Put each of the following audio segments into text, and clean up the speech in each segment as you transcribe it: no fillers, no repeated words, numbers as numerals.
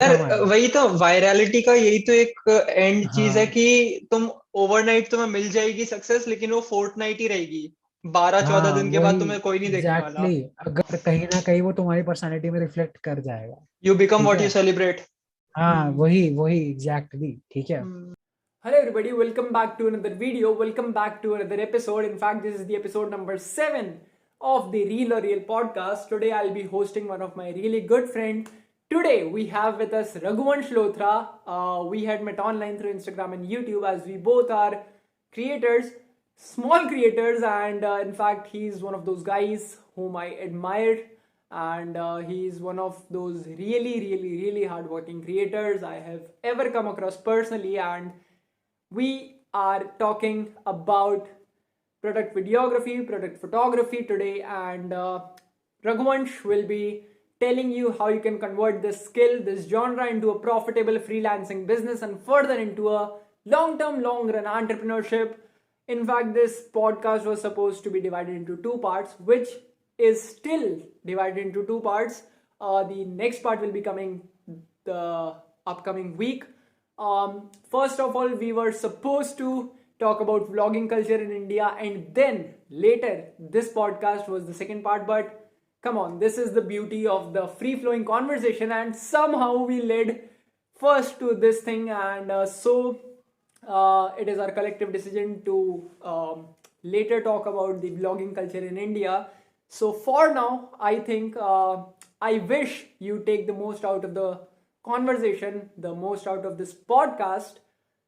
यार हमारी। वही तो वायरलिटी का यही तो एक एंड चीज है हाँ कि तुम ओवरनाइट तुम्हें मिल जाएगी सक्सेस, लेकिन वो फोर्टनाइट ही रहेगी। 12-14 दिन के बाद वही तुम्हें कोई नहीं देखने वाला। एग्जैक्टली अगर कहीं ना कहीं वो तुम्हारी पर्सनालिटी में रिफ्लेक्ट कर जाएगा। यू बिकम ठीक व्हाट है। You celebrate. हाँ हम्म। वही वही एग्जैक्टली ठीक है। हम्म। Hello, everybody. Welcome back to another video. Welcome back to another episode. In fact, this is the episode number 7 of the Real or Real podcast. Today, I'll be hosting one of my really good friend. Today, we have with us Raghuvansh Lothra. We had met online through Instagram and YouTube as we both are creators, small creators, and in fact, he's one of those guys whom I admire. And he's one of those really hardworking creators I have ever come across personally. And we are talking about product videography, product photography today, and Raghuvansh will be telling you how you can convert this skill, this genre, into a profitable freelancing business and further into a long term, long run entrepreneurship. In fact, this podcast was supposed to be divided into two parts, which is still divided into two parts. The next part will be coming the upcoming week. First of all, we were supposed to talk about vlogging culture in India, and then later, this podcast was the second part. But come on, this is the beauty of the free flowing conversation, and somehow we led first to this thing, and it is our collective decision to later talk about the vlogging culture in India. So for now, I think I wish you take the most out of the conversation, the most out of this podcast.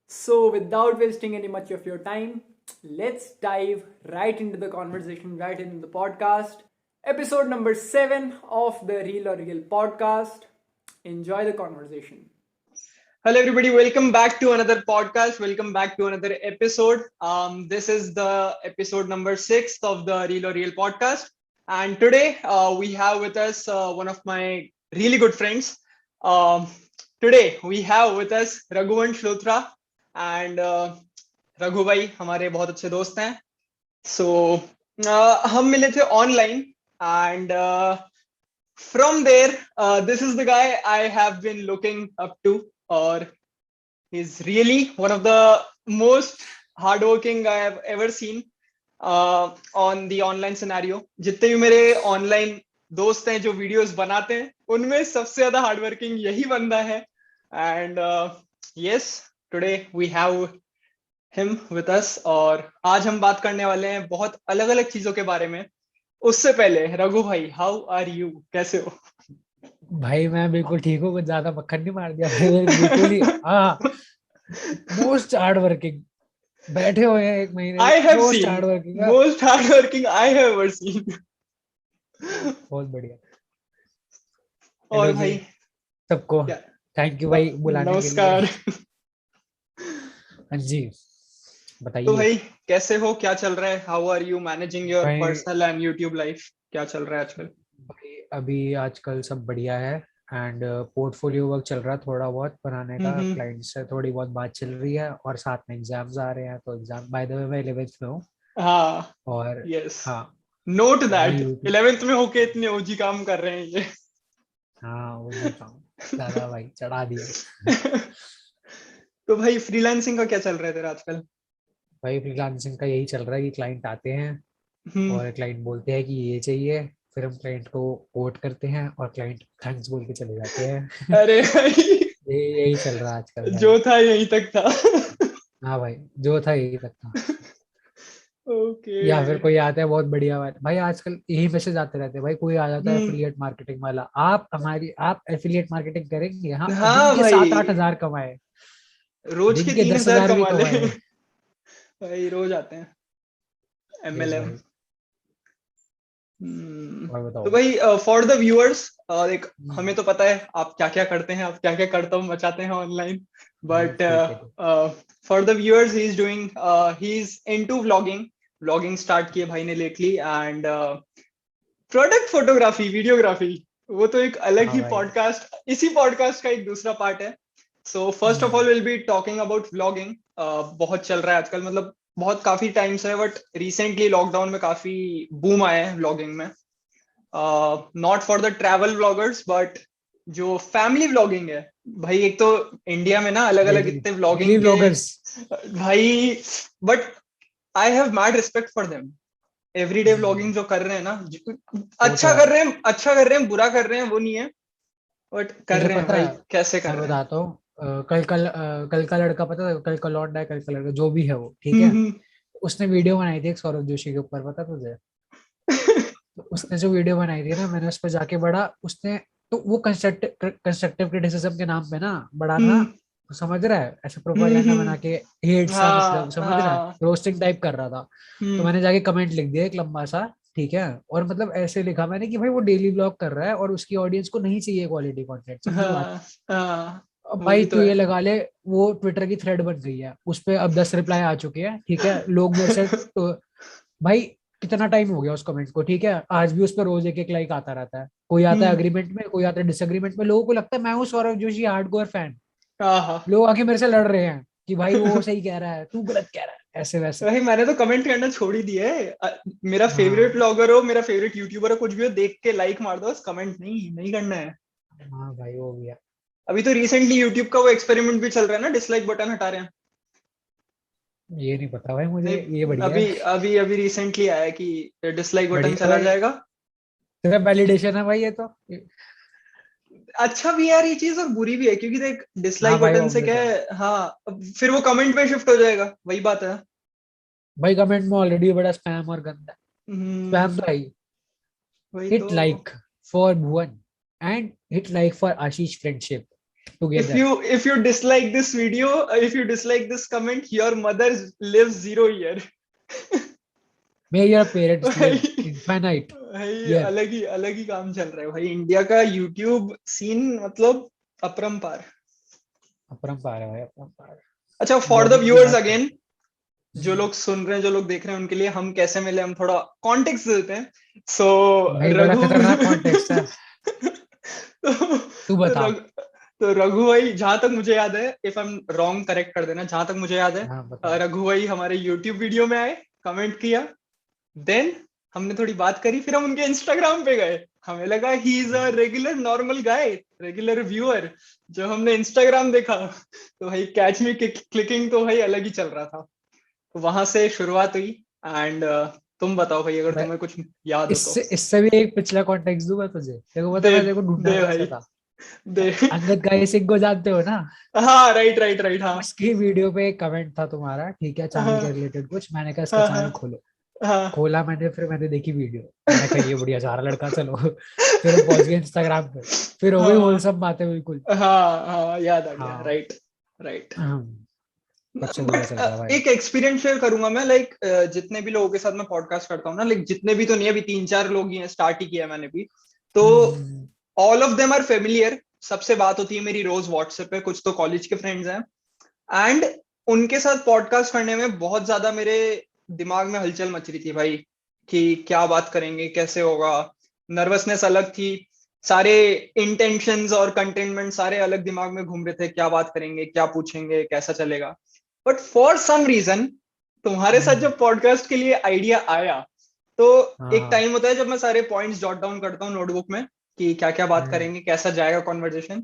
So without wasting any much of your time, let's dive right into the conversation, right into the podcast. Episode number 7 of the Real or Real podcast. Enjoy the conversation. Hello, everybody. Welcome back to another podcast. Welcome back to another episode. This is the episode number 6 of the Real or Real podcast. And today we have with us one of my really good friends. Um, Today we have with us Raghuvansh Lothra and Raghu भाई हमारे बहुत अच्छे दोस्त हैं. So हम मिले थे online and from there this is the guy I have been looking up to, or he's really one of the most hardworking I have ever seen on the online scenario. जितने भी मेरे online दोस्त हैं जो videos बनाते हैं, उनमें सबसे ज्यादा हार्डवर्किंग यही बंदा है. And yes, today we have him with us, और आज हम बात करने वाले हैं बहुत अलग अलग चीजों के बारे में. उससे पहले रघु भाई, हाउ आर यू, कैसे हो? भाई मैं बिल्कुल ठीक हूँ, कुछ ज्यादा मक्खन नहीं मार दिया भाई मैंने, बिल्कुल ही. हाँ, मोस्ट हार्ड वर्किंग बैठे हुए हैं 1 महीने आई से, have most seen hard working. Most hardworking I have ever seen. बहुत बढ़िया. और हेलो जी भाई सबको, क्या, थैंक यू भाई बुलाने के लिए. नमस्कार. हाँ जी तो बताइए. भाई कैसे हो, क्या चल रहा है? How are you managing your भाई पर्सनल एंड यूट्यूब लाइफ? क्या चल रहा है आजकल? भाई अभी आजकल सब बढ़िया है. एंड पोर्टफोलियो वर्क चल रहा है थोड़ा बहुत बनाने का, हम्म. क्लाइंट से थोड़ी बहुत बात चल रही है, और साथ में एग्जाम्स आ रहे हैं. तो एग्जाम बाय द वे मैं 11th में हूँ. हाँ. और यस. हाँ, नोट तो वही दैट यूट्यूब. 11th में होके इतने ओजी काम कर रहे हैं ये. हाँ वो जी काम दादा भाई चढ़ा दिए. तो भाई फ्रीलांसिंग का क्या चल रहा है तेरा आजकल? भाई फ्रीलांसिंग का यही चल रहा है कि क्लाइंट आते हैं हम्म. और क्लाइंट बोलते हैं कि ये चाहिए, फिर हम क्लाइंट को कोट करते हैं और क्लाइंट थैंक्स बोल के चले जाते हैं. अरे भाई, यही चल रहा है आजकल भाई. जो था यहीं तक था. हाँ भाई, जो था यही तक था. ओके. या फिर कोई आता है बहुत बढ़िया बात भाई, आजकल यही मैसेज आते रहते हैं भाई. कोई आ जाता है हम्म. एफिलिएट मार्केटिंग वाला, आप एफिलिएट मार्केटिंग करेंगे, हाँ दिन हाँ के भाई, 7-8 हजार कमाए, रोज के दिन के 3,000 10 हजार भी कमा ले. कमाए. भाई रोज आते हैं यस MLM. भाई. और तो बताओ. भाई फॉर द व्यूअर्स, एक हमें तो पता है आप क्या क्या करते हैं, आप क्या क्या करते हो मचाते हैं ऑनलाइन, बट ठीक है. For the viewers he is doing, he is into vlogging. Vlogging start किए भाई ने lately, and product photography, videography, वो तो एक अलग हाँ ही भाई. पॉडकास्ट, इसी पॉडकास्ट का एक दूसरा पार्ट है. So first of all will be talking about vlogging. बहुत चल रहा है आजकल, मतलब बहुत काफी टाइम से है, बट रिसेंटली लॉकडाउन में काफी बूम आया है व्लॉगिंग में. Not for the travel vloggers, but जो फैमिली व्लॉगिंग है भाई एक तो इंडिया में ना अलग अलग इतने व्लॉगिंग के व्लॉगर्स भाई, but I have mad respect for them. Everyday vlogging जो कर रहे हैं ना, अच्छा कर रहे हैं, अच्छा कर रहे हैं, बुरा कर रहे हैं वो नहीं है, बट कर तुझे रहे हैं पता भाई, है, कैसे कर मैं रहे हैं। बताता हूँ, कल का लड़का, पता है, कल का लौंडा है, कल का लड़का जो भी है वो, ठीक हम्म है, हम्म। उसने वीडियो बनाई थी एक सौरभ जोशी के ऊपर, पता तुझे? तो उसने जो वीडियो बनाई थी ना, मैंने उस पर जाके बड़ा, उसने, तो वो कंस्ट्रक्टिव क्रिटिसिज्म के नाम पे ना बड़ा ना, हम्म समझ रहा है, ऐसे प्रोपागेंडा बना के हेट सा, मतलब हाँ समझ रहा है, हाँ। रोस्टिंग टाइप कर रहा था। तो हम्म मैंने जाके कमेंट लिख दिया एक लंबा सा, ठीक है, और मतलब ऐसे लिखा मैंने कि भाई वो डेली ब्लॉग कर रहा है और उसकी ऑडियंस को नहीं चाहिए क्वालिटी कंटेंट, समझी बात? हाँ हाँ, अब वो भाई भी तो तू ये है। लगा ले, वो ट्विटर की थ्रेड बन गई है, उस पे अब 10 रिप्लाई आ चुके हैं, ठीक है, लोग मेरे से तो, भाई कितना टाइम हो गया उस कमेंट को, ठीक है, आज भी उस पर रोज एक एक लाइक आता रहता है, कोई आता है हम्म अग्रीमेंट में, कोई आता है डिसएग्रीमेंट में, लोगों को लगता है मैं हूँ सौरभ जोशी हार्डकोर फैन, हाँ हाँ। लोग आके मेरे से लड़ रहे हैं कि भाई वो सही कह रहा है, तू गलत कह रहा है, ऐसे वैसे। भाई मैंने तो कमेंट करना छोड़ ही दिया है। मेरा फेवरेट हाँ ब्लॉगर हो, मेरा फेवरेट यूट्यूबर हो, कुछ भी हो, देख के लाइक मार दो बस, कमेंट नहीं नहीं करना है। हाँ भाई वो भी है। अभी तो रिसेंटली यूट्यूब का वो एक्सपेरिमेंट भी चल रहा है ना, डिसलाइक बटन हटा रहे हैं। ये नहीं पता भाई मुझे, ये नहीं, बढ़िया अभी है। अभी अभी रिसेंटली आया कि डिसलाइक बटन बढ़िया है चला भाई, जाएगा। तेरा वैलिडेशन है भाई ये तो। अच्छा भी यार ये चीज, और बुरी भी है, क्योंकि देख हाँ डिसलाइक भाई बटन से ऑब्वियस क्या है। है, हाँ अब फिर वो कमेंट पे शिफ्ट हो जाएगा, वही बात है। भाई कमेंट में ऑलरेडी बड़ा स्पैम और गंदा है, स्पैम तो हम्म, है ही। वही तो। Hit like for Bhuvan and hit like for Ashish friendship if together. you if you dislike this video, if you dislike this comment, your mother lives 0 year। May your parents भाई, live infinite भाई year. अलग ही काम चल रहा है भाई, India का YouTube scene मतलब अपरंपार। अपरंपार है भाई, अपरंपार। अच्छा, फॉर द ब्लॉगिंग की व्यूअर्स बात कर। अगेन, जो लोग सुन रहे हैं, जो लोग देख रहे हैं, उनके लिए हम कैसे मिले, हम थोड़ा कॉन्टेक्स्ट देते हैं। सो भाई बड़ा रघु खतरनाक कॉन्टेक्स्ट है, तो, तू बता। रघु तो रघु भाई, जहां तक मुझे याद है, if I am wrong correct कर देना, जहां तक मुझे याद है, हाँ बता। रघु भाई हमारे यूट्यूब वीडियो में आए, कमेंट किया, देन हमने थोड़ी बात करी, फिर हम उनके इंस्टाग्राम पे गए, हमें लगा he is a regular normal guy, regular viewer. जब हमने इंस्टाग्राम देखा तो भाई कैच मी क्लिकिंग तो भाई अलग ही चल रहा था। तो वहां से शुरुआत हुई। एंड तुम बताओ भाई, अगर मैं तुम्हें कुछ याद हो तो। इससे भी एक पिछला कॉन्टेक्स्ट दूंगा तुझे, देखो पता दे है मैं देखो ढूंढा दे भाई, कैसे था। दे। अंगद गाय सिंह को जानते हो ना? हाँ राइट राइट राइट, हाँ उसकी वीडियो पे एक कमेंट था तुम्हारा, ठीक है, चैनल के हाँ रिलेटेड कुछ, मैंने कहा इसका हाँ चैनल हाँ खोलो। हाँ खोला मैंने, फिर मैंने देखी वीडियो, मैंने कहा ये बढ़िया जा रहा लड़का, चलो। फिर हम पहुंच गए इंस्टाग्राम पे, फिर हो गई हाँ होलसम बातें बिल्कुल। हाँ हाँ, याद आ गया, हाँ। Right right. तब से बढ़िया बट चल रहा है भाई। एक एक्सपीरियंस शेयर करूंगा मैं, लाइक जितने भी लोगों के साथ मैं पॉडकास्ट करता हूँ ना, लाइक जितने भी तो नहीं, अभी 3-4 लोग ही हैं, स्टार्ट ही किया मैंने भी, तो hmm, all of them are familiar, सबसे बात होती है मेरी रोज व्हाट्सएप पे, कुछ तो कॉलेज के फ्रेंड्स हैं। एंड उनके साथ पॉडकास्ट करने में बहुत ज्यादा मेरे दिमाग में हलचल मच रही थी भाई, कि क्या बात करेंगे, कैसे होगा, नर्वसनेस अलग थी, सारे इंटेंशंस और कंटेनमेंट सारे अलग दिमाग में घूम रहे थे, क्या बात करेंगे, क्या पूछेंगे, कैसा चलेगा। बट फॉर सम रीजन तुम्हारे साथ हम्म, जब पॉडकास्ट के लिए आइडिया आया, तो एक हाँ। टाइम होता है जब मैं सारे पॉइंट्स जॉट डाउन करता हूँ नोटबुक में, कि क्या क्या बात हम्म, करेंगे, कैसा जाएगा कॉन्वर्जेशन।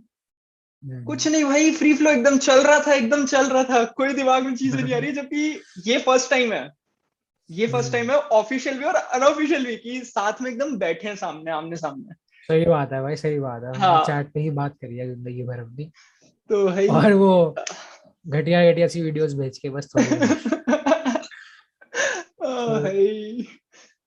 कुछ हम्म, नहीं भाई, फ्री फ्लो एकदम चल रहा था, एकदम चल रहा था, कोई दिमाग में चीजें नहीं आ रही, जबकि ये फर्स्ट टाइम है, ये फर्स्ट टाइम हम्म। है ऑफिशियल भी और अनऑफिशियल भी, कि साथ में एकदम बैठे हैं सामने आमने सामने। सही बात है भाई, सही बात है, हमने हाँ, चैट पे ही बात करी है जिंदगी भर अपनी। तो भाई और वो घटिया घटिया सी वीडियोस भेज के बस, थोड़ी बहुत। तो भाई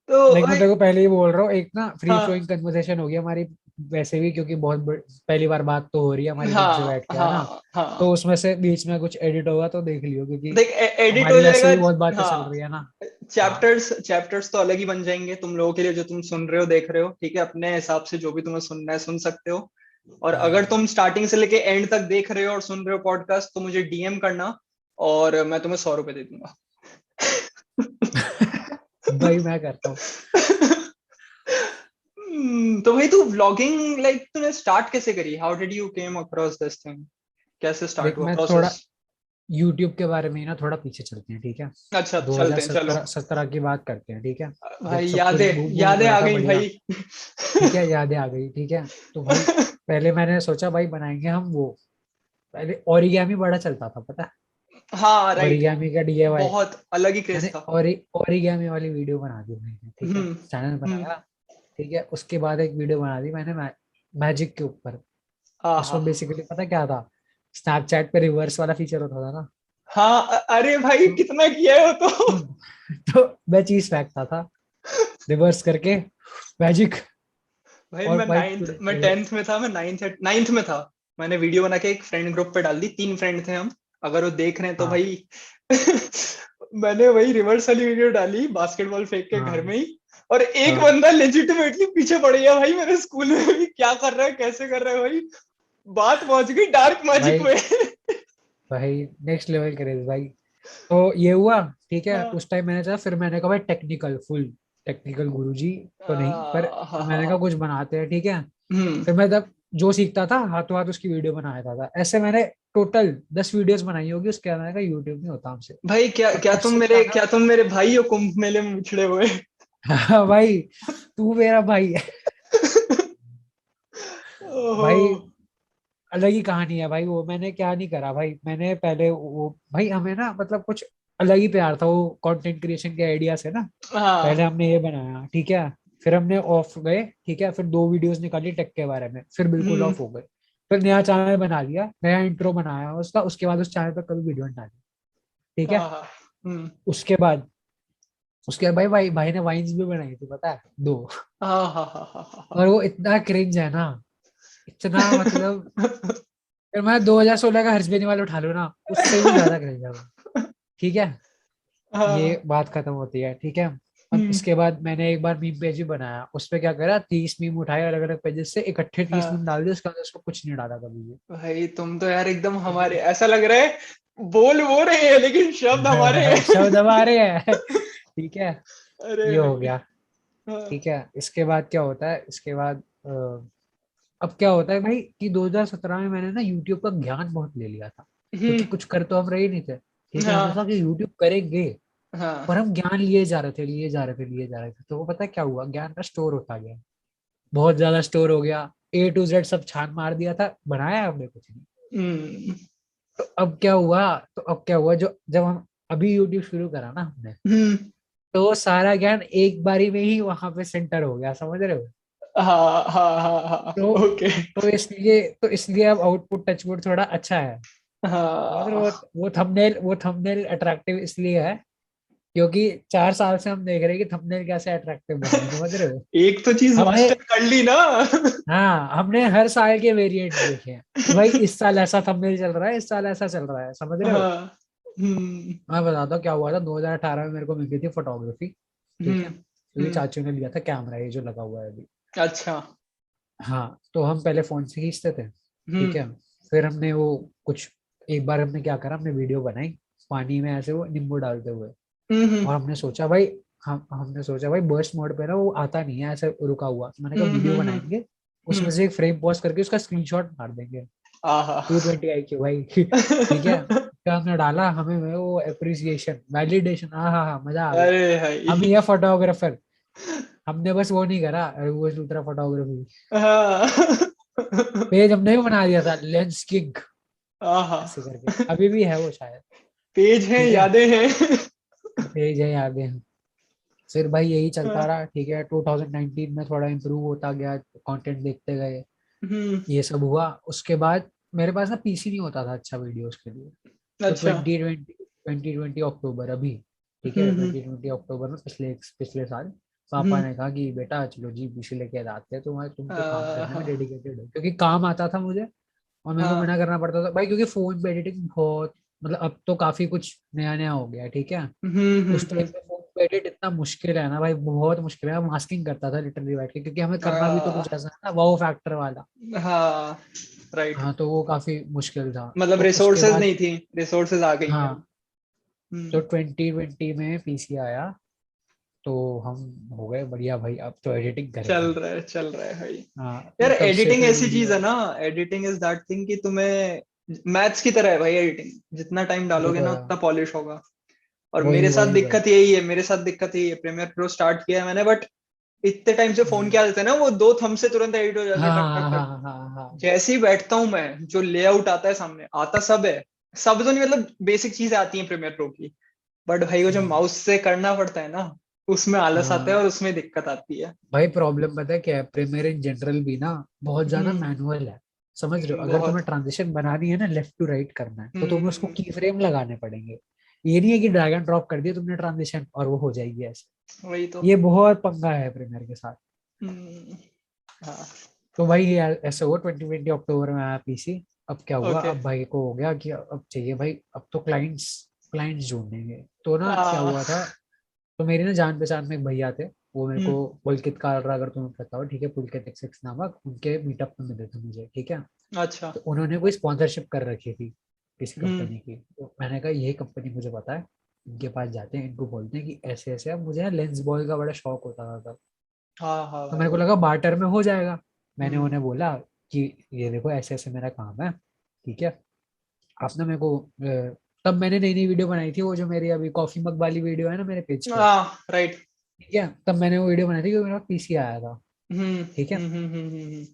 तो लाइक मैं भाई, तेरे को पहले ही बोल रहा हूँ, एक ना फ्री हाँ फ्लोइंग कन्वर्सेशन होगी हमारी, वैसे भी, क्योंकि पहली बार बात तो हो रही है हमारी ढंग से हाँ बैठ के, है ना? हाँ हाँ, तो उसमें से बीच में कुछ एडिट होगा तो देख लियो, क्योंकि देख एडिट हो हमारी वैसे जाएगा। भी बहुत बातें चल हाँ, रही है ना। हाँ। चैप्टर्स चैप्टर्स तो अलग ही बन जाएंगे तुम लोगों के लिए, जो तुम सुन रहे हो देख रहे हो, ठीक है, अपने हिसाब से जो भी तुम्हें सुनना है सुन सकते हो। और अगर हम्म। तुम स्टार्टिंग से लेके एंड तक देख रहे हो और सुन रहे हो पॉडकास्ट, तो मुझे डीएम करना, और मैं तुम्हें 100 रुपए दे दूंगा। भाई मैं करता हूँ। तो भाई तू व्लॉगिंग, लाइक तूने स्टार्ट कैसे करी, how did you came across this thing, कैसे स्टार्ट देख हुआ मैं थोड़ा प्रोसेस। यूट्यूब के बारे में ही ना थोड़ा पीछे चलते हैं, ठीक है? अच्छा चलते हैं, चलो। 2017 की बात करते हैं, ठीक है, जब भाई सब कुछ यादें बूम बूम हो यादें रहा आ था गई बढ़िया। भाई। ठीक है, यादें आ गई, ठीक है। तो भाई पहले मैंने सोचा भाई बनाएंगे हम वो पहले ओरिगेमी बड़ा चलता था, पता है? हाँ राइट, ओरिगेमी का DIY बहुत अलग ही क्रेज मैंने था। ओरिगेमी वाली वीडियो बना दी मैंने, ठीक है, हम्म। चैनल हम्म। बनाया, ठीक है। उसके बाद एक वीडियो बना दी मैंने मैजिक के ऊपर। हाँ हाँ उसमें बेसिकली पता क्या था, स्नैपचैट पे रिवर्स वाला फीचर होता था ना, हाँ। अरे भाई तो कितना किया है वो तो। तो मैं चीज फेंकता था रिवर्स करके, मैजिक, भाई और मैं भाई नाइन्थ, मैं टेंथ में था, मैं नाइन्थ में था। मैंने वीडियो बना के एक फ्रेंड ग्रुप पे डाल दी, 3 फ्रेंड थे हम, अगर वो देख रहे हैं तो हाँ भाई। मैंने वही रिवर्स वाली वीडियो डाली, बास्केटबॉल फेंक के घर हाँ में ही। और एक हाँ बंदा लेजिटिमेटली पीछे पड़ गया भाई, मेरे स्कूल में भी क्या कर रहा है, कैसे कर रहा है भाई। बात पहुंच गई डार्क मैजिक भाई, में। भाई नेक्स्ट लेवल क्रेज भाई। तो ये हुआ, ठीक है। हाँ उस टाइम मैंने चाहा, फिर मैंने कहा भाई टेक्निकल, फुल टेक्निकल गुरुजी तो नहीं, पर हाँ मैंने कहा हाँ। कुछ बनाते हैं, ठीक है। हम्म। फिर मैं तब जो सीखता था हाथों हाथ उसकी वीडियो बना देता था। ऐसे मैंने टोटल 10 वीडियोस बनाई होगी। उसके बाद मैंने कहा यूट्यूब नहीं होता हमसे। भाई क्या और क्या तब तुम से मेरे, क्या ना, क्या तुम मेरे भाई हो कुंभ मेले में बिछड़े हुए। हाँ भाई, तू मेरा भाई है ओहो। भाई। अलग ही कहानी है भाई। वो मैंने क्या नहीं करा भाई, मैंने पहले वो भाई, हमें ना मतलब कुछ अलग ही प्यार था वो कंटेंट क्रिएशन के आइडिया से ना। पहले हाँ। हमने ये बनाया, ठीक है, फिर हमने ऑफ गए, ठीक है, फिर 2 वीडियोस निकाली टेक के बारे में, फिर बिल्कुल हम्म। ऑफ हो गए। फिर नया चैनल बना लिया, नया इंट्रो बनाया उसका, उसके बाद उस चैनल पर कभी वीडियो नहीं डाली, ठीक है। हाँ हाँ। हम्म। उसके बाद, उसके बाद भाई भाई भाई ने वाइन्स भी बनाई थी, पता है, 2। हाँ हाँ हाँ हाँ हाँ हाँ। और वो इतना क्रिंज है ना, इतना मतलब, फिर मैं 2016 का हर्ष बेनीवाल उठा लूं ना, उससे भी ज्यादा क्रिंज है वो, ठीक है। हाँ। ये बात खत्म होती है, ठीक है। अब हम्म। इसके बाद मैंने एक बार मीम पेज भी बनाया, उस पे क्या करा, 30 मीम उठाए अलग अलग पेजेस से, इकट्ठे 30 मीम हाँ डाल दिए, उसके बाद उसको कुछ नहीं डाला कभी भी। भाई तुम तो यार एकदम ठीक हमारे, ऐसा लग रहा है बोल वो रहे हैं लेकिन शब्द हमारे है हैं। शब्द हमारे हैं ठीक है। अरे ये हो भाई। गया, हाँ। ठीक है। इसके बाद क्या होता है, इसके बाद अब क्या होता है भाई कि 2017 में मैंने ना यूट्यूब का ज्ञान बहुत ले लिया था, क्योंकि हम्म। कुछ कर तो हम रहे ही नहीं थे, ठीक है। हमें था हाँ कि यूट्यूब करेंगे, पर हाँ। हम ज्ञान लिए जा रहे थे, लिए जा रहे थे, लिए जा रहे थे। तो वो पता है क्या हुआ, ज्ञान का स्टोर होता गया, बहुत ज्यादा स्टोर हो गया। A to Z सब छान मार दिया था, बनाया हमने कुछ नहीं। हम्म। तो अब क्या हुआ, तो अब क्या हुआ, जो जब हम अभी यूट्यूब शुरू करा ना हमने, हम्म। तो वो सारा ज्ञान एक बारी में ही वहां पे सेंटर हो गया, समझ रहे हो। हाँ हाँ हाँ हाँ। तो ओके। तो इसलिए अब आउटपुट टचवुड थोड़ा अच्छा है, समझ रहे हाँ। हो। वो थंबनेल अट्रैक्टिव इसलिए है, क्योंकि 4 साल से हम देख रहे हैं कि थंबनेल कैसे अट्रैक्टिव बने, समझ रहे हो। एक तो चीज हमने, मास्टर कर ली ना। हाँ, हमने हर साल के वेरिएंट्स देखे हैं कि भाई इस साल ऐसा थंबनेल चल रहा है, इस साल ऐसा चल रहा है, समझ रहे हो। हाँ। हम्म। मैं बताता हूँ क्या हुआ था। 2018 में मेरे को मिल गई थी फोटोग्राफी, ठीक है, क्योंकि हम्म। चाचू ने लिया था कैमरा, ये जो लगा हुआ है अभी। अच्छा। हाँ, तो हम पहले फोन से खींचते थे, ठीक हम्म। है। फिर हमने वो कुछ, एक बार हमने क्या करा, हमने वीडियो बनाई पानी में ऐसे वो नींबू डालते हुए। हम्म। और हमने सोचा भाई, हमने सोचा भाई बर्स्ट मोड पे ना वो आता नहीं है ऐसे रुका हुआ, तो मैंने कहा वीडियो हम्म। बनाएंगे, उसमें हम्म। से एक फ्रेम पॉज करके उसका स्क्रीनशॉट मार देंगे। आहा। 220 IQ भाई ठीक है। क्या हमने डाला, हमें वो अप्रिसिएशन, वैलिडेशन, हाँ हाँ हाँ, मजा आ गया। अरे हम भाई। ये फोटोग्राफर, हमने बस वो नहीं करा, वो दूसरा फोटोग्राफी हाँ। पेज हमने भी बना दिया था, लेंस किंग आहा। ऐसे करके, अभी भी है वो शायद, पेज हैं, ठीक है। यादें हैं। पेज है, यादें हैं। फिर भाई यही चलता हाँ। रहा, ठीक है। 2019 में थोड़ा इम्प्रूव होता गया, कंटेंट देखते गए, हम्म। ये सब हुआ। उसके बाद मेरे पास ना पीसी नहीं होता था अच्छा वीडियोस के लिए। तो अच्छा। 2020 अक्टूबर अभी, ठीक है, हम्म। 2020 अक्टूबर में पिछले पिछले साल पापा हम्म। ने कहा कि बेटा चलो जी पीसी लेके आते हैं, तुम तो काम करने में हाँ डेडिकेटेड हो, क्योंकि काम आता था मुझे और मेरे को हाँ। मना करना पड़ता था भाई, क्योंकि फोन पे एडिटिंग बहुत, मतलब अब तो काफी कुछ नया नया हो गया है, ठीक है। उस टाइम पे फोन पे एडिट इतना मुश्किल है ना भाई, बहुत मुश्किल है। मास्किंग करता था लिटरली बैठ के, क्योंकि हमें करना भी तो कुछ ऐसा है ना, वाओ फैक्टर वाला। हाँ राइट। हाँ, तो वो काफी मुश्किल था। मतलब तो उसके रिसोर्सेज बाद, नहीं थी, रिसोर्सेज आ गई हैं अब। हाँ, तो हम्म। 2020 में पीसी आया, तो हम हो गए बढ़िया भाई, अब तो एडिटिंग करेंगे। चल रहा है भाई। हाँ, तो यार तब से एडिटिंग फिर ऐसी चीज है वीडियो, ना, एडिटिंग इज दैट थिंग कि तुम्हें मैथ्स की तरह है भाई एडिटिंग, जितना टाइम वो डालोगे तो ना है, उतना पॉलिश होगा। और वही मेरे साथ वही वही। दिक्कत यही है, मेरे साथ दिक्कत यही है, प्रीमियर प्रो स्टार्ट किया है मैंने बट इतने टाइम से फोन क्या देते हैं ना, वो 2 थंब से तुरंत एडिट हो जाता है, टक टक टक। हाँ। जैसे ही बैठता हूँ मैं, जो लेआउट आता है सामने, आता सब है, सब तो नहीं, मतलब बेसिक चीजें आती हैं प्रीमियर प्रो की, बट भाई वो जो माउस से करना पड़ता है ना, उसमें आलस आता है हाँ और उसमें दिक्कत आती है। भाई प्रॉब्लम पता है क्या है, प्रीमियर इन जनरल भी ना बहुत ज्यादा हम्म। मैनुअल है। समझ रहे हो, अगर तुम्हें बहुत। ट्रांजिशन बनानी है ना, लेफ्ट टू राइट करना है, तो तुम्हें उसको हम्म। की फ्रेम लगाने पड़ेंगे। ये नहीं है कि ड्रैग एंड ड्रॉप कर दिया तुमने ट्रांजिशन और वो हो जाएगी ऐसे। वही तो। ये बहुत पंगा है प्रीमियर के साथ। हम्म। हाँ। तो भाई ये ऐसे हुआ 2020 अक्टूबर में आया पीसी। अब क्या हुआ, ओके। अब भाई को हो गया कि अब चाहिए भाई, अब तो क्लाइंट्स क्लाइंट्स ढूंढेंगे। तो ना क्या हाँ। हुआ था, तो मेरी ना जान पहचान में एक भैया थे, वो मेरे हम्म। को पुलकित कार, अगर तुम्हें पता हो, ठीक है, पुलकित एक्स नामक, उनके मीटअप में मिले थे मुझे, ठीक है। अच्छा। तो उन्होंने कोई स्पॉन्सरशिप कर रखी थी किसी हम्म। कंपनी की, तो मैंने कहा ये कंपनी मुझे पता है, इनके पास जाते हैं, इनको बोलते हैं कि ऐसे ऐसे। अब मुझे ना लेंस बॉय का बड़ा शौक होता था तब, हाँ हाँ तो मेरे को भाई। लगा बार्टर में हो जाएगा। मैंने हम्म। उन्हें बोला कि ये देखो ऐसे ऐसे मेरा काम है, ठीक है। आपने मेरे को तब मैंने नई नई वीडियो बनाई थी, वो जो मेरी अभी कॉफी मग वाली वीडियो है ना मेरे पेज पे, हाँ राइट। ठीक है। तब मैंने वो वीडियो बनाई थी क्योंकि मेरा पीसी आया था, हम्म। ठीक है। हम्म।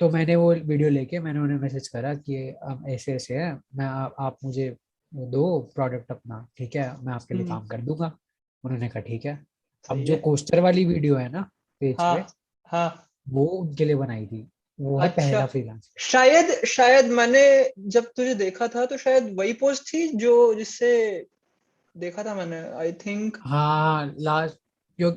तो मैंने वो वीडियो लेके मैंने उन्हें मैसेज करा कि अब ऐसे ऐसे है, मैं आप मुझे दो प्रोडक्ट अपना, ठीक है, मैं आपके लिए हम्म। काम कर दूंगा। उन्होंने कहा ठीक है। अब सही जो है। कोस्टर वाली वीडियो है ना पेज हाँ पे, हाँ। वो उनके लिए बनाई थी। वो है अच्छा। पहला फ्रीलांस। शायद शायद मैंने जब तुझे देखा था तो शायद वही पोस्ट थी जो जिससे देखा था मैंने, आई थिंक। हाँ लास्ट जो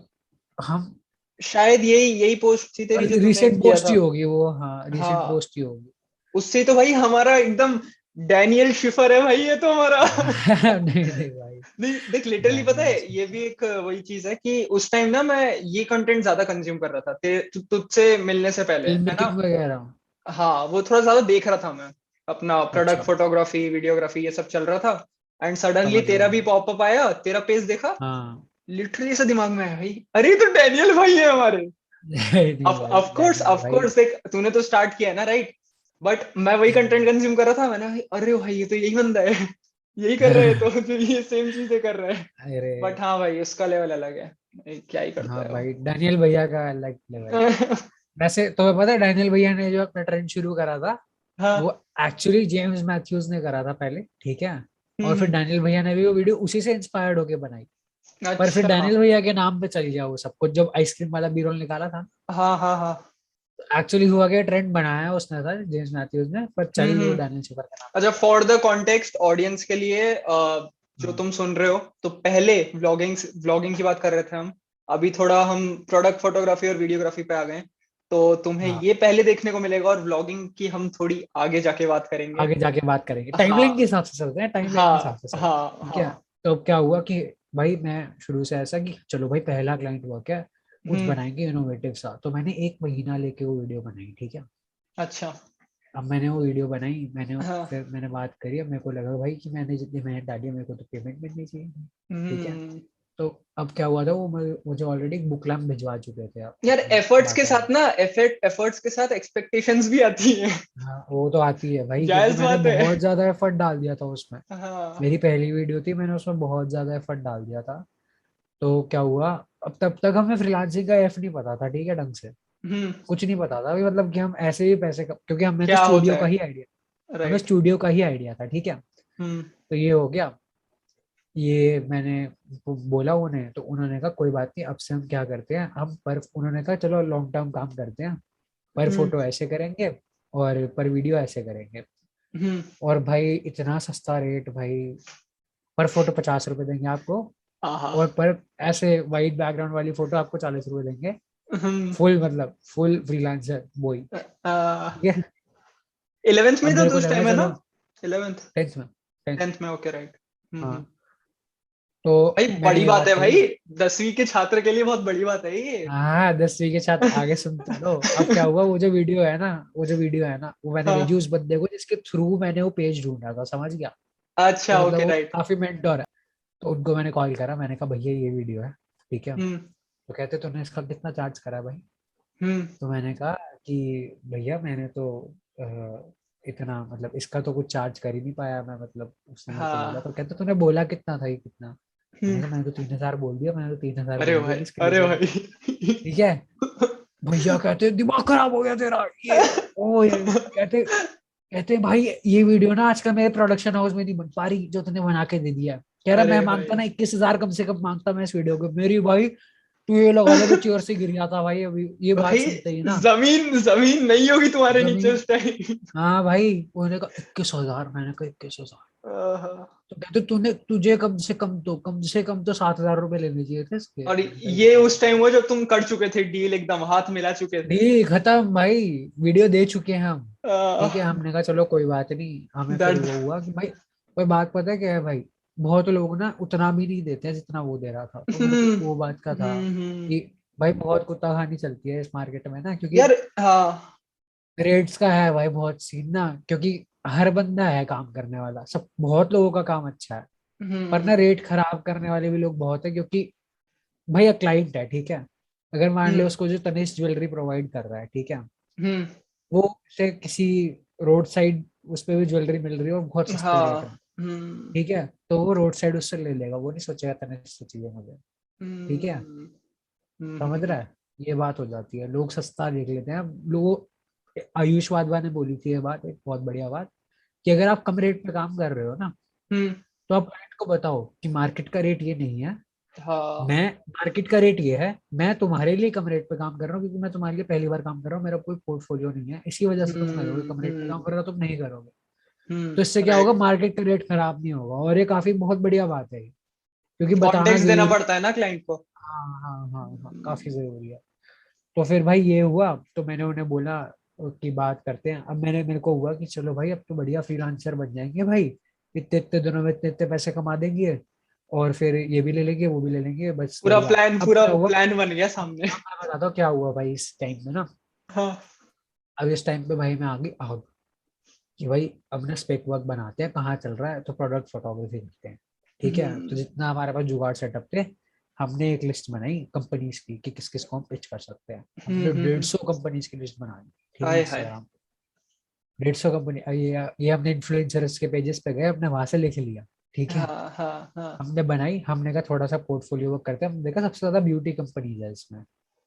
हम शायद यही यही पोस्ट थी तेरी जो तूने रिसेंट किया पोस्ट ही था। होगी वो, हाँ रिसेंट हाँ। पोस्ट ही होगी। उससे तो भाई हमारा एकदम डैनियल शिफर है भाई, ये तो हमारा। नहीं नहीं भाई, नहीं देख, लिटरली पता है, डैनियल ये भी एक वही चीज है कि उस टाइम ना मैं ये कंटेंट ज्यादा कंज्यूम कर रहा था तुझसे मिलने से पहले, फिल्म है ना। मेकिंग वगैरह। हाँ, वो थोड़ा ज्यादा देख रहा था मैं, अपना प्रोडक्ट अच्छा, फोटोग्राफी वीडियोग्राफी ये सब चल रहा था। एंड सडनली समझ तेरा गया भी मैं। पॉपअप आया, तेरा पेज देखा, हाँ लिटरली ऐसा दिमाग में आया भाई, अरे ये तो डैनियल भाई है हमारे। नहीं नहीं भाई, डैनियल ऑफ भाई। कोर्स देख, तूने तो स्टार्ट किया है ना, राइट। बट मैं वही कंटेंट कंज्यूम कर रहा था, मैंने भाई अरे भाई ये तो यही बंदा है, यही कर रहे हैं, तो ये सेम चीजें कर रहे हैं। अरे बट हाँ भाई, उसका लेवल अलग है, क्या ही करता हाँ है वो। भाई, डैनियल भैया का अलग लेवल है। वैसे तुम्हें पता है डैनियल भैया ने जो अपना ट्रेंड शुरू करा था, वो हाँ। एक्चुअली जेम्स मैथ्यूज ने करा था पहले, ठीक है। और फिर हम्म। डैनियल भैया ने भी वो वीडियो उसी से इंस्पायर्ड होके बनाई। पर फिर अच्छा। डैनियल भैया के नाम पे चल गया वो सब कुछ, जब आइसक्रीम वाला बी रोल निकाला था। हाँ हाँ हाँ। एक्चुअली हुआ क्या, ट्रेंड बनाया उसने था जेम्स मैथ्यूज ने, पर चल वो हम्म। डैनियल शिपर के नाम अच्छा, फॉर द कॉन्टेक्स्ट ऑडियंस के लिए, पे। जो हाँ तुम सुन रहे हो, तो पहले व्लॉगिंग व्लॉगिंग की बात कर रहे थे हम, अभी थोड़ा हम प्रोडक्ट फोटोग्राफी और वीडियोग्राफी पे आ गए हैं। तो तुम्हें हाँ, ये पहले देखने को मिलेगा, और व्लॉगिंग की हम थोड़ी आगे जाके बात करेंगे। आगे जाके बात करेंगे, टाइमलाइन के हाँ हिसाब से चलते हैं, टाइमलाइन के हिसाब हाँ से चलते हैं, हाँ ठीक है। हाँ। तो अब क्या हुआ कि भाई मैं शुरू से ऐसा कि चलो भाई पहला क्लाइंट हुआ क्या, कुछ हम्म। बनाएंगे इनोवेटिव सा, तो मैंने एक महीना लेके वो वीडियो बनाई, ठीक है। अच्छा। अब मैंने वो वीडियो बनाई, हाँ। फिर मैंने बात करी, अब मेरे को लगा भाई कि मैंने जितनी मेहनत डाली है, मेरे को तो पेमेंट मिलनी चाहिए, ठीक है। हम्म। तो अब क्या हुआ था, वो मुझे ऑलरेडी बुक लैम्प भिजवा चुके थे यार, अपने एफर्ट्स के डाटा साथ वाले। ना, एफर्ट्स के साथ एक्सपेक्टेशंस भी आती हैं। हाँ वो तो आती है भाई, क्योंकि जायज मैंने बात है। बहुत ज्यादा एफर्ट डाल दिया था उसमें। हाँ। मेरी पहली वीडियो थी, मैंने उसमें बहुत ज्यादा एफर्ट डाल दिया था। तो क्या हुआ, अब तब तक हमें फ्रीलांसिंग का एफ नहीं पता था, ठीक है, ढंग से हम्म। कुछ नहीं पता था अभी, मतलब कि हम ऐसे ही पैसे क्योंकि हमें तो क्या होता स्टूडियो का है। ही आइडिया, हमें राइट। स्टूडियो का ही आइडिया था, ठीक है। हम्म। तो ये हो गया, ये मैंने बोला उन्हें, तो उन्होंने कहा कोई बात नहीं, अब से हम क्या करते हैं, हम पर उन्होंने कहा चलो लॉन्ग टर्म काम करते हैं, पर हम्म। फोटो ऐसे करेंगे और पर वीडियो ऐसे करेंगे। हम्म। और भाई इतना सस्ता रेट भाई, पर फोटो 50 रुपए देंगे आपको, आहा। और पर ऐसे वाइट बैकग्राउंड वाली फोटो आपको 40 रुपए देंगे। हम्म। फुल मतलब फुल फ्रीलांसर बॉय, ठीक है। 11th अब में था मेरे तो को उस लगा टाइम, है ना। चलो 11th। 10th में, 10th। 10th में, ओके राइट। हाँ तो भाई मैंने बड़ी ये बात बात है कही। भाई, 10वीं के छात्र के लिए बहुत बड़ी बात है ये। हाँ 10वीं के साथ आगे सुन तो लो, अब क्या हुआ, वो जो वीडियो है ना, वो मैंने भेजी हाँ। उस बंदे को जिसके थ्रू मैंने वो पेज ढूंढा था, समझ गया। अच्छा, तो मतलब ओके वो राइट। काफी मेंटोर है। तो उनको मैंने कॉल करा, मैंने कहा भैया ये वीडियो है, ठीक है। हम्म। तो कहते तूने इसका कितना चार्ज करा भाई। हम्म। तो मैंने कहा कि भैया मैंने तो इतना, मतलब इसका तो कुछ चार्ज कर ही नहीं पाया मैं, मतलब उसने मेरे को बोला। तो हाँ। कहते तूने बोला कितना था, ये कितना। मैंने कहा मैंने तो 3,000 बोल दिया, मैंने तो 3,000 अरे बोल दिया भाई, इसके अरे लिए। भाई। ठीक है, भैया कहते दिमाग खराब हो गया तेरा, ये कहते कहते भाई ये वीडियो ना आजकल मेरे प्रोडक्शन हाउस में नहीं बन पा रही जो तूने बना के दे दिया है। कह रहा मैं अरे मांगता भाई, ना 21,000 कम से कम मांगता मैं इस वीडियो को। मेरी भाई तू ये लगा ले, मैं चेयर से गिर जाता भाई अभी ये बात भाई सुनते ही ना। जमीन जमीन नहीं होगी तुम्हारे नीचे जमीन, उस टाइम। हाँ भाई उन्होंने कहा 21,000, मैंने कहा 21,000। और तो कहते तूने तुझे कम से कम तो 7,000 रुपए लेने चाहिए थे इसके। मैंने कहा ये उस टाइम वो जब तुम कर चुके थे डील, एकदम हाथ मिला चुके थे। डील खत्म भाई, वीडियो दे चुके हैं हम। ठीक है, आह, हमने कहा चलो कोई बात नहीं। हमें फिर दर्द। वो हुआ कि भाई कोई बात पता है क्या है भाई, बहुत लोग ना उतना भी नहीं देते हैं जितना वो दे रहा था। तो मेरे को वो बात का था हम्म। कि भाई बहुत कुत्ता कहानी चलती है इस मार्केट में ना, क्योंकि यार हाँ। रेट्स का है भाई बहुत सीन ना। क्योंकि हर बंदा है काम करने वाला, सब बहुत लोगों का काम अच्छा है, पर हम्म ना रेट खराब करने वाले भी लोग बहुत है। क्योंकि भैया क्लाइंट है, ठीक है, अगर मान ले हम्म उसको जो तनिष्क ज्वेलरी प्रोवाइड कर रहा है, ठीक है, हम्म। वो से किसी रोड साइड उस पे भी ज्वेलरी मिल रही है और बहुत सस्ते रेट में, हाँ। हम्म ठीक है, तो वो रोड साइड उससे ले लेगा, वो नहीं सोचेगा तनिष्क से चाहिए मुझे। ठीक है, हम्म समझ रहा हम्म। है, ये बात हो जाती है, लोग सस्ता देख लेते हैं लोग। आयुष वाधवा ने बोली थी ये बात, एक बहुत बढ़िया बात, कि अगर आप कम रेट पे काम कर रहे हो ना, हम्म, तो आप क्लाइंट को बताओ कि मार्केट का रेट ये नहीं है, हाँ। मैं मार्केट का रेट ये है, मैं तुम्हारे लिए कम रेट पे काम कर रहा हूँ क्योंकि मैं तुम्हारे लिए पहली बार काम कर रहा हूँ, मेरा कोई पोर्टफोलियो नहीं है, इसी वजह से तुम करोगे, कम रेट पे काम कर रहे हो तुम नहीं करोगे। तो इससे क्या होगा, राइट। मार्केट का रेट खराब नहीं होगा, और ये काफी बहुत बढ़िया बात है, क्योंकि बताना कॉन्टेक्स्ट देना जरूरी। पड़ता है ना क्लाइंट को। हाँ हाँ हाँ हाँ, काफी हम्म जरूरी है। तो फिर भाई ये हुआ, तो मैंने उन्हें बोला कि बात करते हैं। अब मेरे को हुआ कि चलो भाई अब तो बढ़िया फ्रीलांसर बन जाएंगे भाई, इतने इतने दिनों में इतने इतने पैसे कमा देंगे, और फिर ये भी ले लेंगे वो भी ले लेंगे, बस बढ़िया। अब पूरा क्या हुआ, प्लान बन गया सामने। अब मैं बताता हूँ क्या हुआ भाई इस टाइम में ना। हाँ। अब इस टाइम पे भाई मैं आ गई आग, कि भाई अब ना स्पेक वर्क बनाते हैं, कहाँ चल रहा है, तो प्रोडक्ट फोटोग्राफी करते हैं। ठीक है, तो हम्म जितना हमारे पास जुगाड़ सेटअप थे, हमने एक लिस्ट बनाई कंपनीज की कि किस किस को हम पिच कर सकते हैं। हमने हम्म। 150 कंपनीज की लिस्ट बना दी, ठीक है, हाय हाय। इंस्टाग्राम। 150 कंपनी, ये हमने इन्फ्लुएंसर्स के पेजेस पे गए, हमने वहां से लिख लिया। ठीक है, हाँ हाँ हाँ। हमने बनाई, हमने कहा थोड़ा सा पोर्टफोलियो वर्क करते हैं, हमने देखा सबसे ज्यादा ब्यूटी कंपनीज है इसमें।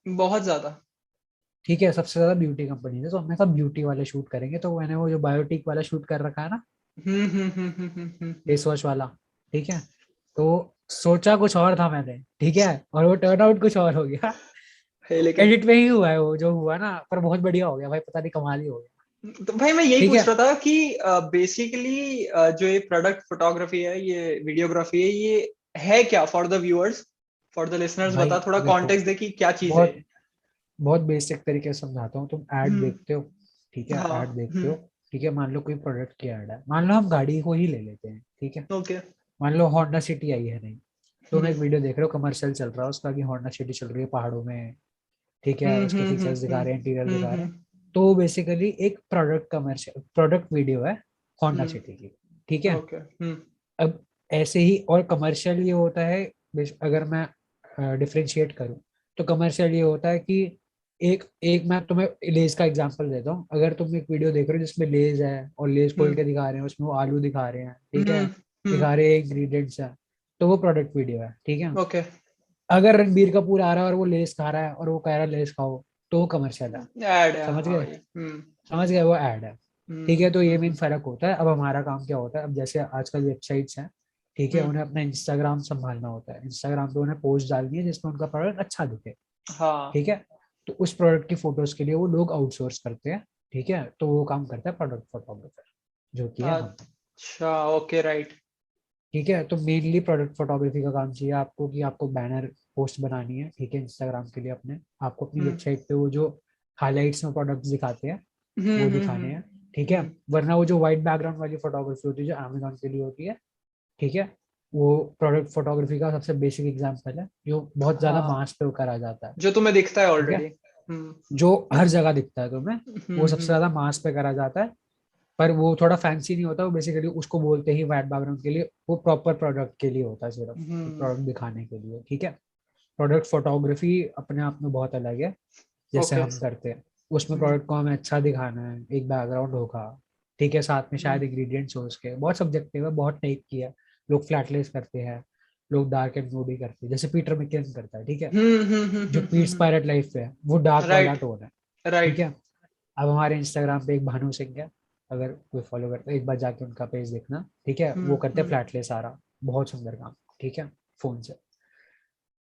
बहुत ज्यादा। ठीक है, सबसे ज्यादा ब्यूटी कंपनीज है, तो हमने कहा ब्यूटी वाले शूट करेंगे, तो मैंने वो जो बायोटिक वाला शूट कर रखा है ना, फेस वॉश वाला, ठीक है, तो सोचा कुछ और था मैंने, ठीक है, और वो टर्न आउट कुछ और हो गया। है लेकिन। एडिट में ही हुआ है वो जो हुआ ना, पर बहुत बढ़िया हो गया भाई, पता नहीं कमाल ही हो गया। तो भाई मैं यही ठीक पूछ है, रहा था कि बेसिकली जो ये प्रोडक्ट फोटोग्राफी है, ये वीडियोग्राफी है, ये है क्या for the viewers, for the listeners? भाई बता, थोड़ा देखो, कॉन्टेक्स्ट दे कि क्या चीज है बहुत ये। बहुत बेसिक तरीके से समझाता हूँ। तुम ऐड हम्म। देखते हो, ठीक है, हाँ। ऐड देखते हो, ठीक है, मान लो कोई प्रोडक्ट की ऐड है, मान लो हम गाड़ी को ही ले लेते हैं, ठीक है, ओके। मान लो होंडा सिटी आई है, नहीं, तुम हम्म एक वीडियो देख रहे हो, कमर्शियल चल रहा है उसका कि होंडा सिटी चल रही है पहाड़ों में, ठीक है, उसके फीचर्स दिखा रहे हैं, इंटीरियर दिखा रहे हैं। तो वो बेसिकली एक प्रोडक्ट वीडियो है होंडा सिटी की, ठीक है। ओके। अब ऐसे ही और कमर्शियल ये होता है, अगर मैं डिफरेंशिएट करूं, तो कमर्शियल ये होता है कि एक एक मैं तुम्हें लेज का एग्जांपल देता हूँ। अगर तुम एक वीडियो देख रहे हो जिसमें लेज है और लेज खोल के दिखा रहे हैं, उसमें वो आलू दिखा रहे हैं, ठीक है, दिखा रहे हैं इंग्रेडिएंट्स है, तो वो प्रोडक्ट वीडियो है, ठीक है। ओके। अगर रणबीर कपूर आ रहा है और वो लेस खा रहा है और वो कह रहा है लेस खाओ, तो वो कमर्शियल है। ऐड है, समझ हाँ गए, भाई। समझ गए, वो ऐड है। ठीक है, तो ये मेन हम्म फर्क होता है। अब हमारा काम क्या होता है, अब जैसे आजकल वेबसाइट्स हैं, ठीक है, हम्म। उन्हें अपना इंस्टाग्राम संभालना होता है, इंस्टाग्राम पे उन्हें पोस्ट डालनी है जिसमें उनका प्रोडक्ट अच्छा दिखे, हाँ। ठीक है। तो उस प्रोडक्ट की फोटोज के लिए वो लोग आउटसोर्स करते हैं, ठीक है, तो वो काम करता है प्रोडक्ट फोटोग्राफर, जो कि है हम। अच्छा, ओके, राइट। ठीक है, तो मेनली प्रोडक्ट फोटोग्राफी का काम चाहिए आपको, कि आपको बैनर पोस्ट बनानी है, ठीक है, इंस्टाग्राम के लिए अपने, आपको अपनी हम्म वेबसाइट पे वो जो हाइलाइट्स में प्रोडक्ट्स दिखाते हैं हम्म वो हम्म दिखाने हम्म हैं, ठीक है। हम्म। वरना वो जो व्हाइट बैकग्राउंड वाली फोटोग्राफी होती है जो अमेजोन के लिए होती है, ठीक है, वो प्रोडक्ट फोटोग्राफी का सबसे बेसिक एग्जांपल है, जो बहुत ज्यादा हाँ, मास पे करा जाता है, जो तुम्हें दिखता है ठीक है, ऑलरेडी। जो हर जगह दिखता है तुम्हें, वो सबसे हम्म। ज्यादा मास पे करा जाता है। पर वो थोड़ा फैंसी नहीं होता, वो बेसिकली उसको बोलते ही व्हाइट बैकग्राउंड के लिए, वो प्रॉपर प्रोडक्ट के लिए होता है, सिर्फ हम्म। प्रोडक्ट दिखाने के लिए, ठीक है। प्रोडक्ट फोटोग्राफी अपने आप में बहुत अलग है, जैसे ओके। हम करते हैं, उसमें प्रोडक्ट को हमें अच्छा दिखाना है, एक बैकग्राउंड होगा, ठीक है, साथ में शायद इंग्रेडिएंट्स हो उसके, बहुत सब्जेक्टिव है, बहुत टाइप की है। लोग फ्लैटलेस करते हैं, लोग डार्क एंड मूडी करते हैं, जैसे पीटर मैककिन करता है, ठीक है, जो पीट्स हम्म। पायरेट लाइफ पे है वो डार्क वाला राइट टोन है, ठीक राइट। है। अब हमारे इंस्टाग्राम पे एक भानु सिंह है, अगर कोई फॉलो करता है एक बार जाके उनका पेज देखना, ठीक है, वो करते हैं हम्म। फ्लैटले सारा, बहुत सुंदर काम, ठीक है, फोन से।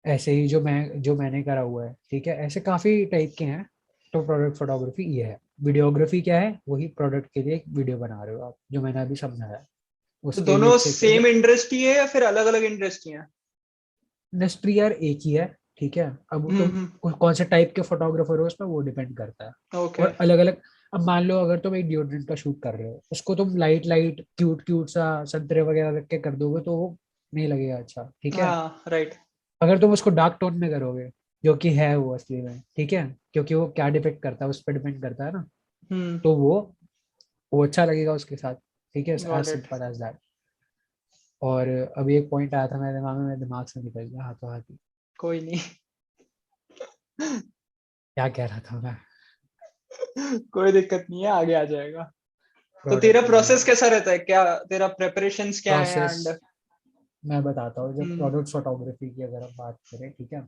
ऐसे ही जो मैंने करा हुआ है, ठीक है, ऐसे काफी टाइप के हैं। तो प्रोडक्ट फोटोग्राफी ये है। वीडियोग्राफी क्या है, वही प्रोडक्ट के लिए एक वीडियो बना रहे हो आप, जो मैंने अभी समझाया, तो उसके लिए दोनों एक सेम सेक्शन। इंडस्ट्री है या फिर अलग अलग इंडस्ट्री है? इंडस्ट्री यार एक ही है, ठीक है। अब तुम हम्म। कौन से टाइप के फोटोग्राफर हो उस पर वो डिपेंड करता है। ओके। और अलग अलग, अब मान लो अगर तुम एक डिओड्रेंट का शूट कर रहे हो, उसको तुम लाइट लाइट क्यूट क्यूट सा संतरे वगैरह रख के कर दोगे तो वो नहीं लगेगा अच्छा, ठीक है। हाँ राइट। अगर तुम उसको डार्क टोन में करोगे, जो कि है वो असली में, ठीक है, क्योंकि वो क्या डिपेक्ट करता है उस पर डिपेंड करता है ना, हम्म। तो वो अच्छा लगेगा उसके साथ, ठीक है, as got it. Simple as that. और अभी एक पॉइंट आया था मेरे दिमाग में, मेरे दिमाग से निकल गया हाथों हाथ ही। कोई नहीं। क्या कह रहा था मैं? कोई दिक्कत नहीं है, आगे आ जाएगा। तो तेरा प्रोडक्ट में प्रोसेस कैसा रहता है, क्या तेरा प्रेपरेशंस क्या है प्रोसेस एंड? मैं बताता हूँ। जब हम्म। प्रोडक्ट फोटोग्राफी की अगर हम बात करें, ठीक है,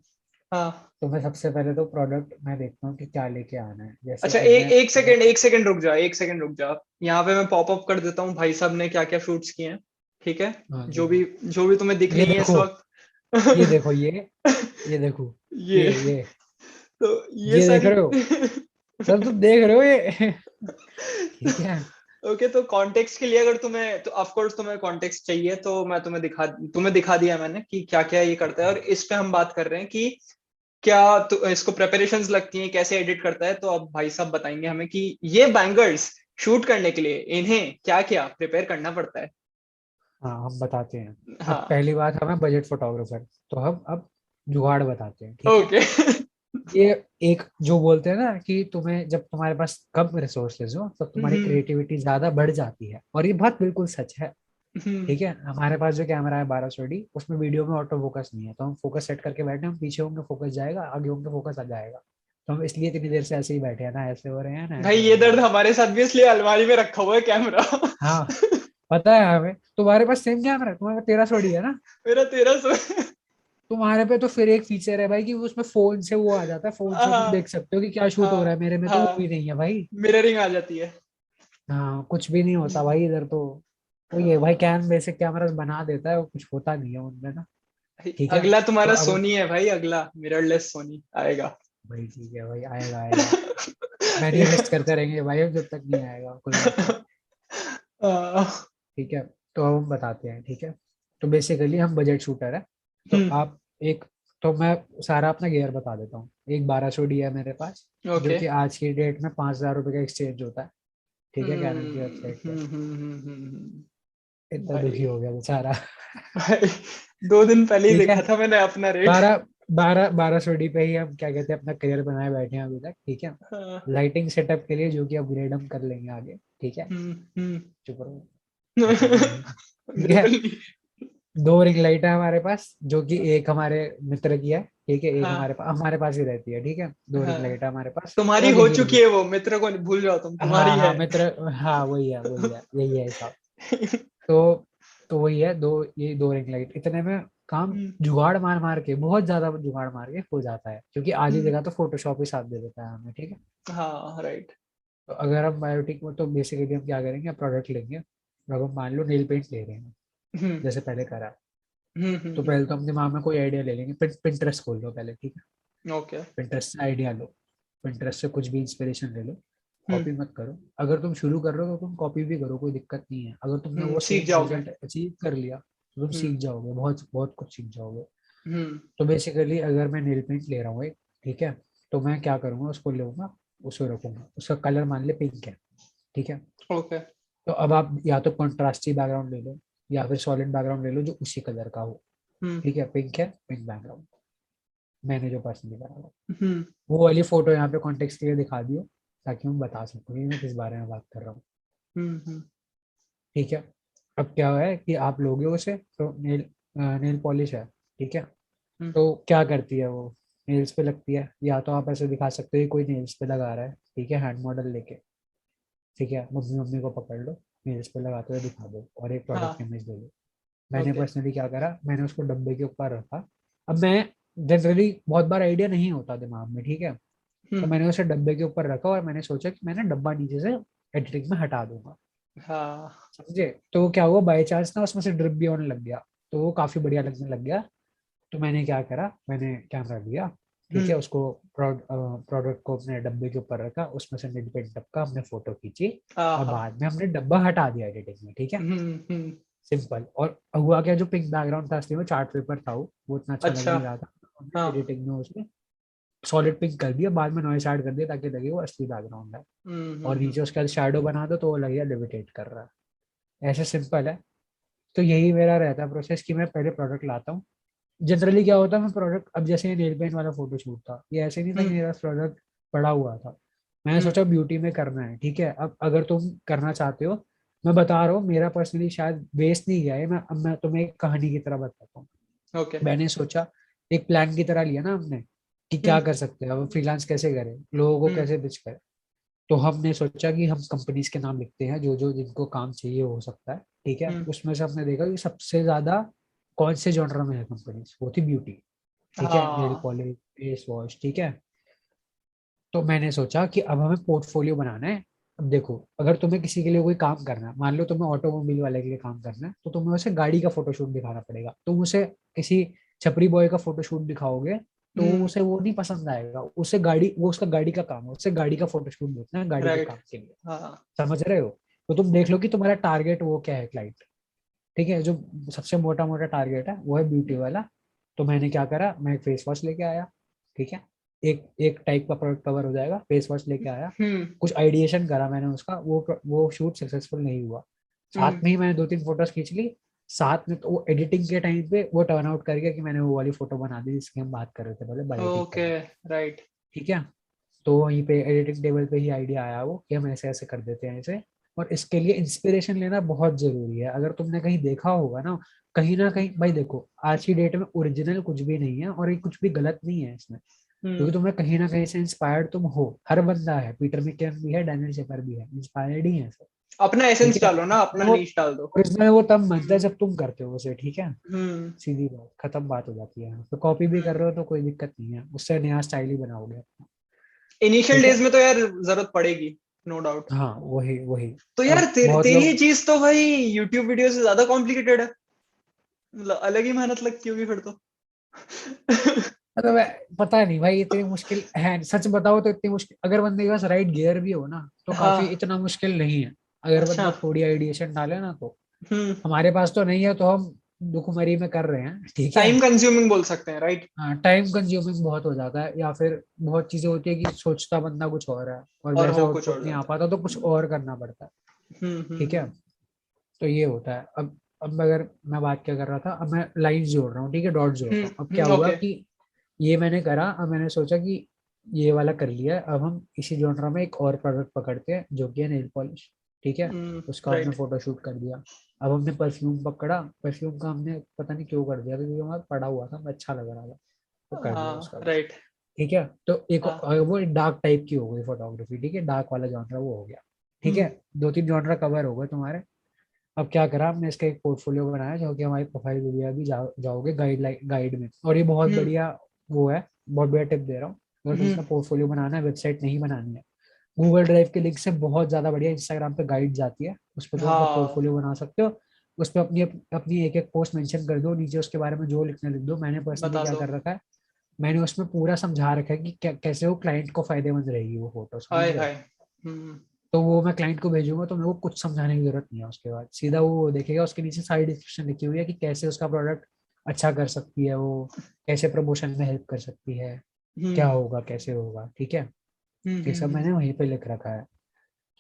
हाँ। तो मैं सबसे पहले तो प्रोडक्ट मैं देखता हूँ कि क्या लेके आना है, जैसे अच्छा, अब मैं एक सेकंड रुक जा, एक सेकंड रुक जा। यहाँ पे मैं पॉप अप कर देता हूँ भाई साहब ने क्या क्या शूट्स किए हैं, ठीक है? हाँ जो देखो, भी जो भी तुम्हें दिख ये रही है इस देखो, वक्त। ये देखो, ये देखो, ये ये तो ये ये देख सारी। रहे हो, सब तुम देख रहे हो ये ठीक है। ओके, तो कॉन्टेक्स्ट के लिए अगर तुम्हें, तो ऑफ कोर्स तुम्हें कॉन्टेक्स्ट चाहिए, तो मैं तुम्हें दिखा दिया मैंने कि क्या क्या ये करता है, और इस पे हम बात कर रहे हैं कि क्या तो इसको प्रेपरेशंस लगती हैं, कैसे एडिट करता है। तो अब भाई साहब बताएंगे हमें कि ये बैंगर्स शूट करने के लिए इन्हें क्या क्या प्रिपेयर करना पड़ता है। हाँ हम बताते हैं। अब हाँ। पहली बात, हमें बजट फोटोग्राफर, तो हम अब जुगाड़ बताते हैं, ठीक है। ओके। ये एक जो बोलते हैं ना कि तुम्हें जब तुम्हारे पास कम रिसोर्सेज हो तब तुम्हारी हम्म। क्रिएटिविटी ज्यादा बढ़ जाती है, और ये बात बिल्कुल सच है, हम्म। ठीक है। हमारे पास जो कैमरा है 1200D, उसमें वीडियो में ऑटो फोकस नहीं है, तो हम फोकस सेट करके बैठे हैं, हम पीछे होंगे फोकस जाएगा, आगे होंगे फोकस आ जाएगा। तो हम इसलिए इतनी देर से ऐसे ही बैठे हैं, ना ऐसे हो रहे हैं ना भाई ऐसे ये हो रहे दर्द हैं। हमारे साथ भी, इसलिए अलमारी में रखा हुआ है कैमरा। हाँ पता है हमें, तुम्हारे पास सेम कैमरा है, तुम्हारे पास 1300D है ना। मेरा 1300। तुम्हारे पे तो फिर एक फीचर है भाई कि उसमें फोन से वो आ जाता है, फोन से तुम हाँ देख सकते हो कि क्या शूट हो रहा है, हाँ मेरे में तो वो भी हाँ। नहीं है भाई। मिररिंग आ जाती है। हाँ कुछ भी नहीं होता भाई इधर तो ये भाई कैन बेसिक कैमरा बना देता है, वो कुछ होता नहीं है उनमें ना, ठीक है। अगला तो तुम्हारा अब सोनी है भाई, अगला मिररलेस सोनी आएगा। भाई ठीक है भाई, आएगा आएगा, मैनिफेस्ट करते रहेंगे भाई हम जब तक नहीं आएगा, कोई बात नहीं, हम्म। ठीक है। तो अब हम बताते हैं, ठीक है। तो बेसिकली हम बजट शूटर है, तो आप एक, तो मैं सारा अपना गियर बता देता हूँ। एक 1200D है मेरे पास, जो ओके। कि आज की डेट में 5000 रुपये का एक्सचेंज होता है, ठीक है, कैनन की हम्म वेबसाइट पे। हम्म हम्म हम्म, इतना दुखी भाई हो गया बेचारा भाई 2 दिन पहले ही ठीक है। देखा था मैंने अपना रेट। 1200D पे ही हम क्या कहते हैं अपना करियर बनाए बैठे हैं अभी तक, ठीक है। हाँ। लाइटिंग सेटअप के लिए जो कि अपग्रेड हम कर लेंगे आगे, ठीक है। हम्म। चुप रहो, बताना नहीं है, ठीक है। बिल्कुल नहीं। 2 रिंग लाइट है हमारे पास, जो कि एक हमारे मित्र की है, ठीक है, एक हाँ हमारे पास ही रहती है, ठीक है। 2 रिंग लाइट हाँ। है हमारे पास, तुम्हारी और हो लेंगे चुकी भी। है वो, मित्र को भूल जाओ तुम, तुम्हारी हाँ हाँ है। मित्र, हाँ वही है यही है हिसाब। तो तो वही है, ये 2 रिंग लाइट, इतने में काम हम्म। जुगाड़ मार मार के, बहुत ज्यादा जुगाड़ मार के हो जाता है, क्योंकि आधी हम्म। जगह तो फोटोशॉप ही साथ दे देता है हमें, ठीक है। हाँ राइट। तो अगर हम बायोटिक में, तो बेसिकली हम क्या करेंगे, प्रोडक्ट लेंगे। अब हम मान लो नेल पेंट ले रहे हैं, हम्म जैसे पहले करा, तो हम्म। पहले तो हम दिमाग में कोई आइडिया ले लेंगे, पिंटरेस्ट खोल लो पहले, ठीक है। ओके। पिंटरेस्ट से आइडिया लो, पिंटरेस्ट से कुछ भी इंस्पिरेशन ले लो, हम्म कॉपी मत करो। अगर तुम शुरू कर रहे हो तो तुम कॉपी भी करो, कोई दिक्कत नहीं है। अगर तुमने वो सीख सेम जाओगे। रिजल्ट अचीव कर लिया तो तुम हम्म सीख जाओगे, बहुत बहुत कुछ सीख जाओगे। हम्म तो बेसिकली अगर मैं नेल पेंट ले रहा हूँ एक, ठीक है, तो मैं क्या करूँगा, उसको लूंगा, उसको रखूंगा, उसका कलर मान ले पिंक है, ठीक है। ओके। तो अब आप या तो कंट्रास्टी बैकग्राउंड ले लो, या फिर सॉलिड बैकग्राउंड ले लो जो उसी कलर का हो, हम्म ठीक है। पिंक है, पिंक बैकग्राउंड, मैंने जो पर्सनली करा हुआ, हम्म वो वाली फोटो यहाँ पे कॉन्टेक्स्ट के लिए दिखा दियो, ताकि मैं बता सकूँ कि मैं किस बारे में बात कर रहा हूँ, हम्म। ठीक है। अब क्या है कि आप लोगे उसे, तो नेल पॉलिश है, ठीक है। हम्म तो क्या करती है वो, नेल्स पे लगती है, या तो आप ऐसे दिखा सकते हो कि कोई नेल्स पे लगा रहा है, ठीक है, हैंड मॉडल लेके, ठीक है, मम्मी मम्मी को पकड़ लो, नेल्स पे लगाते हुए दिखा दो, और एक प्रोडक्ट हाँ इमेज दे दो। मैंने Okay. पर्सनली क्या करा, मैंने उसको डब्बे के ऊपर रखा। अब मैं जनरली बहुत बार आइडिया नहीं होता दिमाग में, ठीक है, तो मैंने उसे डब्बे के ऊपर रखा और मैंने सोचा कि मैंने डब्बा नीचे से एडिटिंग में हटा दूंगा, हाँ. समझे। तो क्या हुआ, बाय चांस ना उसमें से ड्रिप भी होने लग गया, तो वो काफी बढ़िया लगने लग गया। तो मैंने क्या करा, मैंने कैमरा लिया, ठीक है, उसको प्रोडक्ट को अपने डब्बे के ऊपर रखा, उसमें से मिड पेंट टपका, हमने फोटो खींची और हाँ. बाद में हमने डब्बा हटा दिया एडिटिंग में, ठीक है, हम्म. सिंपल। और हुआ क्या, जो पिंक बैकग्राउंड था असली में चार्ट पेपर था, वो इतना अच्छा लग अच्छा. नहीं रहा था, हमने हाँ. एडिटिंग में उसमें सॉलिड पिंक कर दिया, बाद में नॉइस ऐड कर दिया ताकि लगे वो असली बैकग्राउंड है। और नीचे उसके बाद शैडो बना दो तो वो लगेगा लिमिटेड कर रहा है, ऐसे सिंपल है। तो यही मेरा रहता है प्रोसेस कि मैं पहले प्रोडक्ट लाता हूँ। जनरली क्या होता है, मैं प्रोडक्ट, अब जैसे ये नेल पेंट वाला फोटो शूट था, ये ऐसे नहीं था कि मेरा प्रोडक्ट पड़ा हुआ था, मैंने सोचा ब्यूटी में करना है, ठीक है। अब अगर तुम करना चाहते हो, मैं बता रहा हूँ, मेरा पर्सनली शायद वेस्ट नहीं गया है, मैं तुम्हें एक कहानी की तरह बताता हूँ। ओके. मैंने सोचा, एक प्लान की तरह लिया ना हमने, कि क्या कर सकते हैं, अब फ्रीलांस कैसे करें, लोगों को कैसे पिच करें। तो हमने सोचा कि हम कंपनीज के नाम लिखते हैं जो जो जिनको काम चाहिए हो सकता है, ठीक है। उसमें से हमने देखा कि सबसे ज्यादा कौन से जॉनर में है कंपनीज, वो थी ब्यूटी, ठीक है, नेल हाँ. पॉलिश, फेस वॉश, ठीक है। तो मैंने सोचा कि अब हमें पोर्टफोलियो बनाना है। अब देखो, अगर तुम्हें किसी के लिए कोई काम करना है, मान लो तुम्हें ऑटोमोबाइल वाले के लिए काम करना है, तो तुम्हें उसे गाड़ी का फोटोशूट दिखाना पड़ेगा। तुम उसे किसी छपरी बॉय का फोटोशूट दिखाओगे तो उसे वो नहीं पसंद आएगा, उसे गाड़ी, वो उसका गाड़ी का काम है, उससे गाड़ी का फोटोशूट देखना है गाड़ी के राइट. काम के लिए, हाँ. समझ रहे हो। तो तुम देख लो कि तुम्हारा टारगेट वो क्या है, क्लाइंट, ठीक है। जो सबसे मोटा मोटा टारगेट है वो है ब्यूटी वाला। तो मैंने क्या करा, मैं एक फेस वॉश लेके आया, ठीक है, एक एक टाइप का प्रोडक्ट कवर हो जाएगा, फेस वॉश लेके आया। हम्म. कुछ आइडिएशन करा मैंने उसका, वो शूट सक्सेसफुल नहीं हुआ। साथ में ही मैंने 2-3 फोटोज खींच ली, साथ में तो वो एडिटिंग के टाइम पे वो टर्न आउट कर गया कि मैंने वो वाली फोटो बना दी जिसकी हम बात कर रहे थे पहले, बायोटिक ओके. करने, राइट. ठीक है। तो वहीं पे एडिटिंग टेबल पे ही आइडिया आया वो कि हम ऐसे ऐसे कर देते हैं ऐसे। और इसके लिए इंस्पिरेशन लेना बहुत जरूरी है। अगर तुमने कहीं देखा होगा ना कहीं भाई देखो, आज की डेट में ओरिजिनल कुछ भी नहीं है और ये कुछ भी गलत नहीं है इसमें, क्योंकि तुम्हें कहीं ना कहीं से इंस्पायर्ड तुम हो। हर बंदा है, पीटर मैककेन भी है, डैनियल शेफर भी है, इंस्पायर्ड ही है सब, अपना ठीक एसेंस है। डालो ना, अपना वो नीश डाल दो. ओरिजिनल वो तब बनता है जब तुम करते हो उसे, ठीक है, हम्म. सीधी बात, खत्म बात हो जाती है। तो कॉपी भी कर हम्म. रहे हो तो कोई दिक्कत नहीं है, उससे नया स्टाइल ही बनाओगे, इनिशियल ठीक है। डेज में तो यार जरूरत पड़ेगी, नो डाउट. हाँ वही वही। तो यार अब बहुत तेरी लोग चीज तो भाई यूट्यूब वीडियो से ज्यादा कॉम्प्लिकेटेड है. मतलब अलग ही मेहनत लगती होगी फिर तो. मतलब पता नहीं भाई, इतनी मुश्किल है सच बताओ तो, इतनी मुश्किल अगर बंदे के पास राइट गियर भी हो ना तो काफी हाँ. इतना मुश्किल नहीं है, अगर अच्छा. बंदा थोड़ी आइडिएशन डाले ना तो। हम्म. हमारे पास तो नहीं है तो हम दुखमरी में कर रहे हैं, ठीक है। टाइम कंज्यूमिंग बोल सकते हैं, राइट. हाँ, टाइम कंज्यूमिंग बहुत हो जाता है, या फिर बहुत चीजें होती है कि सोचता बंदा कुछ और है और और वैसा हो कुछ और आउटपुट नहीं आ जाता है. पाता तो कुछ और करना पड़ता है, ठीक है। तो ये होता है। अब अगर मैं बात क्या कर रहा था, अब मैं लाइंस जोड़ रहा हूँ, ठीक है, डॉट जोड़ रहा हूँ। अब क्या हुआ ओके. कि ये मैंने करा, अब मैंने सोचा कि ये वाला कर लिया है, अब हम इसी जॉनरा में एक और प्रोडक्ट पकड़ते हैं जो कि है नेल पॉलिश, ठीक है। उसका हमने राइट. फोटो शूट कर दिया। अब हमने परफ्यूम पकड़ा, परफ्यूम का हमने पता नहीं क्यों कर दिया क्योंकि हमारा पड़ा हुआ था, अच्छा लग रहा था, तो कर दिया हाँ. उसका भी, राइट. ठीक है। तो एक हाँ. वो डार्क टाइप की हो गई फोटोग्राफी, ठीक है, डार्क वाला जॉनरा वो हो गया, ठीक हम्म. है। 2-3 जॉनरा कवर हो गए तुम्हारे। अब क्या करा, हमने इसका एक पोर्टफोलियो बनाया जो कि हमारी प्रोफाइल वीडियो भी जाओगे गाइड में। और ये बहुत हम्म. बढ़िया वो है, बहुत बढ़िया टिप दे रहा हूँ। अगर तुम हम्म. अपना पोर्टफोलियो बनाना है, वेबसाइट नहीं बनानी है, गूगल ड्राइव के लिंक से बहुत ज्यादा बढ़िया इंस्टाग्राम पे गाइड जाती है, उस पर तुम अपना हाँ. पोर्टफोलियो बना सकते हो। उस पर अपनी अपनी एक एक पोस्ट मेंशन कर दो, नीचे उसके बारे में जो लिखना लिख दो। मैंने पर्सनली बता क्या दो. कर रखा है, मैंने उसमें पूरा समझा रखा है कि कैसे वो क्लाइंट को फायदेमंद रहेगी वो फोटो, समझ हाय रहे हो। हाय. हम्म. तो वो मैं क्लाइंट को भेजूंगा तो मेरे को कुछ समझाने की जरूरत नहीं है, उसके बाद सीधा वो देखेगा, उसके नीचे सारी डिस्क्रिप्शन लिखी हुई है कि कैसे उसका प्रोडक्ट अच्छा कर सकती है वो, कैसे प्रमोशन में हेल्प कर सकती है, क्या हम्म. होगा कैसे होगा, ठीक है। ये सब हम्म. मैंने वहीं पे लिख रखा है,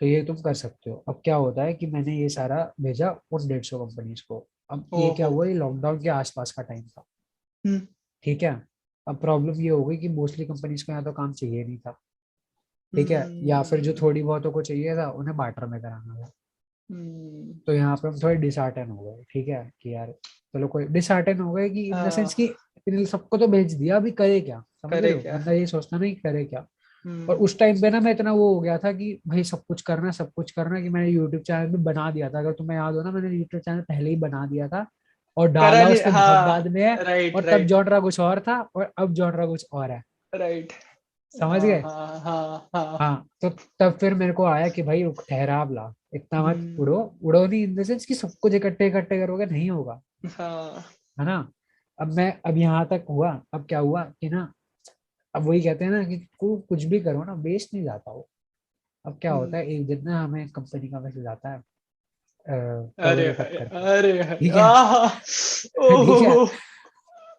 तो ये तुम कर सकते हो। अब क्या होता है कि मैंने ये सारा भेजा उन 150 कंपनीज को। अब ये क्या ओहो. हुआ, ये लॉकडाउन के आसपास का टाइम था, हम्म. ठीक है। अब प्रॉब्लम ये हो गई कि मोस्टली कंपनीज को यहाँ तो काम चाहिए नहीं था, ठीक है, या फिर जो हम्म. थोड़ी बहुतों को चाहिए था उन्हें बार्टर में कराना था। हम्म. तो यहाँ पे हम थोड़े डिसहार्टन हो गए, ठीक है, कि यार चलो कोई डिसहार्टन हो गए कि इन द सेंस कि इन्हें सबको तो भेज दिया, अभी करे क्या, समझ रहे करे हो, क्या. बंदा ये सोचता नहीं करे क्या। और हम्म. उस टाइम पे ना मैं इतना वो हो गया था कि भाई सब कुछ करना कि मैंने यूट्यूब चैनल भी बना दिया था। अगर तुम्हें याद हो ना, मैंने यूट्यूब चैनल पहले ही बना दिया था और करा डाला नहीं, उसने बहुत हाँ, बाद में है, राइट और तब राइट जॉनरा कुछ और था और अब जॉनरा कुछ और है। राइट, समझ हाँ गए? हाँ हाँ हाँ, हाँ, तो तब फिर मेरे को आया कि भाई रुक, ठहराव ला, इतना मत हम्म, उड़ो। उड़ो नहीं इन द सेंस कि सब कुछ इकट्ठे इकट्ठे करोगे, नहीं होगा, हाँ, है ना। अब यहाँ तक हुआ, अब क्या हुआ कि ना, अब वही कहते हैं ना कि कुछ भी करो ना, वेस्ट नहीं जाता वो। अब क्या होता हम्म, है, एक दिन ना हमें कंपनी का मैसेज आता है, अरे कवर इट अप हाय, करके। अरे हाय, ठीक है। आहा, ठीक है, ओहो,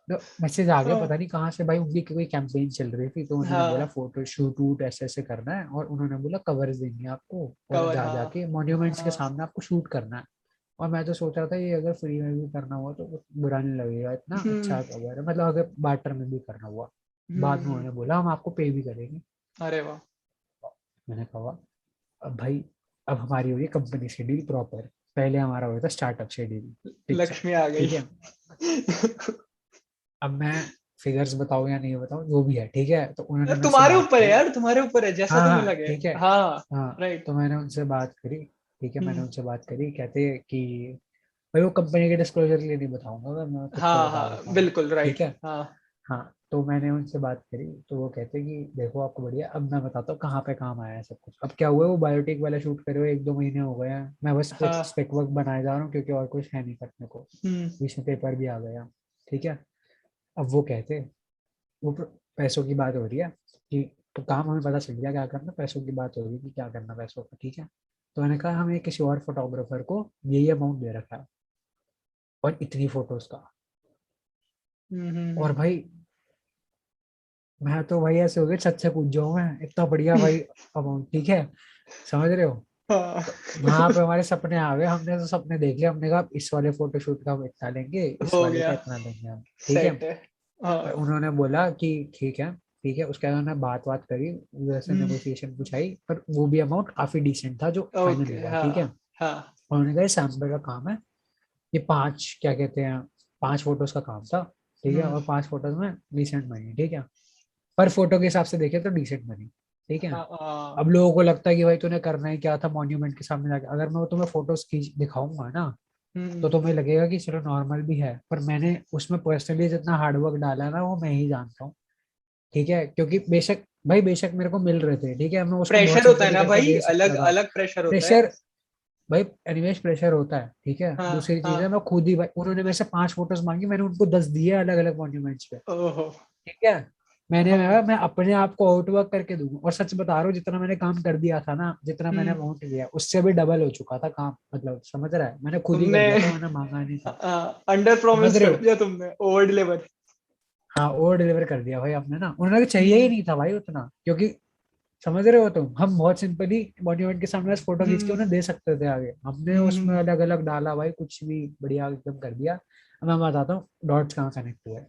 तो मैसेज आ गया, हाँ पता नहीं कहाँ से भाई, उनकी कोई कैंपेन चल रही थी, तो उन्होंने बोला हाँ, फोटो शूट वूट ऐसे ऐसे करना है, और उन्होंने बोला कवर्स देंगे आपको, और कवर, जा हाँ जाके मॉन्यूमेंट्स के हाँ, सामने आपको शूट करना है। और मैं तो सोच रहा था ये अगर फ्री में भी करना हुआ तो बुरा नहीं लगेगा, इतना हम्म अच्छा कवर है, मतलब अगर बार्टर में भी करना हुआ। बाद में हम्म, उन्होंने बोला हम आपको पे भी करेंगे। अरे वाह, मैंने कहा अब भाई, अब हमारी हो गई कंपनी शेड्यूल प्रॉपर, पहले हमारा हुआ था स्टार्टअप शेड्यूल फिक्स। लक्ष्मी आ गई। ठीक है, अब मैं फिगर्स बताऊं या नहीं बताऊं, जो भी है, ठीक है, तो उन्होंने मेरे से तुम्हारे बात ऊपर है करी। यार, तुम्हारे ऊपर है, जैसा हाँ तुम्हें हाँ लगे। ठीक है। हाँ, हाँ, राइट, तो मैंने उनसे बात करी। ठीक है, मैंने हम्म, उनसे बात करी, कहते कि भाई वो कंपनी के डिस्क्लोजर के लिए नहीं बताऊंगा, मैं खुद का हाँ बता हाँ देता हूँ। बिल्कुल ठीक राइट, है। हाँ, हाँ, तो मैंने उनसे बात करी, तो वो कहते कि देखो आपको बढ़िया, अब मैं बताता हूँ कहाँ पे काम आया है सब कुछ। अब क्या हुआ है, वो बायोटिक वाला शूट करे हुए 1-2 महीने हो गए हैं, मैं बस हाँ, स्पेक वर्क बनाए जा रहा हूँ, क्योंकि और कुछ है नहीं करने को। हम्म, बीच में पेपर भी आ गया। ठीक है। अब वो कहते, वो पैसों की बात हो रही है कि, तो काम हमें पता चल गया क्या करना, पैसों की बात हो रही है कि क्या करना पैसों का। ठीक है, तो मैंने कहा हमें किसी और फोटोग्राफर को ये अमाउंट दे रखा है, और इतनी फोटोज का। और हम्म, भाई मैं तो भाई ऐसे हो गए, छत से कूद जाऊं मैं, इतना बढ़िया हम्म, भाई अमाउंट। ठीक है, समझ रहे हो। हाँ, तो वहां पे हमारे सपने आ गए, हमने तो सपने देख लिया, हमने कहा इस वाले फोटोशूट का हम इतना लेंगे, इस हो वाले गया, का इतना लेंगे हम। ठीक है। सेट है, हाँ, पर उन्होंने बोला कि ठीक है। ठीक है, उसके बाद उन्होंने बात करी, वैसे हम्म, नेगोशिएशन कुछ आई, पर वो भी अमाउंट काफी डिसेंट था जो फाइनल ओके, हुआ। ठीक है, हाँ हाँ, उन्होंने कहा सैम्पल का काम है, ये 5 क्या कहते हैं, 5 फोटोज का काम था। ठीक है, हम्म, और 5 फोटोज में डिसेंट मनी। ठीक है, पर फोटो के हिसाब से देखे तो डिसेंट मनी। ठीक है। हाँ हाँ, अब लोगों को लगता है कि भाई तूने करना ही क्या था मॉन्यूमेंट के सामने जाके, अगर मैं तुम्हें फोटोज खींच दिखाऊंगा ना, तो तुम्हें लगेगा कि चलो नॉर्मल भी है, पर मैंने उसमें पर्सनली जितना हार्डवर्क डाला है ना, वो मैं ही जानता हूँ। ठीक है, क्योंकि बेशक भाई, बेशक मेरे को मिल रहे थे, ठीक है, मैं उसको बहुत प्रेशर होता है सिंपली ना करके भाई, दे अलग सकता था। अलग प्रेशर होता है। प्रेशर, भाई एनिमेश प्रेशर होता है। ठीक है, हाँ दूसरी चीज है, हाँ, मैं खुद ही भाई, उन्होंने मेरे से 5 फोटोज मांगी, मैंने उनको 10 दिए अलग अलग मॉन्यूमेंट्स पे। ओहो, ठीक है, मैंने हाँ, कहा मैं अपने आप को आउटवर्क करके दूंगा, और सच बता रहा हूँ, जितना मैंने काम कर दिया था ना, जितना मैंने हम्म, अमाउंट लिया उससे भी डबल हो चुका था काम, मतलब समझ रहा है, मैंने खुद ही कर तुमने दिया था, मैंने मांगा नहीं था। अंडर समझ प्रॉमिस रहे कर हो। दिया तुमने, ओवर डिलीवर। हाँ, ओवर डिलीवर कर दिया भाई आपने ना, उन्होंने चाहिए ही हम्म नहीं था भाई उतना, क्योंकि समझ रहे हो तुम, हम बहुत सिंपली मॉन्यूमेंट के सामने बस फोटो खींच के हम्म उन्हें दे सकते थे आगे, हमने उसमें हम्म अलग अलग डाला भाई, कुछ भी बढ़िया एकदम कर दिया। अब मैं बताता हूँ डॉट्स कहाँ कनेक्ट हुए।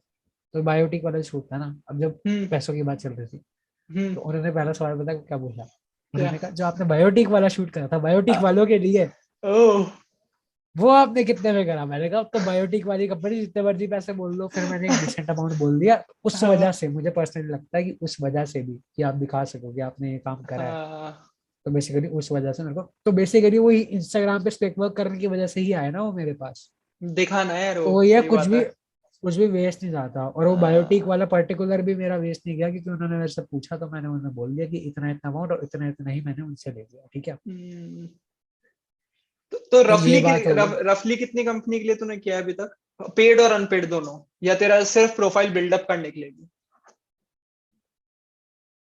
तो बायोटिक वाला शूट था ना, अब जब हम्म पैसों की बात चल रही थी, हम्म, तो उन्होंने पहला सवाल पता क्या पूछा। क्या, उन्होंने कहा जो आपने बायोटिक वाला शूट करा था बायोटिक वालों के लिए, ओह, वो आपने कितने में करा। मैंने कहा अब तो बायोटिक वाली कंपनी जितने मर्जी पैसे बोल दो, फिर मैंने एक डिसेंट अमाउंट बोल दिया। तो उस वजह हाँ से मुझे पर्सनली लगता है कि उस वजह से भी, कि आप दिखा सको कि आपने ये काम करा है, हाँ, तो बेसिकली उस वजह से मेरे को, तो बेसिकली वो इंस्टाग्राम पे स्पेक वर्क करने की वजह से ही आया ना वो मेरे पास। दिखाना है यार, तो वो वो ये सही बात है। कुछ भी वेस्ट नहीं जाता, और वो बायोटिक हाँ, वाला पर्टिकुलर भी मेरा वेस्ट नहीं गया, क्योंकि उन्होंने मेरे से पूछा, तो मैंने उन्हें बोल दिया कि इतना इतना अमाउंट, और इतना इतना ही मैंने उनसे ले लिया। ठीक है, हम्म, तो तो ये रफली बात हो गई। रफली कितनी कंपनी के लिए तूने किया है अभी तक, पेड और अनपेड दोनों, या तेरा सिर्फ प्रोफाइल बिल्डअप करने के लिए भी?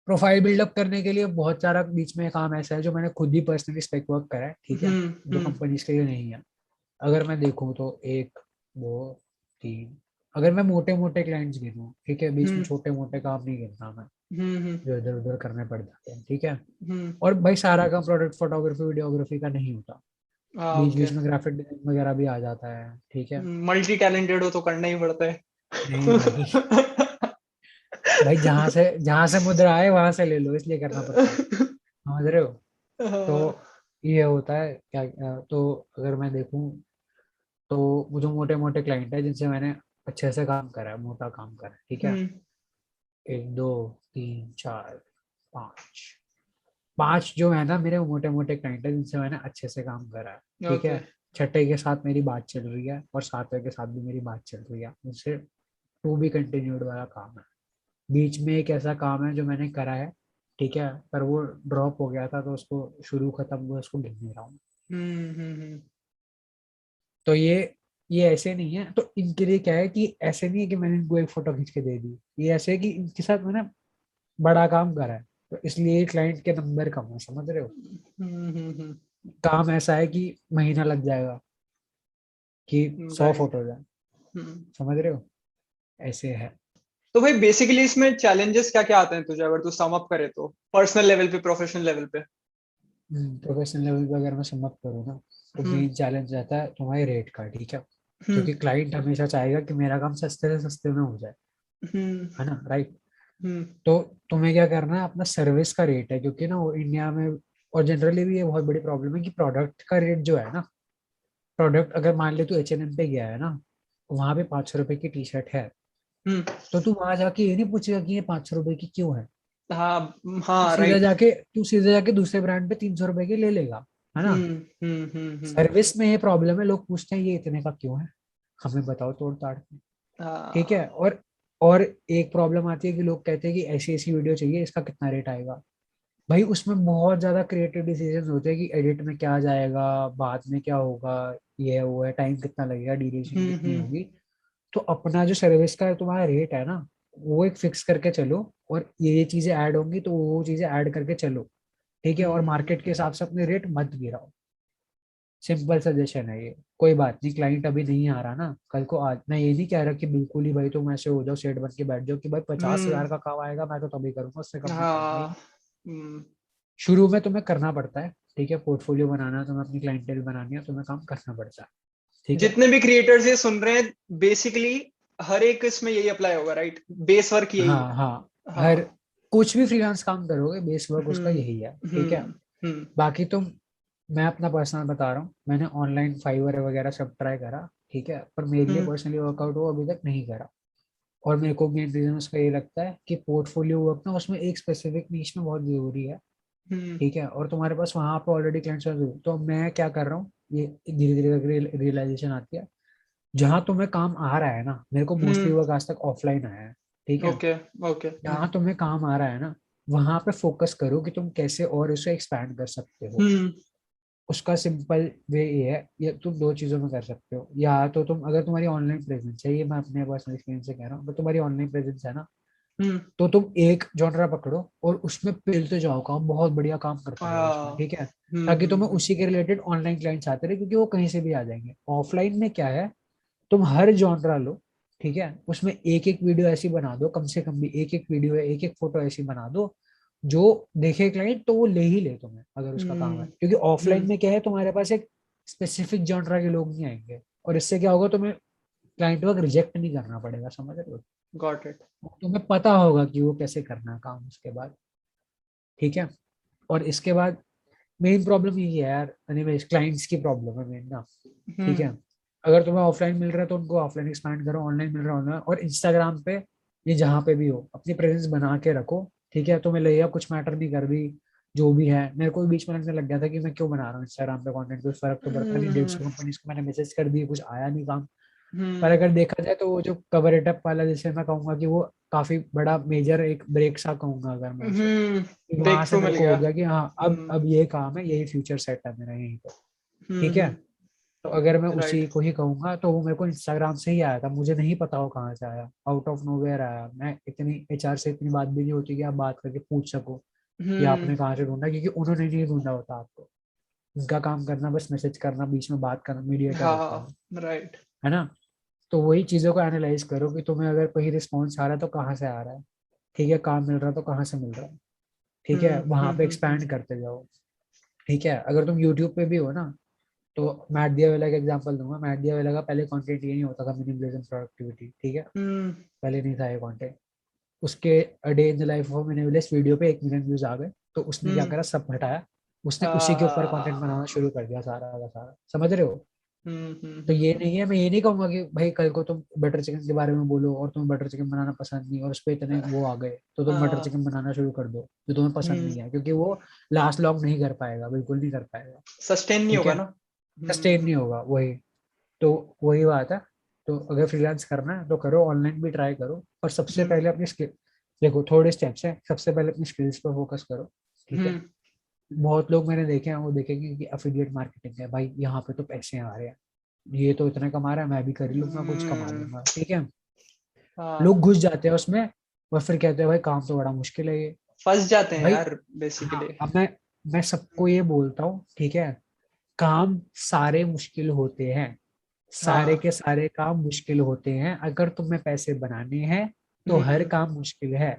प्रोफाइल बिल्डअप करने के लिए बहुत सारा बीच में काम ऐसा है जो मैंने खुद ही पर्सनली स्पेक वर्क करा है। ठीक है, जो हम्म, कंपनीज के लिए नहीं है। अगर मैं देखूं तो 1, 2, 3, अगर मैं मोटे मोटे क्लाइंट्स गिनूं, ठीक है, बीच में हम्म छोटे मोटे काम नहीं गिनता मैं, हम्म, जो इधर उधर करने पड़ जाते हैं। ठीक है, हम्म, और भाई सारा काम प्रोडक्ट फोटोग्राफी वीडियोग्राफी का नहीं होता, हाँ बीच ओके, बीच में ग्राफिक डिजाइन वगैरह भी आ जाता है। ठीक है, मल्टी टैलेंटेड हो तो करना ही पड़ता है। नहीं भाई, भाई जहां से मुद्रा आए वहां से ले लो, इसलिए करना पड़ता है। समझ रहे हो। हाँ, तो ये होता है क्या, तो अगर मैं देखूं, तो वो जो मोटे मोटे क्लाइंट है जिनसे मैंने अच्छे से काम करा है, मोटा काम करा है। ठीक है, हम्म, 1, 2, 3, 4, 5, 5 जो है ना मेरे मोटे मोटे क्लाइंट है जिनसे मैंने अच्छे से काम करा है। ठीक ओके, है, छठे के साथ मेरी बात चल रही है और सातवें के साथ भी मेरी बात चल रही है, मुझसे टू बी कंटिन्यूड वाला काम है। बीच में एक ऐसा काम है जो मैंने करा है, ठीक है, पर वो ड्रॉप हो गया था, तो उसको शुरू खत्म हुआ, उसको गिन नहीं रहा हूँ। तो ये ऐसे नहीं है। तो इनके लिए क्या है कि ऐसे नहीं है कि मैंने इनको एक फोटो खींच के दे दी, ये ऐसे है कि इनके साथ मैंने बड़ा काम करा है, तो इसलिए क्लाइंट के नंबर कम है, समझ रहे हो। काम ऐसा है कि महीना लग जाएगा कि 100 फोटो जाए, समझ रहे हो, ऐसे है। तो भाई बेसिकली इसमें चैलेंजेस क्या क्या आते हैं तुझे, अगर तू सम अप करे तो, पर्सनल लेवल पे, प्रोफेशनल लेवल पे? प्रोफेशनल लेवल पे अगर मैं सम अप करूँ ना, तो मेन चैलेंज रहता है तुम्हारे रेट का, ठीक है, क्योंकि क्लाइंट हमेशा चाहेगा कि मेरा काम सस्ते से सस्ते में हो जाए, है ना, राइट। तो तुम्हें क्या करना है, अपना सर्विस का रेट है, क्योंकि ना वो इंडिया में और जनरली भी ये बहुत बड़ी प्रॉब्लम है कि प्रोडक्ट का रेट जो है ना, प्रोडक्ट अगर मान ले तू H&M पे गया है ना, वहां पे 500 रुपए की टी शर्ट है, तो तू वहां जाके ये नहीं पूछेगा कि ये 500 रुपए की क्यों है। हाँ तू हाँ, सीधा राइट। जाके तू सीधा जाके दूसरे ब्रांड पे 300 रुपए के ले लेगा, है ना। सर्विस में ये प्रॉब्लम है, लोग पूछते हैं ये इतने का क्यों है, हमें बताओ तोड़ ताड़ के, ठीक है। और एक प्रॉब्लम आती है कि लोग कहते हैं कि ऐसी ऐसी वीडियो चाहिए, इसका कितना रेट आएगा। भाई उसमें बहुत ज्यादा क्रिएटिव डिसीजन होते हैं कि एडिट में क्या जाएगा, बाद में क्या होगा, ये है वो है, टाइम कितना लगेगा, ड्यूरेशन कितनी होगी। तो अपना जो सर्विस का तुम्हारा रेट है ना, वो एक फिक्स करके चलो, और ये चीजें ऐड होंगी तो वो चीजें ऐड करके चलो, ठीक है। और मार्केट के हिसाब से अपने रेट मत गिराओ, सिंपल सजेशन है ये। कोई बात नहीं, क्लाइंट अभी नहीं आ रहा ना, कल को आज, मैं ये नहीं कह रहा कि बिल्कुल ही भाई तुम ऐसे हो जाओ, सेट बन के बैठ जाओ कि भाई 50,000 का काम आएगा मैं तो तभी करूंगा, उससे कम नहीं करूंगा। हाँ। नहीं, शुरू में तुम्हें करना पड़ता है, ठीक है, पोर्टफोलियो बनाना, तुम्हें अपनी क्लाइंटेल बनानी है, तुम्हें काम करना पड़ता है, ठीक है। जितने भी क्रिएटर्स ये सुन रहे हैं, बेसिकली हर एक इसमें यही अप्लाई होगा, राइट? बेस वर्क यही है। हाँ हाँ, हर हाँ। कुछ भी फ्रीलांस काम करोगे बेस वर्क उसका हम्म यही है, ठीक है। हम्म हम्म बाकी तुम, मैं अपना पर्सनल बता रहा हूँ, मैंने ऑनलाइन फाइवर वगैरह सब ट्राई करा, ठीक है, पर मेरे लिए हम्म पर्सनली वर्कआउट वो अभी तक नहीं करा। और मेरे को मेन रीजन उसका ये लगता है कि पोर्टफोलियो वर्क ना उसमें एक स्पेसिफिक नीश में बहुत जरूरी है, हम्म ठीक है, और तुम्हारे पास वहां पे ऑलरेडी क्लाइंट्स हैं। तो मैं क्या कर रहा हूँ, ये धीरे धीरे करके रियलाइजेशन आती है, जहां तुम्हें काम आ रहा है ना, मेरे को मोस्टली हम्म वर्क आज तक ऑफलाइन आया है, ठीक है। Okay okay. जहां तुम्हें काम आ रहा है ना, वहां पे फोकस करो कि तुम कैसे और उसे एक्सपैंड कर सकते हो। हम्म उसका सिंपल वे ये है, ये तुम दो चीजों में कर सकते हो, या तो तुम, अगर तुम्हारी ऑनलाइन प्रेजेंस है, ये मैं अपने पर्सनल एक्सपीरियंस से कह रहा हूँ, अगर तुम्हारी ऑनलाइन प्रेजेंस है ना, हम्म तो तुम एक जॉनरा पकड़ो और उसमें पेलते जाओ काम, बहुत बढ़िया काम करते रहो उसमें, हाँ। ठीक है, ताकि तुम्हें हम्म उसी के रिलेटेड ऑनलाइन क्लाइंट्स आते रहे, क्योंकि वो कहीं से भी आ जाएंगे। ऑफलाइन में क्या है, तुम हर जॉनरा लो, ठीक है, उसमें एक एक वीडियो ऐसी बना दो, कम से कम भी एक एक वीडियो है, एक एक फोटो ऐसी बना दो जो देखे क्लाइंट तो वो ले ही ले तुम्हें, अगर उसका काम है। हम्म क्योंकि ऑफलाइन हम्म में क्या है, तुम्हारे पास एक स्पेसिफिक जॉनरा के लोग नहीं आएंगे, और इससे क्या होगा, तुम्हें क्लाइंट वर्क रिजेक्ट नहीं करना पड़ेगा, समझ रहे हो। Got it. तुम्हें पता होगा कि वो कैसे करना है काम उसके बाद, ठीक है। और इसके बाद मेन प्रॉब्लम यही है यार, एनीवेज क्लाइंट्स की प्रॉब्लम है मेन ना, ठीक है। हम्म अगर तुम्हें ऑफलाइन मिल रहा है तो उनको ऑफलाइन एक्सपैंड करो, ऑनलाइन मिल रहा है ऑनलाइन, और इंस्टाग्राम पे ये जहाँ पे भी हो अपनी प्रेजेंस बना के रखो, ठीक है। तुम्हें लगेगा कुछ मैटर नहीं कर रही, जो भी है। मेरे को भी बीच में लगने लग गया था कि मैं क्यों बना रहा हूँ इंस्टाग्राम पे कंटेंट, कुछ फर्क तो पड़ता नहीं, 150 कंपनीज को मैंने मैसेज कर दी, कुछ आया नहीं काम। पर हम्म अगर देखा जाए तो वो जो कवर इट अप वाला, जैसे मैं कहूंगा कि वो काफी बड़ा मेजर एक ब्रेक सा कहूंगा अगर मैं उसे, ब्रेक वहां से थ्रू मेरे मिल को गया। हो गया कि हाँ, अब हम्म अब ये काम है, यही फ्यूचर सेट है मेरा यहीं पे, ठीक है। तो अगर मैं उसी राइट। को ही कहूंगा तो वो मेरे को इंस्टाग्राम से ही आया था, मुझे नहीं पता वो कहाँ से आया, आउट ऑफ नोवेयर आया। मैं इतनी एचआर से इतनी बात भी नहीं होती कि आप बात करके पूछ सको कि हम्म आपने कहाँ से ढूंढा, क्योंकि उन्होंने नहीं ढूंढा होता आपको, उनका काम करना बस मैसेज करना, बीच में बात करना, मीडिएटर होता हाँ, राइट। है ना। तो वही चीजों को एनालाइज करो कि तुम्हें अगर कोई रिस्पॉन्स आ रहा है तो कहाँ से आ रहा है, ठीक है, काम मिल रहा है तो कहाँ से मिल रहा है, ठीक है, वहां पे एक्सपैंड करते जाओ, ठीक है। अगर तुम यूट्यूब पे भी हो ना, तो मैट दियावेला का एग्जांपल दूंगा। मैट दियावेला का पहले कंटेंट ये नहीं होता था, मिनिमलिज्म प्रोडक्टिविटी, ठीक है, हम्म पहले नहीं था ये कंटेंट। उसके a day in the life of minimalist video पे 1 मिलियन व्यूज आ गए, तो उसने क्या हम्म करा, सब हटाया, उसने उसी के ऊपर कंटेंट बनाना हाँ शुरू कर दिया सारा का सारा, समझ रहे हो। तो ये हम्म नहीं है, मैं ये नहीं कहूंगा कि भाई कल को तुम बटर चिकन के बारे में बोलो और तुम्हें बटर चिकन बनाना पसंद नहीं, और उस पर इतने वो आ गए तो तुम बटर चिकन बनाना शुरू कर दो जो तुम्हें पसंद नहीं है, क्योंकि वो लास्ट लॉन्ग नहीं कर पाएगा, बिल्कुल नहीं कर पाएगा, सस्टेन नहीं ठीक होगा है। ना। सस्टेन नहीं होगा। वही तो वही बात है। तो अगर फ्रीलांस करना है तो करो, ऑनलाइन भी ट्राई करो, पर सबसे पहले अपनी स्किल देखो, थोड़े स्टेप्स हैं। सबसे पहले अपनी स्किल्स पर फोकस करो, ठीक है। बहुत लोग मैंने देखे हैं, वो देखेंगे कि अफिलिएट मार्केटिंग है भाई, यहाँ पे तो पैसे आ रहे हैं, ये तो इतना कमा रहा है, मैं भी कर ही लूंगा, कुछ कमा लूंगा, ठीक है। लोग घुस जाते हैं उसमें और फिर कहते हैं भाई काम तो बड़ा मुश्किल है ये। फंस जाते हैं भाई यार हाँ, बेसिकली। अब मैं सबको ये बोलता हूँ, ठीक है, काम सारे मुश्किल होते हैं, सारे हाँ। के सारे काम मुश्किल होते हैं। अगर तुम्हें पैसे बनाने हैं तो हर काम मुश्किल है।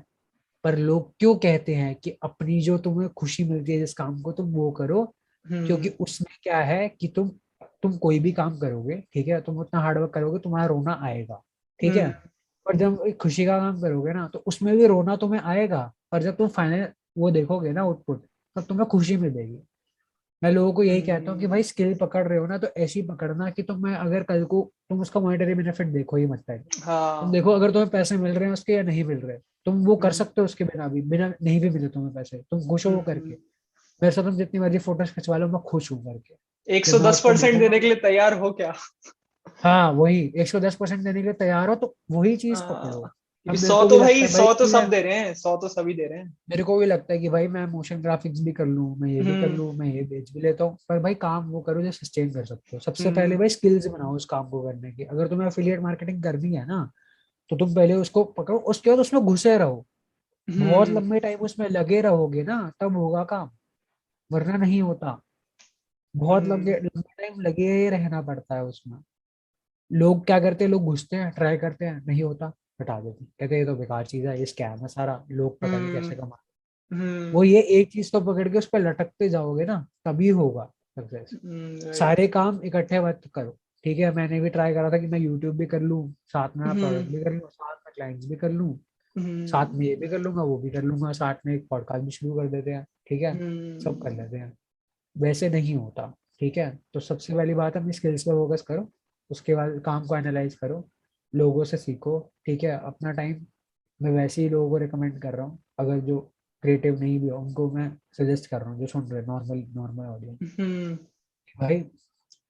पर लोग क्यों कहते हैं कि अपनी जो तुम्हें खुशी मिलती है जिस काम को, तुम वो करो, क्योंकि उसमें क्या है कि तुम कोई भी काम करोगे, ठीक है, तुम उतना हार्डवर्क करोगे, तुम्हारा रोना आएगा, ठीक है। पर जब एक खुशी का काम करोगे ना, तो उसमें भी रोना तुम्हें आएगा, पर जब तुम फाइनल वो देखोगे ना आउटपुट, तब तुम्हें खुशी मिलेगी। मैं लोगों को यही कहता हूँ कि भाई स्किल पकड़ रहे हो ना, तो ऐसी पकड़ना कि तुम्हें अगर कल को तुम उसका मॉनेटरी बेनिफिट देखो ही मत पहले। तुम हाँ। देखो अगर तुम्हें पैसे मिल रहे हैं उसके या नहीं मिल रहे, तुम वो कर सकते हो उसके बिना भी, बिना नहीं भी मिले तुम्हें पैसे, तुम खुश हो वो करके। मेरे साथ तुम जितनी मर्जी फोटोज खिंचवा लो, मैं खुश हूँ करके। जब मैं उसको 110% देने देखूंगा, के लिए तैयार हो क्या? हाँ वही 110% देने के लिए तैयार हो, तो वही चीज पकड़ो। हाँ, अब क्योंकि मेरे 100 को भी तो लगता भाई, है भाई 100 तो कि सब दे रहे हैं, 100 तो सभी दे रहे हैं। मेरे को भी लगता है कि भाई मैं मोशन ग्राफिक्स भी कर लूँ, मैं ये भी कर हम्म। लूँ, मैं ये बेच भी लेता हूँ, पर भाई काम वो करो जो सस्टेन कर सकते हो। सबसे पहले हम्म। भाई स्किल्स बनाओ उस काम को करने की। अगर तुम्हें एफिलिएट मार्केटिंग करनी है ना, तो तुम पहले उसको पकड़ो, उसके बाद उसमें घुसे रहो, बहुत हम्म। लंबे टाइम उसमें लगे रहोगे ना, तब होगा काम, वरना नहीं होता। बहुत लंबे हम्म। लंबे टाइम लगे रहना पड़ता है उसमें। लोग क्या करते हैं, लोग घुसते हैं, ट्राई करते हैं, नहीं होता, हटा देते हैं, कहते हैं ये तो बेकार चीज है, ये स्कैम है सारा, लोग पता नहीं हम्म। कैसे कमा। वो हम्म। ये एक चीज को पकड़ के उस पर लटकते जाओगे ना, तभी होगा सक्सेस। राइट। सारे काम इकट्ठे मत करो, ठीक है। मैंने भी ट्राई करा था कि मैं यूट्यूब भी कर लूँ, साथ में मैं प्रोडक्ट हम्म। भी कर लूँ, साथ में क्लाइंट्स भी कर लूँ, साथ में ये हम्म। भी कर लूंगा, वो भी कर लूंगा, साथ में एक पॉडकास्ट भी शुरू कर देते हैं, ठीक है, सब कर हम्म। लेते हैं। वैसे नहीं होता, ठीक है। तो सबसे पहली बात है अपनी स्किल्स पे फोकस करो, उसके बाद काम को एनालाइज करो, लोगों से सीखो, ठीक है। अपना टाइम मैं वैसे ही लोगों को रिकमेंड कर रहा हूँ, अगर जो क्रिएटिव नहीं भी हो उनको मैं सजेस्ट कर रहा हूँ, जो सुन रहे नॉर्मल नॉर्मल ऑडियंस, हम्म। भाई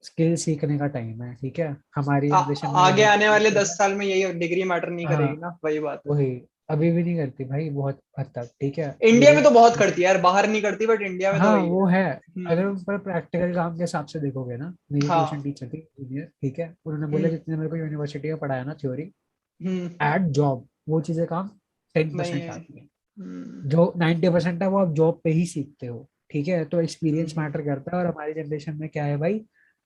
स्किल सीखने का टाइम है, ठीक है। हमारी जनरेशन में जो आगे नई आने वाले जनरेशन 10 है, साल में यही डिग्री मैटर नहीं हाँ करेगी ना, वही बात है। वही, अभी भी नहीं करती भाई बहुत हद तक, ठीक है। इंडिया में मेरे तो बहुत करती है यार, बाहर नहीं करती, बट इंडिया में तो हाँ वही है। वो है। अगर उन पर प्रैक्टिकल काम के हिसाब से देखोगे ना, मेरी ट्यूशन हाँ। टीचर थी जूनियर, ठीक है, उन्होंने बोला हम्म। जितने मेरे को यूनिवर्सिटी में पढ़ाया ना थ्योरी, हम्म। एट जॉब वो चीजें काम नहीं 10% है। आती है। हम्म। जो 90% है वो आप जॉब पे ही सीखते हो, ठीक है। तो एक्सपीरियंस हम्म। मैटर करता है, और हमारी जनरेशन में क्या है भाई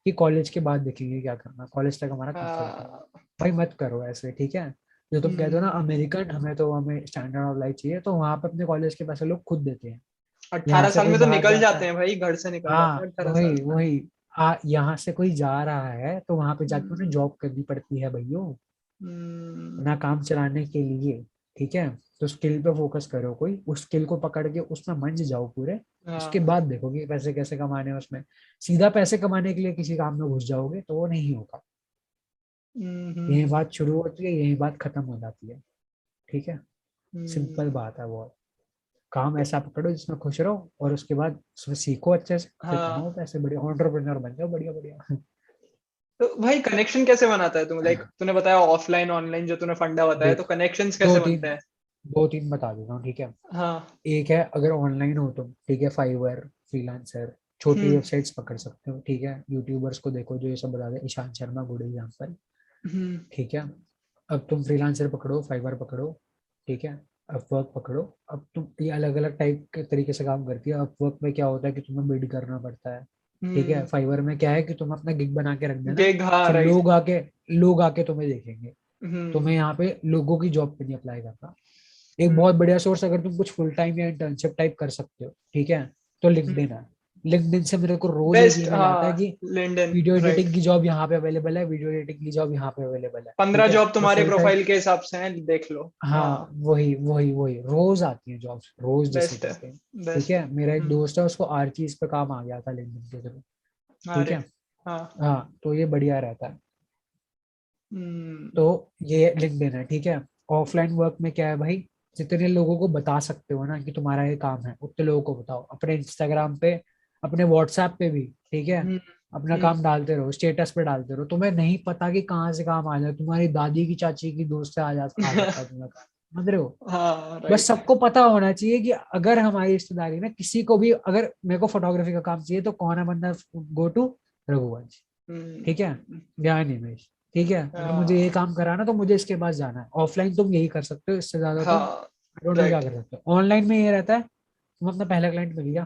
कि कॉलेज के बाद देखेंगे क्या करना, कॉलेज तक हमारा काम चलता है। हाँ। भाई मत करो ऐसे, ठीक है। जो तुम कहते हो ना हम्म। अमेरिकन, हमें स्टैंडर्ड ऑफ लाइफ चाहिए, तो वहां पे अपने कॉलेज के पैसे लोग खुद देते हैं। यहाँ 18 से साल कोई में तो बाहर निकल जाता जाते है, हैं भाई, घर से निकल जाते हैं हाँ 18 साल वही में। वही, यहाँ से कोई जा रहा है तो वहां पे जाके उन्हें हम्म। जॉब करनी पड़ती है भाइयों, हम्म। अपना काम चलाने के लिए, ठीक है। तो स्किल पे फोकस करो, कोई उस स्किल को पकड़ के उसमें मंझ जाओ पूरे। उसके हाँ। बाद देखोगे पैसे कैसे कमाने हैं उसमें। सीधा पैसे कमाने के लिए किसी काम में घुस जाओगे तो वो नहीं होगा। यही हम्म। बात शुरू होती है, यही बात खत्म हो जाती है, ठीक है। सिंपल हम्म। बात है बहुत। काम ऐसा पकड़ो जिसमें खुश रहो, और उसके बाद उसमें सीखो अच्छे से, फिर कमाओ हाँ। पैसे, बढ़िया एंटरप्रेन्योर बन जाओ, बढ़िया बढ़िया। तो भाई कनेक्शन कैसे बनाता है तुम, लाइक तूने बताया ऑफलाइन ऑनलाइन, जो तूने फंडा बताया, तो देख, कनेक्शंस दो कैसे बनते तीन हैं? दो तीन बता देता हूँ, ठीक है। हाँ। एक है अगर ऑनलाइन हो तुम, ठीक है, फाइवर, फ्रीलांसर, छोटी हम्म। वेबसाइट्स पकड़ सकते हो, ठीक है। यूट्यूबर्स को देखो जो ये सब बता दे, ईशान शर्मा गुड एग्जाम्पल, हम्म। ठीक है। अब तुम फ्रीलांसर पकड़ो, फाइवर पकड़ो, ठीक है, अपवर्क पकड़ो। अब तुम ये अलग अलग टाइप के तरीके से काम करती है। अपवर्क में क्या होता है कि तुम्हें बिड करना पड़ता है, ठीक है। हम्म। फाइवर में क्या है कि तुम अपना गिग बना के रख देना, गिग, हाँ फिर राइट। लोग आके तुम्हें देखेंगे। हम्म। तुम्हें यहाँ पे लोगों की जॉब पे नहीं अप्लाई करना। एक बहुत हम्म। बढ़िया सोर्स, अगर तुम कुछ फुल टाइम या इंटर्नशिप टाइप कर सकते हो, ठीक है, तो लिंक्डइन है। लिंक्डइन से मेरे को रोज एक बेस्ट, ईमेल आता है हाँ। कि लिंक्डइन, वीडियो राइट। एडिटिंग की जॉब यहाँ पे अवेलेबल है, वीडियो एडिटिंग की जॉब यहाँ पे अवेलेबल है, 15 ठीक है। जॉब तो तुम्हारे फुल टाइम, प्रोफाइल के हिसाब से हैं, देख लो। हाँ हाँ। वही वही वही, रोज आती है जॉब्स, रोज जिसे बेस्ट है। कहते हैं, ठीक बेस्ट है। है। मेरा एक दोस्त है, उसको हर चीज पे काम आ गया था लिंक्डइन के थ्रू, ठीक अरे। है। हाँ। हाँ तो ये बढ़िया रहता है। हम्म। तो ये लिंक्डइन है, ठीक है। ऑफलाइन वर्क में क्या है भाई, जितने लोगों को बता सकते हो ना कि तुम्हारा ये काम है, उतने लोगों को बताओ, अपने इंस्टाग्राम पे, अपने व्हाट्सएप पे भी, ठीक है। हम्म। अपना काम डालते रहो, स्टेटस पे डालते रहो, तुम्हें नहीं पता कि कहाँ से काम आ जाए, तुम्हारी दादी की चाची की दोस्त से आ सकता है तुम्हें काम, समझ रहे हो। हाँ बस राइट। सबको पता होना चाहिए कि अगर हमारी रिश्तेदारी में किसी को भी, अगर मेरे को फोटोग्राफी का काम चाहिए तो कौन है बंदा, गो टू रघुवंश, ठीक है, ज्ञान निमेश, ठीक है, अगर मुझे ये काम कराना तो मुझे इसके पास जाना है। ऑफलाइन तुम यही कर सकते हो, इससे ज्यादा तुम हाँ डोंट नो क्या राइट। कर सकते हो। ऑनलाइन में ये रहता है, तुम अपना पहला क्लाइंट मिल गया,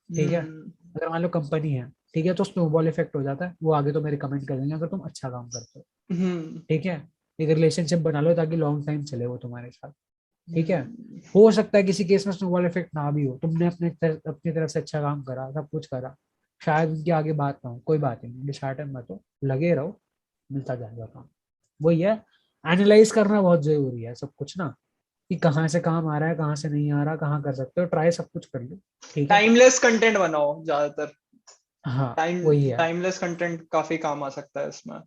ठीक है, अगर मान लो कंपनी है, ठीक है, तो स्नोबॉल इफेक्ट हो जाता है, वो आगे तो मेरे कमेंट कर देंगे अगर तुम अच्छा काम करते हो, ठीक है। एक रिलेशनशिप बना लो ताकि लॉन्ग टाइम चले वो तुम्हारे साथ, ठीक है। हो सकता है किसी केस में स्नोबॉल इफेक्ट ना भी हो, तुमने अपनी तरफ से अच्छा काम करा, सब कुछ करा, शायद उनकी आगे बात ना हो, कोई बात नहीं, डिसहार्टन मत हो, लगे रहो, मिलता जाएगा काम। वही है, एनालाइज करना बहुत जरूरी है सब कुछ ना, कि कहाँ से काम आ रहा है, कहाँ से नहीं आ रहा, कहाँ कर सकते हो, ट्राई सब कुछ कर लो, ठीक है। टाइमलेस कंटेंट बनाओ ज्यादातर। हाँ वही है, टाइमलेस कंटेंट काफी काम आ सकता है इसमें।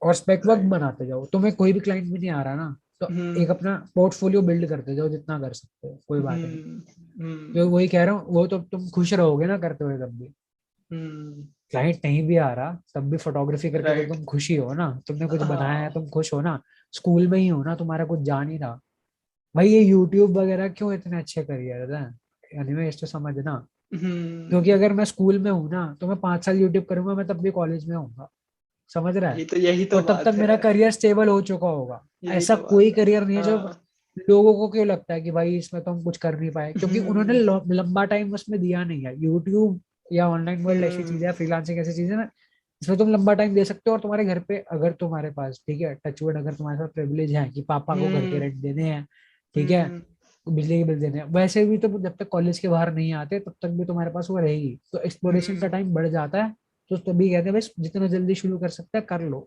और स्पेक वर्क राइट। बनाते जाओ, तुम्हें कोई भी क्लाइंट भी नहीं आ रहा ना, तो एक अपना पोर्टफोलियो बिल्ड करते जाओ, जितना कर सकते हो, कोई बात नहीं। तो वही कह रहा हूँ, वो तो तुम खुश रहोगे ना करते हुए तब भी, क्लाइंट नहीं भी आ रहा तब भी फोटोग्राफी करके तो राइट। तुम खुशी हो ना, तुमने कुछ बनाया है, हाँ। तुम खुश हो ना। स्कूल में ही हो ना, तुम्हारा कुछ जा नहीं रहा। भाई ये यूट्यूब वगैरह क्यों इतने अच्छे करियर है, एनिमे तो समझना, क्योंकि अगर मैं स्कूल में हूँ ना तो मैं 5 साल यूट्यूब करूंगा, मैं तब भी कॉलेज में होऊंगा, समझ रहा है। यही तो और तब तक बात मेरा है। करियर स्टेबल हो चुका होगा। यही ऐसा तो बात कोई है। करियर नहीं है जो हाँ। लोगों को क्यों लगता है कि भाई इसमें तो हम कुछ कर नहीं पाए, क्योंकि उन्होंने लंबा टाइम उसमें दिया नहीं है। यूट्यूब या ऑनलाइन वर्ल्ड ऐसी चीज है, फ्रीलांसिंग ऐसी चीज है ना, इसमें तुम लंबा टाइम दे सकते हो, और तुम्हारे घर पे अगर तुम्हारे पास, ठीक है, टचवुड, अगर तुम्हारे पास प्रिविलेज है कि पापा को घर के रेंट देने हैं, ठीक है, बिजली के बिल देने हैं, वैसे भी तो जब तक कॉलेज के बाहर नहीं आते तब तक भी तुम्हारे पास वो रहेगी, तो एक्सप्लोरेशन का टाइम बढ़ जाता है। तो तभी कहते हैं बस जितना जल्दी शुरू कर सकते हैं कर लो।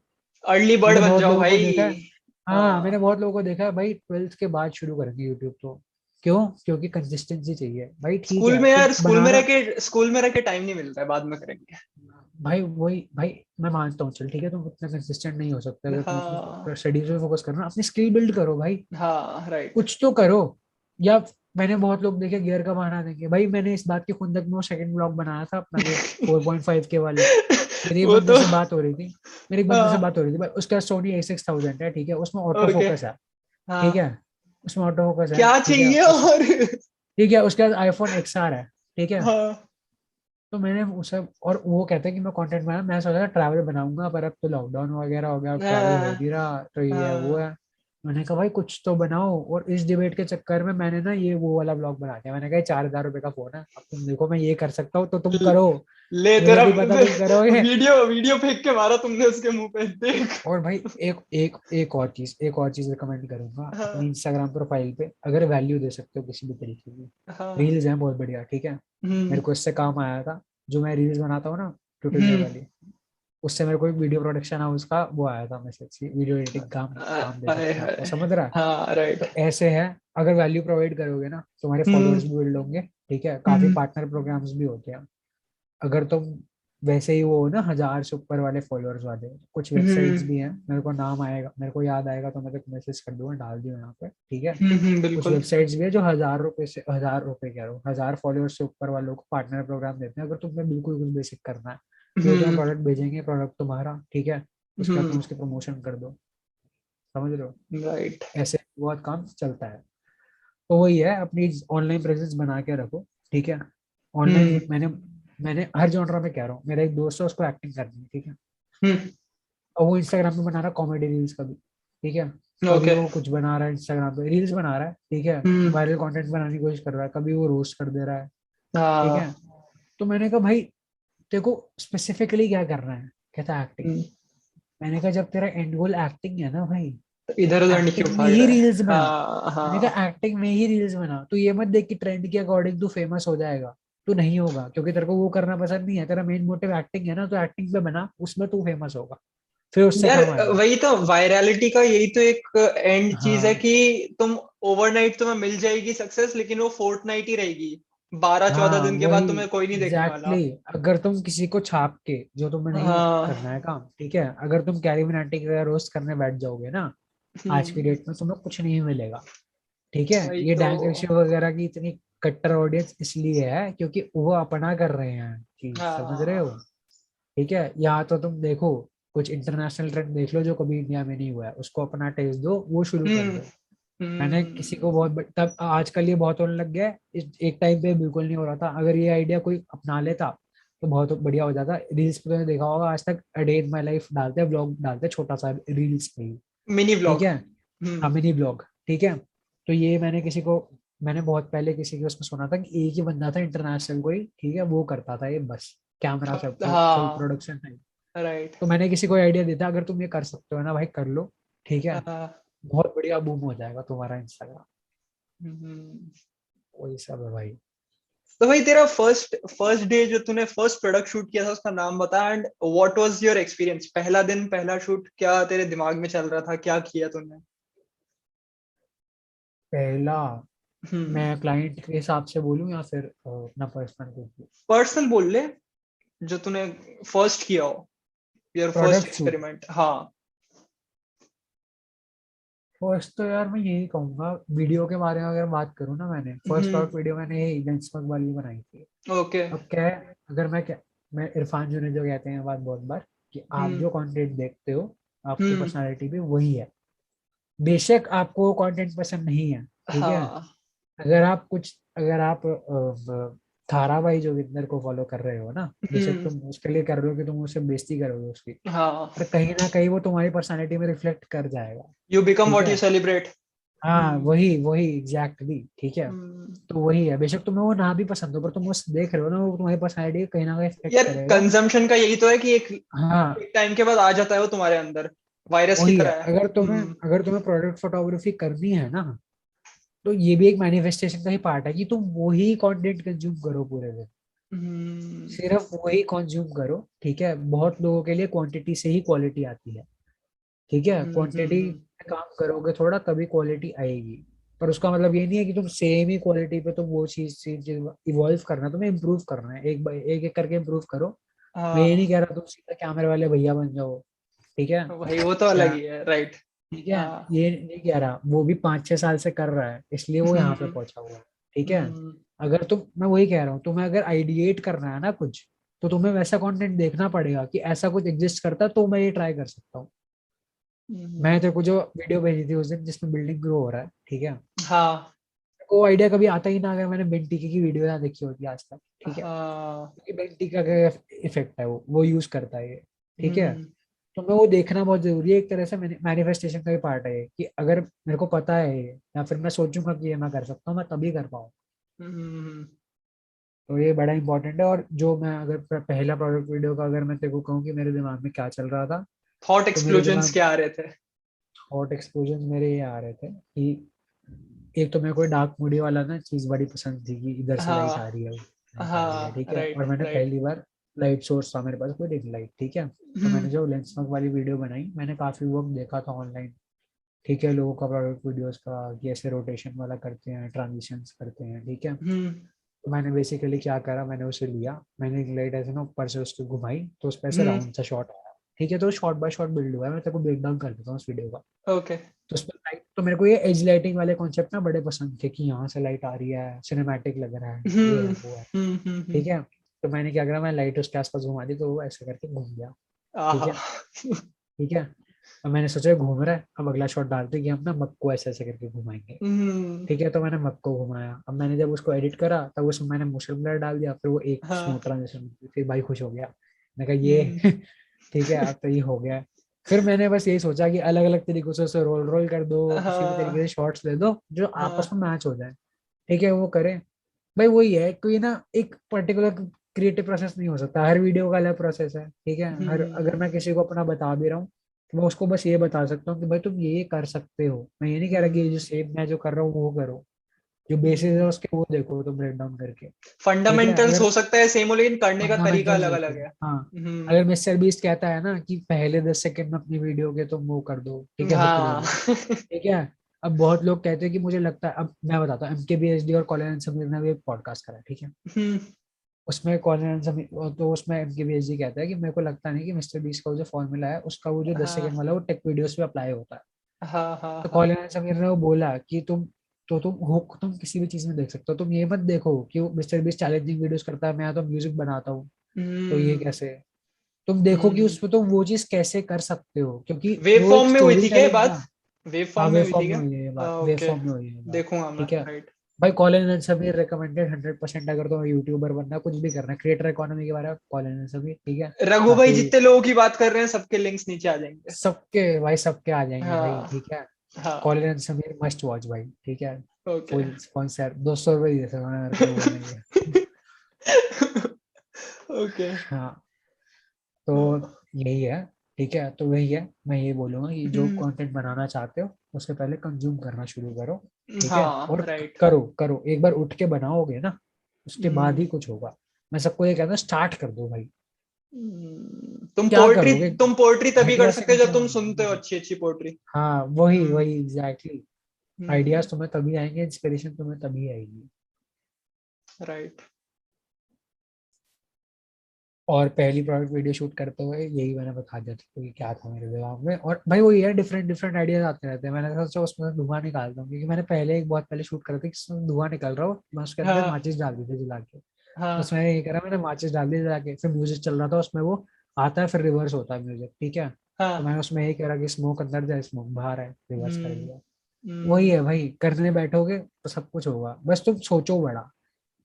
अर्ली बर्ड मैंने बन बहुत जाओ लोगों को देखा है, भाई। हाँ मैंने हाँ। बहुत लोगों को देखा है भाई, 12th के बाद शुरू करेंगे यूट्यूब, तो क्यों, क्योंकि कंसिस्टेंसी चाहिए भाई, ठीक स्कूल है में तुम यार, बनाना। स्कूल में रह के टाइम नहीं मिलता है, बाद में करेंगे। भाई वही भाई, मैं मानता हूँ, चल ठीक है, तुम इतना कंसिस्टेंट नहीं हो सकते, अगर तुम हाँ। अपनी स्टडीज में फोकस करना, अपनी स्किल बिल्ड करो भाई, हाँ राइट। कुछ तो करो। या मैंने बहुत लोग देखे गियर का बहाना देंगे, भाई मैंने इस बात की खुंदक में वो सेकंड ब्लॉग बनाया था अपना, वो 4.5 के वाली, मेरी एक वो बंदे तो। से बात हो रही थी, मेरी एक बंदे से हाँ। बात हो रही थी भाई, उसका सोनी A6000 है, ठीक है, उसमें ऑटो ओके। फोकस है, ठीक हाँ। है, उसमें ऑटो फोकस है, क्या ठीक है चाहिए उस, और। ठीक है, उसके बाद आईफोन XR है, ठीक है। हाँ। तो मैंने उसे, और वो कहते हैं कि मैं कंटेंट बना, मैं सोचा था ट्रैवल बनाऊंगा, पर अब तो लॉकडाउन वगैरह हो गया, ट्रैवल हो हाँ। नहीं रहा, तो ये है वो हाँ। है। मैंने कहा भाई कुछ तो बनाओ, और इस डिबेट के चक्कर में मैंने ना ये वो वाला ब्लॉग बना दिया। मैंने कहा 4000 रुपए का फोन है, अब तुम देखो मैं ये कर सकता हूँ तो तुम करो, ले मुझे तेरा नहीं पता तुम करोगे। वीडियो वीडियो फेंक के मारा तुमने उसके मुंह पे, देख। और भाई एक और चीज रिकमेंड करूंगा, अपनी हाँ। इंस्टाग्राम प्रोफाइल पे अगर वैल्यू दे सकते हो किसी भी तरीके की, हाँ। रील्स हैं बहुत बढ़िया, ठीक है। मेरे को इससे काम आया था, जो मैं रील्स बनाता हूँ ना, ट्यूटोरियल हम्म। वाली, उससे मेरे को एक वीडियो प्रोडक्शन हाउस का वो आया था मैसेज, वीडियो एडिटिंग काम काम दे हाय सकते हैं आपको, हाय। समझ रहा है। हाँ राइट। तो ऐसे है, अगर वैल्यू प्रोवाइड करोगे ना, तुम्हारे हम्म। फॉलोअर्स भी बिल्ड होंगे, ठीक है, काफी हम्म। पार्टनर प्रोग्राम्स भी होते हैं। अगर तुम वैसे ही वो हो ना 1000 से ऊपर वाले फॉलोअर्स वाले, कुछ वेबसाइट्स भी हैं, मेरे को नाम आएगा, मेरे को याद आएगा तो मैं तेको मैसेज कर दूंगा, डाल दियो यहाँ पे, ठीक है। कुछ बिल्कुल। वेबसाइट्स भी है जो 1000 रुपए से, 1000 रुपए कह रहा हूँ, 1000 फॉलोअर्स से ऊपर वालों को पार्टनर प्रोग्राम देते हैं, अगर तुम्हें बिल्कुल कुछ बेसिक करना है, तो वो तुम्हें हम्म। प्रोडक्ट भेजेंगे, प्रोडक्ट तुम्हारा, ठीक है, उसके बाद तुम हम्म। उसकी प्रमोशन कर दो, समझ रहे हो। राइट। ऐसे बहुत काम चलता है। तो वही है, अपनी ऑनलाइन प्रेजेंस बना के रखो, ठीक है। हम्म। ऑनलाइन मैंने मैंने हर जॉनरा में कह रहा हूँ, मेरा एक दोस्त है उसको एक्टिंग करनी है, ठीक है, हम्म। और वो इंस्टाग्राम पे बना रहा है कॉमेडी रील्स कभी, ठीक है, कभी ओके। वो कुछ बना रहा है इंस्टाग्राम पे रील्स बना रहा है, ठीक है, हम्म। वायरल कंटेंट बनाने की कोशिश कर रहा है, कभी वो रोस्ट कर दे रहा है, ठीक है। हाँ। तो मैंने कहा भाई देखो स्पेसिफिकली क्या करना है, कहता एक्टिंग। मैंने कहा जब तेरा एंड गोल एक्टिंग है ना भाई, इधर उधर नहीं क्यों एक्टिंग में भाग ही रहा है। रील्स बना। हाँ मैंने हाँ। कहा एक्टिंग में ही रील्स बना, तू ये मत देख कि ट्रेंड के अकॉर्डिंग तू फेमस हो जाएगा, तू नहीं होगा, क्योंकि तेरे को वो करना पसंद नहीं है, तेरा मेन मोटिव एक्टिंग है ना, तो एक्टिंग पे बना, उसमें तू फेमस होगा, फिर उससे यार कम आएगा। वही तो वायरलिटी का यही तो एक एंड चीज है हाँ कि तुम ओवरनाइट तुम्हें मिल जाएगी सक्सेस, लेकिन वो फोर्टनाइट ही रहेगी। 12-14 हाँ दिन के बाद वही, तुम्हें कोई नहीं देखने वाला। एग्जैक्टली अगर तुम किसी को छाप के, जो तुम्हें नहीं हाँ। करना है काम, ठीक है, अगर तुम कैरी मिनाटी का रोस्ट करने बैठ जाओगे ना, आज की हम्म। डेट में तुम्हें कुछ नहीं मिलेगा, ठीक है। वही ये तो। डैंग ऋषि वगैरह की इतनी कट्टर ऑडियंस इसलिए है क्योंकि वो अपना कर रहे हैं चीज, समझ रहे हाँ हो। ठीक है, या तो तुम देखो कुछ इंटरनेशनल ट्रेंड देख लो जो कभी इंडिया में नहीं हुआ है, उसको अपना टेस्ट दो, वो शुरू कर दो। मैंने किसी को तब आजकल ये बहुत होने लग गया है, एक टाइम पे बिल्कुल नहीं हो रहा था। अगर ये आइडिया कोई अपना लेता तो बहुत बढ़िया हो जाता। रील्स पे तुमने देखा होगा, आज तक a day in my life डालते हैं, ब्लॉग डालते हैं छोटा सा रील्स पे ही, मिनी ठीक ब्लॉग। है। हाँ, मिनी ब्लॉग, ठीक है। तो ये मैंने बहुत पहले किसी के उसमें सुना था कि एक ही बंदा था इंटरनेशनल कोई, ठीक है, वो करता था ये बस, कैमरा सब फुल हाँ प्रोडक्शन टाइम। राइट। तो मैंने किसी को आइडिया दिया था, अगर तुम ये कर सकते हो ना भाई कर लो, ठीक है, बहुत बढ़िया बूम हो जाएगा तुम्हारा इंस्टाग्राम। वही सब है भाई। तो भाई तेरा फर्स्ट फर्स्ट डे जो तूने फर्स्ट प्रोडक्ट शूट किया था उसका नाम बता, and what was your experience? पहला दिन पहला शूट, क्या तेरे दिमाग में चल रहा था, क्या किया तूने? पहला, मैं क्लाइंट के हिसाब से बोलूं या फिर अपना पर्सनल कुछ? पर्सनल बोल ले, जो तूने फर्स्ट किया हो, your first product shoot experiment. हाँ। फर्स्ट तो यार मैं यही कहूंगा, वीडियो के बारे में अगर बात करूँ ना, मैंने फर्स्ट प्रोडक्ट वीडियो मैंने यही बेंचमार्क वाली बनाई थी। ओके। अब क्या है, अगर मैं इरफान जो ने जो कहते हैं बात बहुत बार, कि आप जो कंटेंट देखते हो आपकी पर्सनालिटी भी वही है। बेशक आपको वो कंटेंट पसंद नहीं है, ठीक है। हाँ। अगर आप थारा भाई जोगिंदर को फॉलो कर रहे हो ना, बेशक तुम उसके लिए कर रहे हो कि तुम उससे बेइज्जती करोगे उसकी, हाँ। पर कहीं ना कहीं वो तुम्हारी पर्सनालिटी में रिफ्लेक्ट कर जाएगा, यू बिकम ठीक व्हाट है। You celebrate. हाँ, वही वही एग्जैक्टली, ठीक है। तो वही है, बेशक तुम्हें वो ना भी पसंद हो, पर तुम उस देख रहे हो ना, वो तुम्हारी पर्सनालिटी कहीं ना कहीं इफेक्ट यार करेगा। कंजम्पशन का यही तो है कि हाँ, एक टाइम के बाद आ जाता है वो तुम्हारे अंदर, वायरस की वही है। तरह है। अगर तुम्हें प्रोडक्ट फोटोग्राफी करनी है ना, तो ये भी एक मैनिफेस्टेशन का ही पार्ट है कि तुम वही कंटेंट कंज्यूम करो पूरे दिन, हम्म। सिर्फ वही कंज्यूम करो, ठीक है। बहुत लोगों के लिए क्वांटिटी से ही क्वालिटी आती है, ठीक है। क्वांटिटी काम करोगे थोड़ा तभी क्वालिटी आएगी, पर उसका मतलब ये नहीं है कि तुम सेम ही क्वालिटी पे तुम वो चीज इवॉल्व करना, तुम्हें इम्प्रूव करना है, एक एक करके इम्प्रूव करो। मैं ये नहीं हाँ कह रहा तुम सीधा कैमरे वाले भैया बन जाओ, ठीक है, भाई, वो तो अलग या ही है, राइट। ठीक है, हाँ। ये नहीं कह रहा, वो भी 5-6 साल से कर रहा है इसलिए वो यहाँ पे हम्म। पहुंचा हुआ है, ठीक है। हम्म। अगर तुम मैं वही कह रहा हूँ, तुम्हें अगर आइडिएट करना है ना कुछ, तो तुम्हें वैसा कंटेंट देखना पड़ेगा कि ऐसा कुछ एग्जिस्ट करता है तो मैं ये ट्राई कर सकता हूँ। मैं तेरे को जो वीडियो भेजी थी उस दिन जिसमें बिल्डिंग ग्रो हो रहा है, ठीक है, हाँ। वो आइडिया कभी आता ही ना अगर मैंने बेंटिकी की वीडियो ना देखी होती आज तक, ठीक है। हाँ। क्योंकि बेंटिकी का क्या इफेक्ट है, वो यूज करता है ये, ठीक है। हम्म। तो मैं वो देखना बहुत जरूरी है, एक तरह से मैनिफेस्टेशन का ही पार्ट है ये, कि अगर मेरे को पता है ये, या फिर मैं सोचूंगा कि ये मैं कर सकता हूँ, मैं तभी कर पाऊँ। हम्म। तो ये बड़ा इंपॉर्टेंट है। और जो मैं अगर पहला प्रोडक्ट वीडियो का अगर मैं तेरे को कहूँ कि मेरे दिमाग में क्या चल रहा था, थॉट तो मेरे एक्सप्लोजन्स दिमाग क्या आ रहे थे? हॉट एक्सप्लोजन मेरे ये आ रहे थे कि एक तो मेरे को डार्क मूडी वाला ना चीज बड़ी पसंद थी, कि इधर से लाइट आ हाँ। रही है, लाइट आ रही है, हाँ ठीक है। राइट और मैंने राइट। पहली बार लाइट सोर्स था मेरे पास, कोई रिंग लाइट, ठीक है। तो मैंने जो लेंसमार्क वाली वीडियो बनाई, मैंने काफी वर्क देखा था ऑनलाइन, ठीक है, लोगों का प्रोडक्ट वीडियोस का, कि ऐसे रोटेशन वाला करते हैं, ट्रांजिशंस करते हैं, ठीक है। तो मैंने बेसिकली क्या करा, मैंने उसे लिया, मैंने एक लाइट ऐसे ना ऊपर से उसको घुमाई तो उस पर ऐसे राउंड सा शॉट आया, ठीक है। तो शॉट बाय शॉट बिल्ड हुआ है, मैं तेरे को ब्रेक डाउन कर देता हूँ उस वीडियो का। ओके। तो उसमें लाइट, तो मेरे को ये एज लाइटिंग वाले कॉन्सेप्ट ना बड़े पसंद थे, कि यहाँ से लाइट आ रही है, सिनेमैटिक लग रहा है, ये है वो है, ठीक है। तो मैंने क्या करा, मैं लाइट उसके आसपास घुमा दी तो वो ऐसे करके घूम गया, ठीक आहा। है, ठीक है। अब मैंने सोचा घूम रहा है, अब अगला शॉट डालते कि हम ना मग को ऐसे ऐसे करके घुमाएंगे, ठीक है। तो मैंने मग को घुमाया, अब मैंने जब उसको एडिट करा तब उसमें मैंने मोशन ब्लर डाल दिया, फिर वो एक स्मूथ हाँ। ट्रांजिशन, फिर भाई खुश हो गया। मैंने कहा ये ठीक है, अब तो ये हो गया। फिर मैंने बस यही सोचा कि अलग अलग तरीकों से उसे रोल रोल कर दो, किसी भी तरीके से हाँ। शॉट्स ले दो जो आपस में हाँ। मैच हो जाए, ठीक है, वो करें। भाई वही है, कोई ना एक पर्टिकुलर क्रिएटिव प्रोसेस नहीं हो सकता, हर वीडियो का अलग प्रोसेस है, ठीक है। हर अगर मैं किसी को अपना बता भी रहा हूँ तो मैं उसको बस ये बता सकता हूँ कि भाई तुम ये कर सकते हो, मैं ये नहीं कह रहा कि ये जो सेम मैं जो कर रहा हूँ वो करो, जो बेसिस है उसके वो देखो तुम ब्रेक डाउन करके, ठीक है। फंडामेंटल्स अगर हो सकता है सेम हो, लेकिन करने का तरीका फंडामेंटल्स अलग होते अलग हैं, है। हाँ। अगर मिस्टर बीस्ट कहता है ना कि पहले 10 सेकंड में अपनी वीडियो के तुम वो कर दो, ठीक है, हुक दे हाँ। दो, ठीक है। अब बहुत लोग कहते हैं कि मुझे लगता है, अब मैं बताता हूँ, MKBHD और कॉलिन समीर ने भी एक पॉडकास्ट करा, ठीक है। उसमें कॉलिन समीर, तो उसमें MKBHD कहता है कि मेरे को लगता नहीं कि मिस्टर बीस्ट का जो फॉर्मूला है उसका वो जो 10 सेकंड हाँ। वाला वो टेक वीडियोस पे अप्लाई होता है। हाँ। हाँ। तो हाँ। कॉलिन समीर ने वो बोला कि तुम हुक तुम किसी भी चीज में देख सकते हो, तुम ये मत देखो कि वो मिस्टर बीस्ट चैलेंजिंग वीडियोस करता है, मैं तो म्यूजिक बनाता हूँ, तो ये हम्म। कैसे, तुम देखो कि उसमें तुम वो चीज कैसे कर सकते हो, क्योंकि वेव वो एक फॉर्म में हुई स्टोरी थी क्या ये टेलिंग बात? ना। वेव हाँ फॉर्म में वेव हुई थी फॉर्म में क्या? हुई है ये बात, वेव ओके, फॉर्म में हुई है ये बात। देखूंगा मैं, ठीक है राइट। भाई, कॉलिन एंड समीर रिकमेंडेड 100%। अगर तो यूट्यूबर बनना है, कुछ भी करना है, क्रिएटर इकोनॉमी के बारे में, कॉलिन एंड समीर, ठीक है। रघु भाई काफी जितने लोगों की बात कर रहे हैं सबके लिंक्स नीचे आ जाएंगे। सबके भाई, सबके आ जाएंगे भाई, हाँ ठीक है। हाँ। Colin and Sameer must watch भाई, ठीक है। ओके। फुल स्पॉन्सर, 200 रुपये दे सकते मेरे को बोलने के। ओके। हाँ, तो यही है, ठीक है। तो वही है, मैं ये बोलूंगा कि जो कंटेंट बनाना चाहते हो उससे पहले कंज्यूम करना शुरू करो, ठीक है। हाँ और राइट। करो करो, एक बार उठ के बनाओगे ना, उसके बाद ही कुछ होगा। मैं सबको ये कहता हूँ, स्टार्ट कर दो भाई। तुम क्या पोएट्री करोगे, तुम पोएट्री तभी कर आइडिया से सकते हो जब मतलब तुम होगा सुनते हो वही। अच्छी अच्छी पोएट्री। हाँ वही हम्म वही एग्जैक्टली। हम्म। आइडियाज तुम्हें तभी आएंगे, इंस्पिरेशन तुम्हें तभी आएगी। राइट। और पहली प्रोडक्ट वीडियो शूट करते हुए यही मैंने बता दिया था कि क्या था मेरे दिमाग में। और भाई वही है, डिफरेंट डिफरेंट आइडियाज आते रहते हैं। मैंने सोचा उसमें धुआं निकालता हूँ, क्योंकि मैंने पहले एक बहुत पहले शूट करा था कि उसमें धुआं निकल रहा हो, मैं उसके अंदर हाँ माचिस डाल दी थी जला के। तो हाँ उसमें ये करा, मैंने माचिस डाल दी जला के, फिर म्यूजिक चल रहा था उसमें, वो आता है फिर रिवर्स होता है म्यूजिक, ठीक है। तो हाँ। मैंने उसमें यही करा कि स्मोक अंदर जाए, स्मोक बाहर है, रिवर्स कर हम्म दिया। वही हम्म है भाई, करने बैठोगे तो सब कुछ होगा, बस तुम सोचो बड़ा।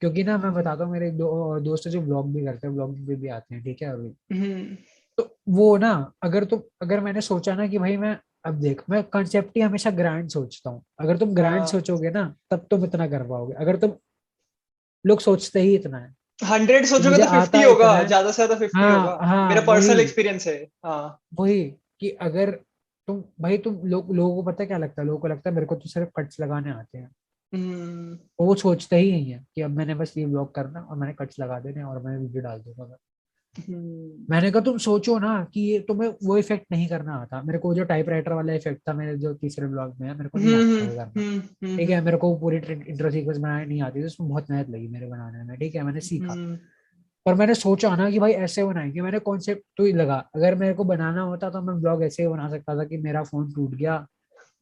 क्योंकि ना मैं हम्म बताता हूँ, मेरे दोस्त है जो ब्लॉग भी करते हैं, ब्लॉगिंग पे भी आते हैं, ठीक है अभी। हम्म तो वो ना, अगर मैंने सोचा ना कि भाई मैं, अब देख, मैं कंसेप्ट ही हमेशा ग्रैंड सोचता हूँ। अगर तुम ग्रैंड हाँ। सोचोगे ना, तब तुम इतना कर पाओगे। अगर तुम, लोग सोचते ही इतना है 100 कि सोचोगे मुझे तो 50 आता होगा, इतना है। ज्यादा से ज्यादा 50 होगा। हाँ हाँ मेरा वही पर्सनल एक्सपीरियंस है। हाँ। वही कि अगर तुम भाई, लोगों को पता है क्या लगता है, लोगों को लगता है मेरे को तो सिर्फ कट्स लगाने आते हैं। हम्म वो सोचते ही नहीं है कि अब मैंने बस ये ब्लॉग करना और मैंने कट्स लगा देने और मैं वीडियो डाल दूंगा। हम्म मैंने कहा तुम सोचो ना कि ये तुम्हें वो इफेक्ट नहीं करना आता। मेरे को जो टाइपराइटर वाला इफेक्ट था मेरे जो तीसरे ब्लॉग में है, मेरे को नहीं आता वो करना, ठीक है। मेरे को पूरी इंट्रो सीक्वेंस बनाने नहीं आती थी, उसमें बहुत मेहनत लगी मेरे बनाने में, ठीक है, मैंने सीखा। हम्म पर मैंने सोचा ना कि भाई ऐसे बनाएंगे, मैंने कॉन्सेप्ट तो ही लगा। अगर मेरे को बनाना होता तो मैं ब्लॉग ऐसे ही बना सकता था कि मेरा फोन टूट गया,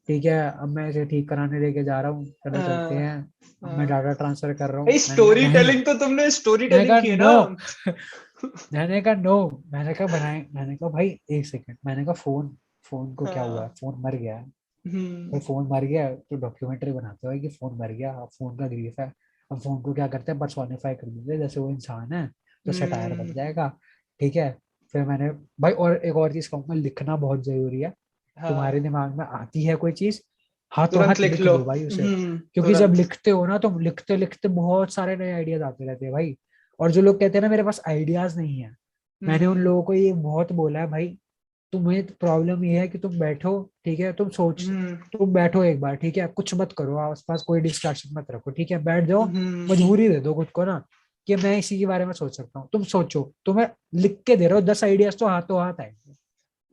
ठीक है, अब मैं इसे ठीक कराने लेके जा रहा हूँ, चलो चलते हैं, अब मैं डाटा ट्रांसफर कर रहा भाई हूँ। मैंने कहा स्टोरी नहीं, टेलिंग तो तुमने स्टोरी मैंने टेलिंग कहा की है ना। नो। मैंने कहा नो, मैंने कहा बनाए, मैंने कहा भाई एक सेकंड, मैंने कहा फोन, फोन को क्या हुआ है, हाँ। फोन मर गया है। हम्म भाई फोन मर गया है, तो डॉक्यूमेंट्री बनाते हो कि फोन मर गया, अब फोन का ग्रीफ है। अब फोन को क्या करते हैं, पर्सोनिफाई कर देते हैं, जैसे वो इंसान है तो सटायर बन हम्म जाएगा, ठीक है। फिर मैंने, भाई और एक और चीज कहूंगा, लिखना बहुत जरूरी है। तुम्हारे हाँ। दिमाग में आती है कोई चीज, हाथों तुरंत हाथ लिख लिख लो। दो भाई उसे। क्योंकि जब तुरंत। लिखते हो ना, तुम लिखते लिखते बहुत सारे नए आइडियाज आते रहते हैं भाई। और जो लोग कहते हैं ना मेरे पास आइडियाज नहीं है, मैंने उन हम्म लोगों को ये बहुत बोला है भाई, तुम्हें प्रॉब्लम ये है कि तुम बैठो, ठीक है, हम्म तुम बैठो एक बार, ठीक है, कुछ मत करो, आसपास कोई डिस्ट्रैक्शन मत रखो, ठीक है, बैठ जाओ। हम्म मजबूरी दे दो खुद को ना, कि मैं इसी के बारे में सोच सकता हूँ। तुम सोचो, तुम्हें लिख के दे रहा हूँ 10 आइडियाज, तो हाथों हाथ आएंगे।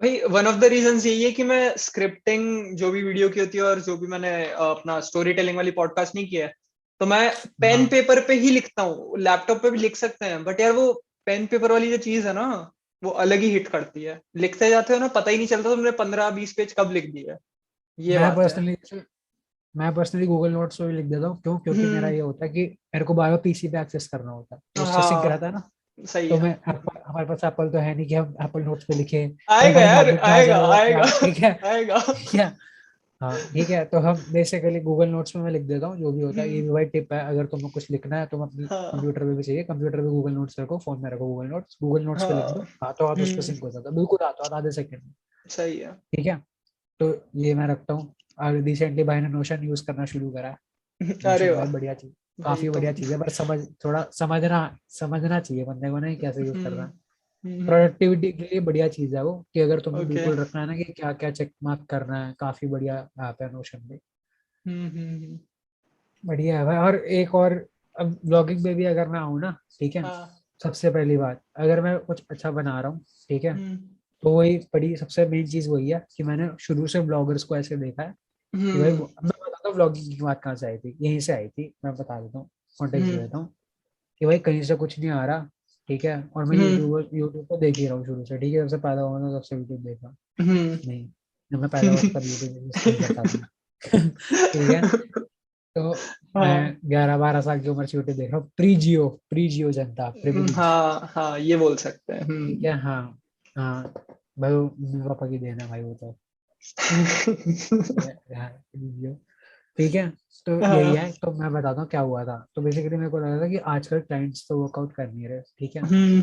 भाई वन ऑफ द रीजंस यही है कि मैं स्क्रिप्टिंग जो भी वीडियो की होती है और जो भी मैंने अपना स्टोरी टेलिंग वाली पॉडकास्ट नहीं किया है, तो मैं पेन हाँ पेपर पे ही लिखता हूँ। लैपटॉप पे भी लिख सकते हैं, बट यार वो पेन पेपर वाली जो चीज है ना, वो अलग ही हिट करती है। लिखते जाते हो ना, पता ही नहीं चलता तुमने 15-20 पेज कब लिख दिया है। ये मैं बात है। पर्सनली मैं पर्सनली गूगल नोट्स में भी लिख देता हूँ। क्यों? क्योंकि मेरा हम्म। ये होता है कि मेरे को बायो पीसी पे एक्सेस करना होता है, तो उससे सिंक रहता है हाँ ना। सही तो है। मैं एप्पल, हमारे पास एप्पल तो है नहीं कि हम एप्पल नोट्स पे लिखे, अरे आएगा भाई यार, लॉगिन कहाँ से आएगा होगा आएगा। क्या, ठीक है। आएगा। ठीक है, हाँ ठीक है। तो हम बेसिकली गूगल नोट्स में मैं लिख देता हूँ जो भी होता है। ये हम्म भी भाई टिप है, अगर तुम्हें कुछ लिखना है, तुम अपने हाँ कंप्यूटर पे भी चाहिए, कंप्यूटर पे गूगल नोट्स रखो, फोन में रखो गूगल नोट्स पे लिख हाँ। दो, हाथों हाथ उस पर हम्म सिंक हो जाता है, बिल्कुल हाथों हाथ, आधे सेकंड में, सही है। ठीक है। तो ये मैं रखता हूँ। और रिसेंटली भाई ने नोशन यूज करना शुरू करा है। अरे नोशन भाई वाह। बढ़िया चीज, भाई काफी तो बढ़िया चीज है, पर थोड़ा समझना चाहिए बंदे को ना, कि कैसे यूज करना है। हम्म। प्रोडक्टिविटी के लिए बढ़िया चीज है वो, कि अगर तुम्हें ओके। बिल्कुल रखना है ना कि क्या क्या चेक मार्क करना है, काफी बढ़िया ऐप है नोशन भी, हम्म। बढ़िया है भाई। और एक और, अब ब्लॉगिंग में भी अगर मैं आऊँ ना, ठीक है, हाँ। सबसे पहली बात, अगर मैं कुछ अच्छा बना रहा हूँ, ठीक है, हम्म तो वही बड़ी सबसे मेन चीज वही है कि मैंने शुरू से ब्लॉगर्स को ऐसे देखा है कि भाई हम्म मैं बताता हूँ ब्लॉगिंग की बात कहाँ से आई थी, यहीं से आई थी, मैं बता देता हूँ, कॉन्टेक्स्ट दे हम्म देता हूँ। कि भाई कहीं से कुछ नहीं आ रहा, ठीक है, और मैं हम्म यूट्यूब को देख ही रहा हूँ शुरू से, ठीक है, जब से पैदा हुआ था तब से यूट्यूब देखा। हम्म नहीं, जब मैं पैदा हुआ था तब यूट्यूब यूज नहीं करता था। ठीक है, तो हाँ। मैं 11-12 साल की उम्र से यूट्यूब देख रहा हूँ, प्री जियो जनता, प्रिविलेज, हाँ हाँ, ये बोल सकते हैं। ठीक है, हाँ। हाँ भाई, वो मम्मी पापा की देन है भाई वो तो। ठीक है, तो यही हाँ, है। तो मैं बताता हूँ क्या हुआ था। तो बेसिकली मेरे को लगा था कि आजकल क्लाइंट्स तो वर्कआउट कर नहीं रहे, ठीक है। हम्म,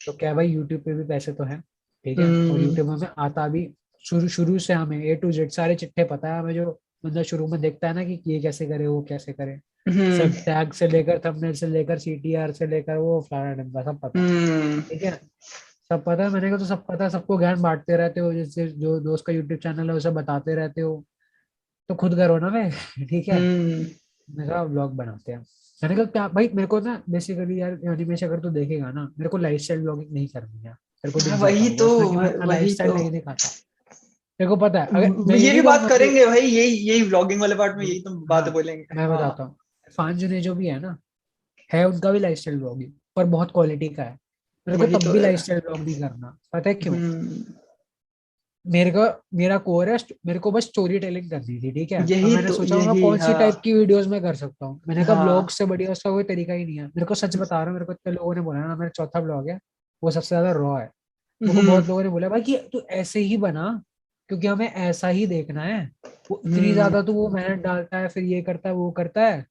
तो क्या है भाई, यूट्यूब पे भी पैसे तो हैं, ठीक है। और हम्म, यूट्यूब में हमें आता भी, शुरू शुरू से हमें A to Z सारे चिट्ठे पता है हमें। जो बंदा शुरू में देखता है ना कि ये कैसे करे वो कैसे करे, हम्म, सब टैग से लेकर थंबनेल से लेकर CTR से लेकर वो फलाना डंगा सब पता है, हम्म। ठीक है। सब पता है, मैंने कहा तो सब पता है, सबको ज्ञान बांटते रहते हो, जैसे जो दोस्त का यूट्यूब चैनल है उसे बताते रहते हो, तो खुद करो ना भाई। ठीक है। हम्म। मैंने कहा व्लॉग बनाते हैं। मैंने कहा क्या भाई, मेरे को ना बेसिकली यार एनिमेश अगर तू देखेगा ना, मेरे को लाइफस्टाइल व्लॉगिंग नहीं करनी है, तेरे को दिख जाता वही होगा तो, उसमें कि मैं अपना वही लाइफस्टाइल तो। नहीं दिखाता। तेरे को पता है, अगर मैं ये ये भी नहीं बात कहूंगा कि करेंगे भाई, यही यही व्लॉगिंग वाले पार्ट में यही तो बात हाँ, बोलेंगे। मैं हाँ। बताता हूँ। इरफान जुने जो भी है ना, है उनका भी लाइफस्टाइल व्लॉगिंग, पर बहुत क्वालिटी का है। मेरे को वही तब तो भी है। लाइफस्टाइल व्लॉग नहीं करना, पता है क्यों? हम्म। मेरे को, मेरा कोर है, मेरे को बस स्टोरी टेलिंग करनी थी, ठीक है। अब यही मैंने तो, सोचा मैं यही। कौन सी हाँ, टाइप की वीडियोस में कर सकता हूँ। मैंने कहा ब्लॉग हाँ। से बढ़िया उसका कोई तरीका ही नहीं है। मेरे को सच बता रहा हूँ, मेरे को इतने लोगों ने बोला ना, मेरा चौथा ब्लॉग है, वो सबसे ज्यादा रॉ है। मेरे को हम्म, बहुत लोगों ने बोला भाई कि तू ऐसे ही बना, क्योंकि हमें ऐसा ही देखना है। वो इतनी हम्म, ज्यादा तो वो मेहनत डालता है, फिर ये करता है वो करता है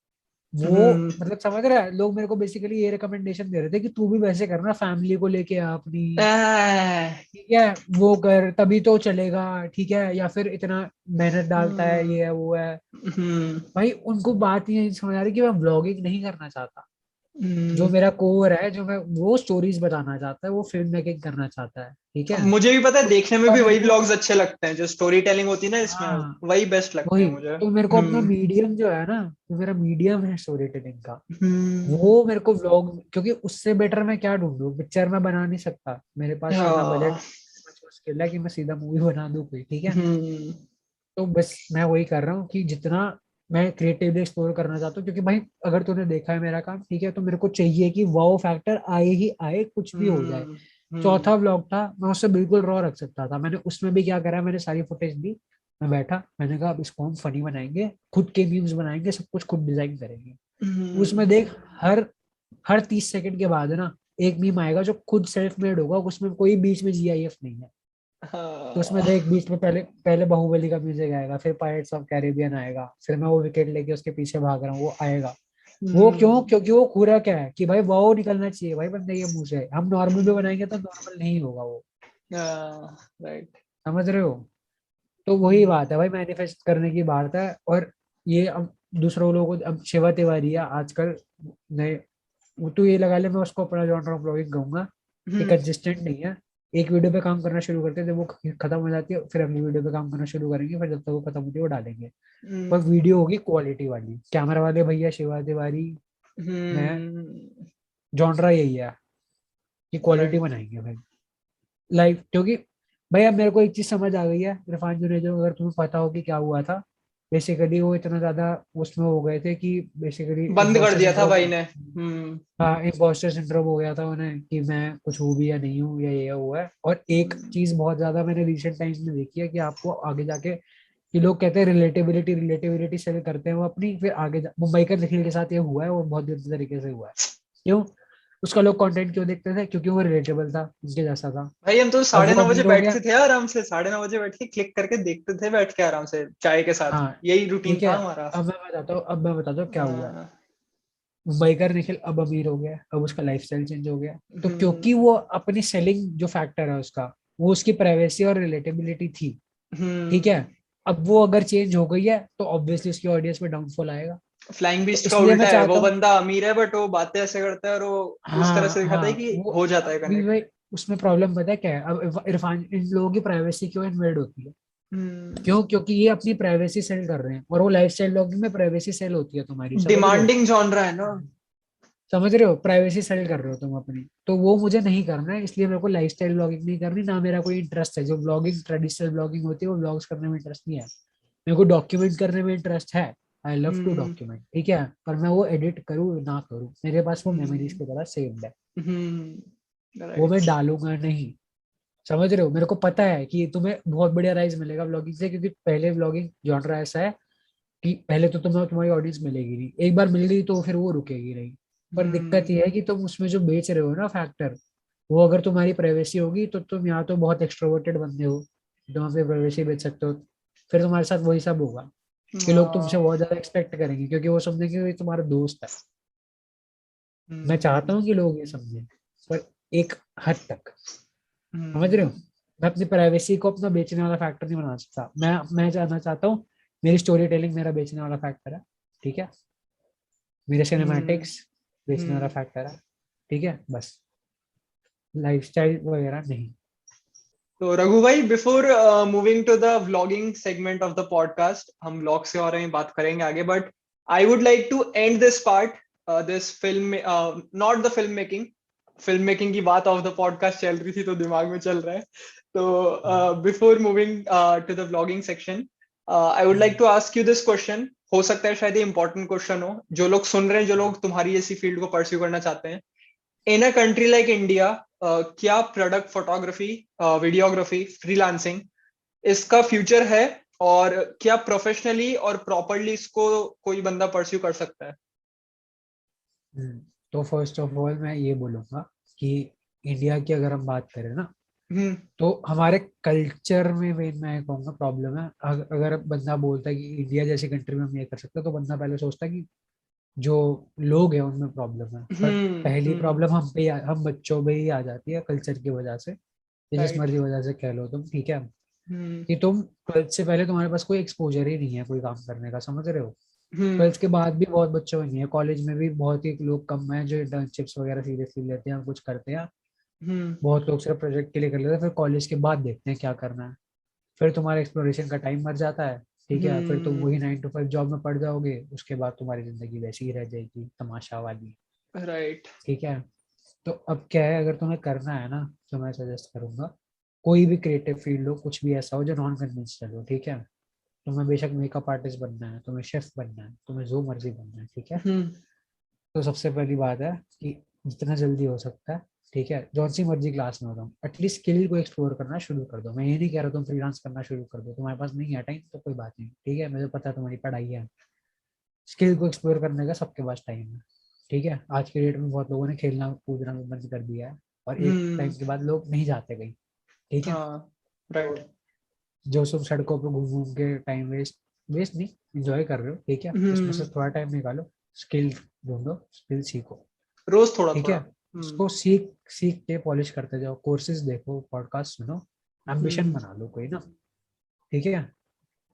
वो, हम्म। मतलब समझ रहा है। लोग मेरे को बेसिकली ये रिकमेंडेशन दे रहे थे कि तू भी वैसे करना, फैमिली को लेके आ अपनी, आह, ठीक है, वो कर तभी तो चलेगा, ठीक है। या फिर इतना मेहनत डालता है, हम्म, ये है वो है। हम्म, भाई उनको बात ये नहीं समझ आ रही कि मैं व्लॉगिंग नहीं करना चाहता। जो हम्म। मेरा कोर है, जो मैं वो स्टोरीज बताना चाहता है, वो फिल्म मेकिंग करना चाहता है, ठीक है। मुझे भी पता है, तो देखने में पर भी मेरे वही को, व्लॉग्स अच्छे लगते हैं जो स्टोरी टेलिंग होती है ना इसमें। हाँ वही बेस्ट लगते हैं वही, मुझे। तो मेरे को अपना हम्म, मीडियम जो है ना, जो मेरा मीडियम है स्टोरी टेलिंग का, हम्म। वो मेरे को व्लॉग, क्योंकि उससे बेटर मैं क्या ढूंढूं, पिक्चर मैं बना नहीं सकता, मेरे पास इतना हाँ, बजट स्किल है कि मैं सीधा मूवी बना दूं कोई, ठीक है। हम्म, तो बस मैं वही कर रहा हूँ कि जितना मैं क्रिएटिवली एक्सप्लोर करना चाहता हूँ, क्योंकि भाई अगर तूने देखा है मेरा काम, ठीक है, तो मेरे को चाहिए कि वाओ फैक्टर आए ही आए, कुछ भी हो जाए। हम्म, हम्म, चौथा व्लॉग था, मैं उससे बिल्कुल रॉ रख सकता था। मैंने उसमें भी क्या करा, मैंने सारी फुटेज दी, मैं बैठा, मैंने कहा अब इसको हम फनी बनाएंगे, खुद के मीम्स बनाएंगे, सब कुछ खुद डिजाइन करेंगे। हम्म। उसमें देख, हर हर 30 सेकंड के बाद ना एक मीम आएगा जो खुद सेल्फ मेड होगा, उसमें कोई बीच में GIF नहीं है। तो उसमें हाँ, देख, बीच में पहले पहले बाहुबली का म्यूजिक आएगा, फिर पायरेट्स ऑफ कैरिबियन आएगा, फिर मैं वो विकेट लेके उसके पीछे भाग रहा हूँ, वो आएगा। वो क्यों? हम्म, क्योंकि वो पूरा क्या है कि भाई वो निकलना चाहिए भाई बंदे के मुंह से। हम नॉर्मल भी बनाएंगे तो नॉर्मल नहीं होगा वो, हाँ, राइट। समझ रहे हो। तो वही बात है भाई, मैनिफेस्ट करने की बात है। और ये अब दूसरों लोगों को, अब शिवा तिवारी है आजकल नए, वो तो ये लगा ले, मैं उसको अपना जॉनर ऑफ ब्लॉगिंग कहूंगा कि हम्म, कंसिस्टेंट नहीं है। एक वीडियो पे काम करना शुरू करते हैं, जब वो खत्म हो जाती है फिर अगली वीडियो पे काम करना शुरू करेंगे, फिर जब तक वो खत्म होती है वो डालेंगे। पर वीडियो होगी क्वालिटी वाली, कैमरा वाले भैया शिवा तिवारी, मैं, हम्म, जॉनरा यही है कि क्वालिटी राइट। बनाएंगे भाई लाइव। क्योंकि भाई अब मेरे को एक चीज समझ आ गई है, इरफान जुनेजो, अगर तुम्हें पता हो कि क्या हुआ था। बेसिकली वो इतना ज्यादा उसमें हो गए थे कि बेसिकली बंद कर इम्पोस्टर दिया था सिंड्रोम, भाई ने। हम्म, हाँ इम्पोस्टर सिंड्रोम हो गया था उन्हें कि मैं कुछ हूँ भी या नहीं हूँ, या ये हुआ है। और एक हम्म, चीज बहुत ज्यादा मैंने रिसेंट टाइम्स में देखी है कि आपको आगे जाके, कि लोग कहते हैं रिलेटेबिलिटी रिलेटेबिलिटी सेल करते हैं वो अपनी, फिर आगे मुंबई का निखिल के साथ ये हुआ है और बहुत गलत तरीके से हुआ है। क्यों? उसका लोग कंटेंट क्यों देखते थे? क्योंकि वो रिलेटेबल था, उनके जैसा था। भाई हम तो अब साढ़े वो नौ बजे अमीर हो गया, बैठते थे आराम से, 9:30 बजे बैठ के क्लिक करके देखते थे, बैठ के आराम से चाय के साथ। हाँ यही रूटीन ठीक है। था हमारा। अब मैं बताता हूँ क्या हुआ है। हाँ, मुंबई का निखिल अब अमीर हो गया, अब उसका लाइफस्टाइल चेंज हो गया, तो क्योंकि हम्म, वो अपनी सेलिंग जो फैक्टर है उसका, वो उसकी प्राइवेसी और रिलेटेबिलिटी थी, ठीक है। हम्म। अब वो अगर चेंज हो गई है तो ऑब्वियसली उसकी ऑडियंस में डाउनफॉल आएगा। फ्लाइंग तो बीस्ट का इसलिए मैं उल्टा है, वो चाहता हूँ, बंदा अमीर है बट वो बातें ऐसे करता है, और वो उस तरह हाँ से दिखाता है हाँ, कि वो हो जाता है अभी कनेक्ट। भाई उसमें प्रॉब्लम पता है क्या है। अब इरफान, इन लोगों की प्राइवेसी क्यों इन्वेड होती है? क्यों? क्योंकि ये अपनी प्राइवेसी सेल कर रहे हैं, और वो लाइफस्टाइल ब्लॉगिंग में प्राइवेसी सेल होती है तुम्हारी, समझ रहे हो। डिमांडिंग जॉनरा है ना। समझ रहे हो, प्राइवेसी सेल कर रहे हो तुम अपनी, तो वो मुझे नहीं करना है। इसलिए मेरे को लाइफस्टाइल ब्लॉगिंग नहीं करनी, ना मेरा कोई इंटरेस्ट है। जो ब्लॉगिंग ट्रेडिशनल ब्लॉगिंग होती है वो ब्लॉग्स करने में इंटरेस्ट नहीं है। मेरे को डॉक्यूमेंट करने में इंटरेस्ट है, I love to hmm, document, ठीक है। पर मैं वो एडिट करूँ ना करूँ, मेरे पास वो मेमोरीज हम्म, की तरह सेव्ड है, वो राइट। मैं डालूंगा नहीं। समझ रहे हो, मेरे को पता है कि तुम्हें बहुत बढ़िया राइज मिलेगा ब्लॉगिंग से, क्योंकि पहले ब्लॉगिंग जॉनरा ऐसा है कि पहले तो तुम्हें तुम्हारी ऑडियंस मिलेगी नहीं, एक बार मिल गई तो फिर वो रुकेगी नहीं। पर दिक्कत हम्म, ये है कि तुम उसमें जो बेच रहे हो ना फैक्टर, वो अगर तुम्हारी प्राइवेसी होगी तो तुम या तो बहुत एक्सट्रोवर्टेड बंदे हो, तुम अपनी प्राइवेसी बेच सकते हो, फिर तुम्हारे साथ वही सब होगा कि लोग तुमसे बहुत ज्यादा एक्सपेक्ट करेंगे क्योंकि वो समझेंगे कि ये तुम्हारा दोस्त है। मैं चाहता हूँ कि लोग ये समझें, पर एक हद तक, समझ रहे हो? मैं अपनी प्राइवेसी को अपना बेचने वाला फैक्टर नहीं बना सकता। मैं जानना चाहता हूँ मेरी स्टोरी टेलिंग मेरा बेचने वाला फैक्टर है, ठीक है, मेरे सिनेमैटिक्स बेचने वाला फैक्टर है, ठीक है, बस लाइफस्टाइल वगैरह नहीं। तो रघु भाई, before moving to the vlogging segment of the podcast, हम व्लॉग से और बात करेंगे आगे, but I would like to end this part, this film, not the film making की बात ऑफ द पॉडकास्ट चल रही थी तो दिमाग में चल रहा है। तो before moving to the vlogging section, I would like to ask you this question. हो सकता है शायद ये इंपॉर्टेंट क्वेश्चन हो, जो लोग सुन रहे हैं, जो लोग तुम्हारी ऐसी फील्ड को परस्यू करना चाहते हैं। इन अ कंट्री लाइक इंडिया, क्या प्रोडक्ट फोटोग्राफी, वीडियोग्राफी, फ्रीलांसिंग, इसका फ्यूचर है? और क्या प्रोफेशनली और प्रॉपरली इसको कोई बंदा परस्यू कर सकता है? तो फर्स्ट ऑफ ऑल मैं ये बोलूंगा कि इंडिया की अगर हम बात करें ना, तो हमारे कल्चर में मैं कहूँगा प्रॉब्लम है। अगर बंदा बोलता है कि इंडिया जैसी कंट्री में हम ये कर सकते हैं, तो बंदा पहले सोचता है कि जो लोग हैं उनमें प्रॉब्लम है, पर पहली प्रॉब्लम हम पे हम बच्चों पे ही आ जाती है, कल्चर की वजह से, या जिस राइट। मर्जी वजह से कह लो तुम, ठीक है, कि तुम 12th से पहले तुम्हारे पास कोई एक्सपोजर ही नहीं है कोई काम करने का, समझ रहे हो? 12th के बाद भी बहुत बच्चों में नहीं है, कॉलेज में भी बहुत ही लोग कम हैं जो इंटर्नशिप्स वगैरह सीरियसली लेते हैं और कुछ करते हैं। बहुत लोग सिर्फ प्रोजेक्ट के लिए कर लेते हैं, फिर कॉलेज के बाद देखते हैं क्या करना है। फिर तुम्हारा एक्सप्लोरेशन का टाइम मर जाता है, ठीक है, फिर तुम वही 9 to 5 जॉब में पड़ जाओगे, उसके बाद तुम्हारी जिंदगी वैसी ही रह जाएगी, तमाशा वाली, राइट। ठीक है। तो अब क्या है, अगर तुम्हें करना है ना, तो मैं सजेस्ट करूंगा कोई भी क्रिएटिव फील्ड हो, कुछ भी ऐसा हो जो नॉन कन्वेंशनल हो, ठीक है। तुम्हें बेशक मेकअप आर्टिस्ट बनना है, तुम्हें शेफ बनना है, तुम्हें जो मर्जी बनना है, ठीक है, तो सबसे पहली बात है कि जितना जल्दी हो सकता है, ठीक है, जौन सी मर्जी क्लास में हो तुम, एटलीस्ट स्किल को एक्सप्लोर करना शुरू कर दो। मैं ये नहीं कह रहा तुम फ्रीलांस करना शुरू कर दो, तुम्हारे पास नहीं है टाइम तो कोई बात नहीं, ठीक है, मुझे पता है तुम्हारी पढ़ाई है। स्किल को एक्सप्लोर करने का सबके पास टाइम है, ठीक है। आज के डेट में बहुत लोगों ने खेलना कूदना भी बंद कर दिया है, और एक टाइम के बाद लोग नहीं जाते कहीं, ठीक है। हाँ। राइट। जो सब सड़कों पर घूम घूम के टाइम वेस्ट वेस्ट नहीं, इंजॉय कर रहे हो, ठीक है, उसमें से थोड़ा टाइम निकालो, स्किल ढूंढो, स्किल सीखो, रोज थोड़ा ठीक थोड़ा। है। उसको सीख सीख के पॉलिश करते जाओ, कोर्सेज देखो, पॉडकास्ट सुनो, एम्बिशन बना लो कोई ना, ठीक है,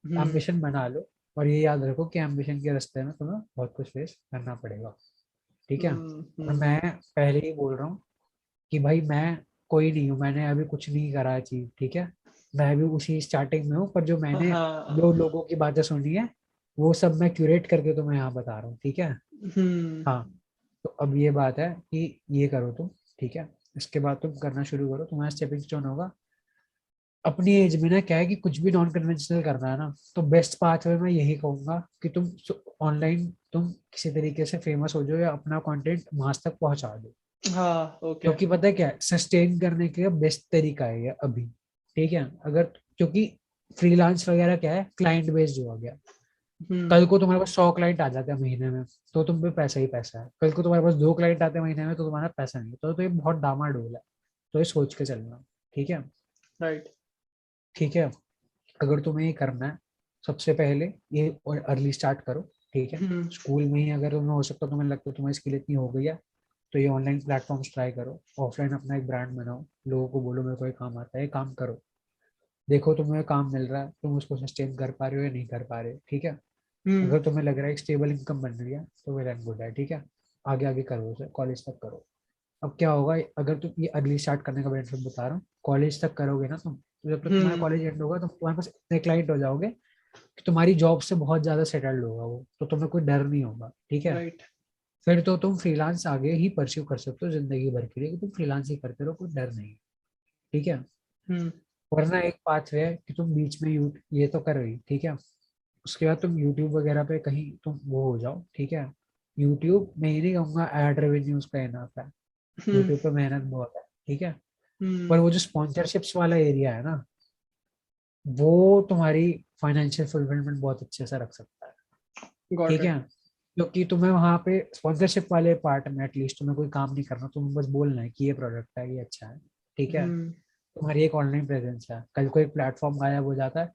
एम्बिशन बना लो। और ये याद रखो कि एम्बिशन के रास्ते में तुम्हें बहुत कुछ फेस करना पड़ेगा, ठीक है। और मैं पहले ही बोल रहा हूँ कि भाई मैं कोई नहीं हूँ, मैंने अभी कुछ नहीं करा है चीज, ठीक है, मैं अभी उसी स्टार्टिंग में हूँ, पर जो मैंने जो हाँ। लोगों की बातें सुनी है वो सब मैं क्यूरेट करके तुम्हें यहाँ बता रहा हूँ, ठीक है। हाँ, तो अब ये बात है कि ये करो तुम, ठीक है, इसके बाद तुम करना शुरू करो, तुम्हारा स्टेपिंग स्टोन होगा। अपनी एज में ना क्या है कि कुछ भी नॉन कन्वेंशनल करना है ना, तो बेस्ट पाथवे मैं यही कहूंगा कि तुम ऑनलाइन तुम किसी तरीके से फेमस हो जाओ या अपना कंटेंट मास तक पहुंचा दो, हाँ। ओके। क्योंकि पता है क्या है, सस्टेन करने के बेस्ट तरीका है ये अभी, ठीक है। अगर क्योंकि फ्रीलांस वगैरह क्या है, क्लाइंट बेस्ड हो गया। कल को तुम्हारे पास 100 क्लाइंट आ जाते हैं महीने में, तो तुम पे पैसा ही पैसा है। कल को तुम्हारे पास 2 क्लाइंट आते हैं महीने में, तो तुम्हारा पैसा नहीं है। तो ये बहुत डामाडोल है, तो ये सोच के चलना, ठीक है। राइट। ठीक है, अगर तुम्हें ये करना है, सबसे पहले ये अर्ली स्टार्ट करो, ठीक है। स्कूल में ही अगर तुम्हें हो सकता है, तुम्हें लगता है तुम्हारी स्किल इतनी हो गई है, तो ये ऑनलाइन प्लेटफॉर्म्स ट्राई करो, ऑफलाइन अपना एक ब्रांड बनाओ, लोगों को बोलो मेरे को ये काम आता है, ये काम करो, देखो तुम्हें काम मिल रहा है, तुम उसको सस्टेन कर पा रहे हो या नहीं कर पा रहे हो, ठीक है। अगर तुम्हें लग रहा है एक स्टेबल इनकम बन रही है तो वेल एंड गुड है, ठीक है, आगे आगे करो उसे, कॉलेज तक करो। अब क्या होगा, अगर तुम ये अर्ली स्टार्ट करने का बेनिफिट बता रहा हूँ, कॉलेज तक करोगे ना तुम, तो जब तक तुम्हारा कॉलेज एंड होगा तो तुम्हारे पास इतने क्लाइंट हो जाओगे कि तुम्हारी जॉब से बहुत ज्यादा सेटल्ड होगा वो, तो तुम्हें कोई डर नहीं होगा, ठीक है। राइट। फिर तो तुम फ्रीलांस आगे ही परस्यू कर सकते हो जिंदगी भर के लिए, कि तुम फ्रीलांस ही करते रहो, कोई डर नहीं, ठीक है। वरना एक पाथवे है कि तुम बीच में ये तो कर रही, ठीक है, उसके बाद तुम यूट्यूब वगैरह पे कहीं तुम वो हो जाओ, ठीक है। यूट्यूब मैं ये नहीं कहूँगा एड रेवेन्यूज का इनफ है, यूट्यूब पे मेहनत बहुत है, ठीक है, पर वो जो स्पॉन्सरशिप्स वाला एरिया है ना, वो तुम्हारी फाइनेंशियल फुलफिलमेंट बहुत अच्छे से रख सकता है, गॉट ठीक इट। है। क्योंकि तुम्हें वहां पे स्पॉन्सरशिप वाले पार्ट में एटलीस्ट तुम्हें कोई काम नहीं करना, तुम्हें बस बोलना है कि ये प्रोडक्ट है, ये अच्छा है, ठीक है। तुम्हारी एक ऑनलाइन प्रेजेंस है, कल को एक प्लेटफॉर्म गायब हो जाता है,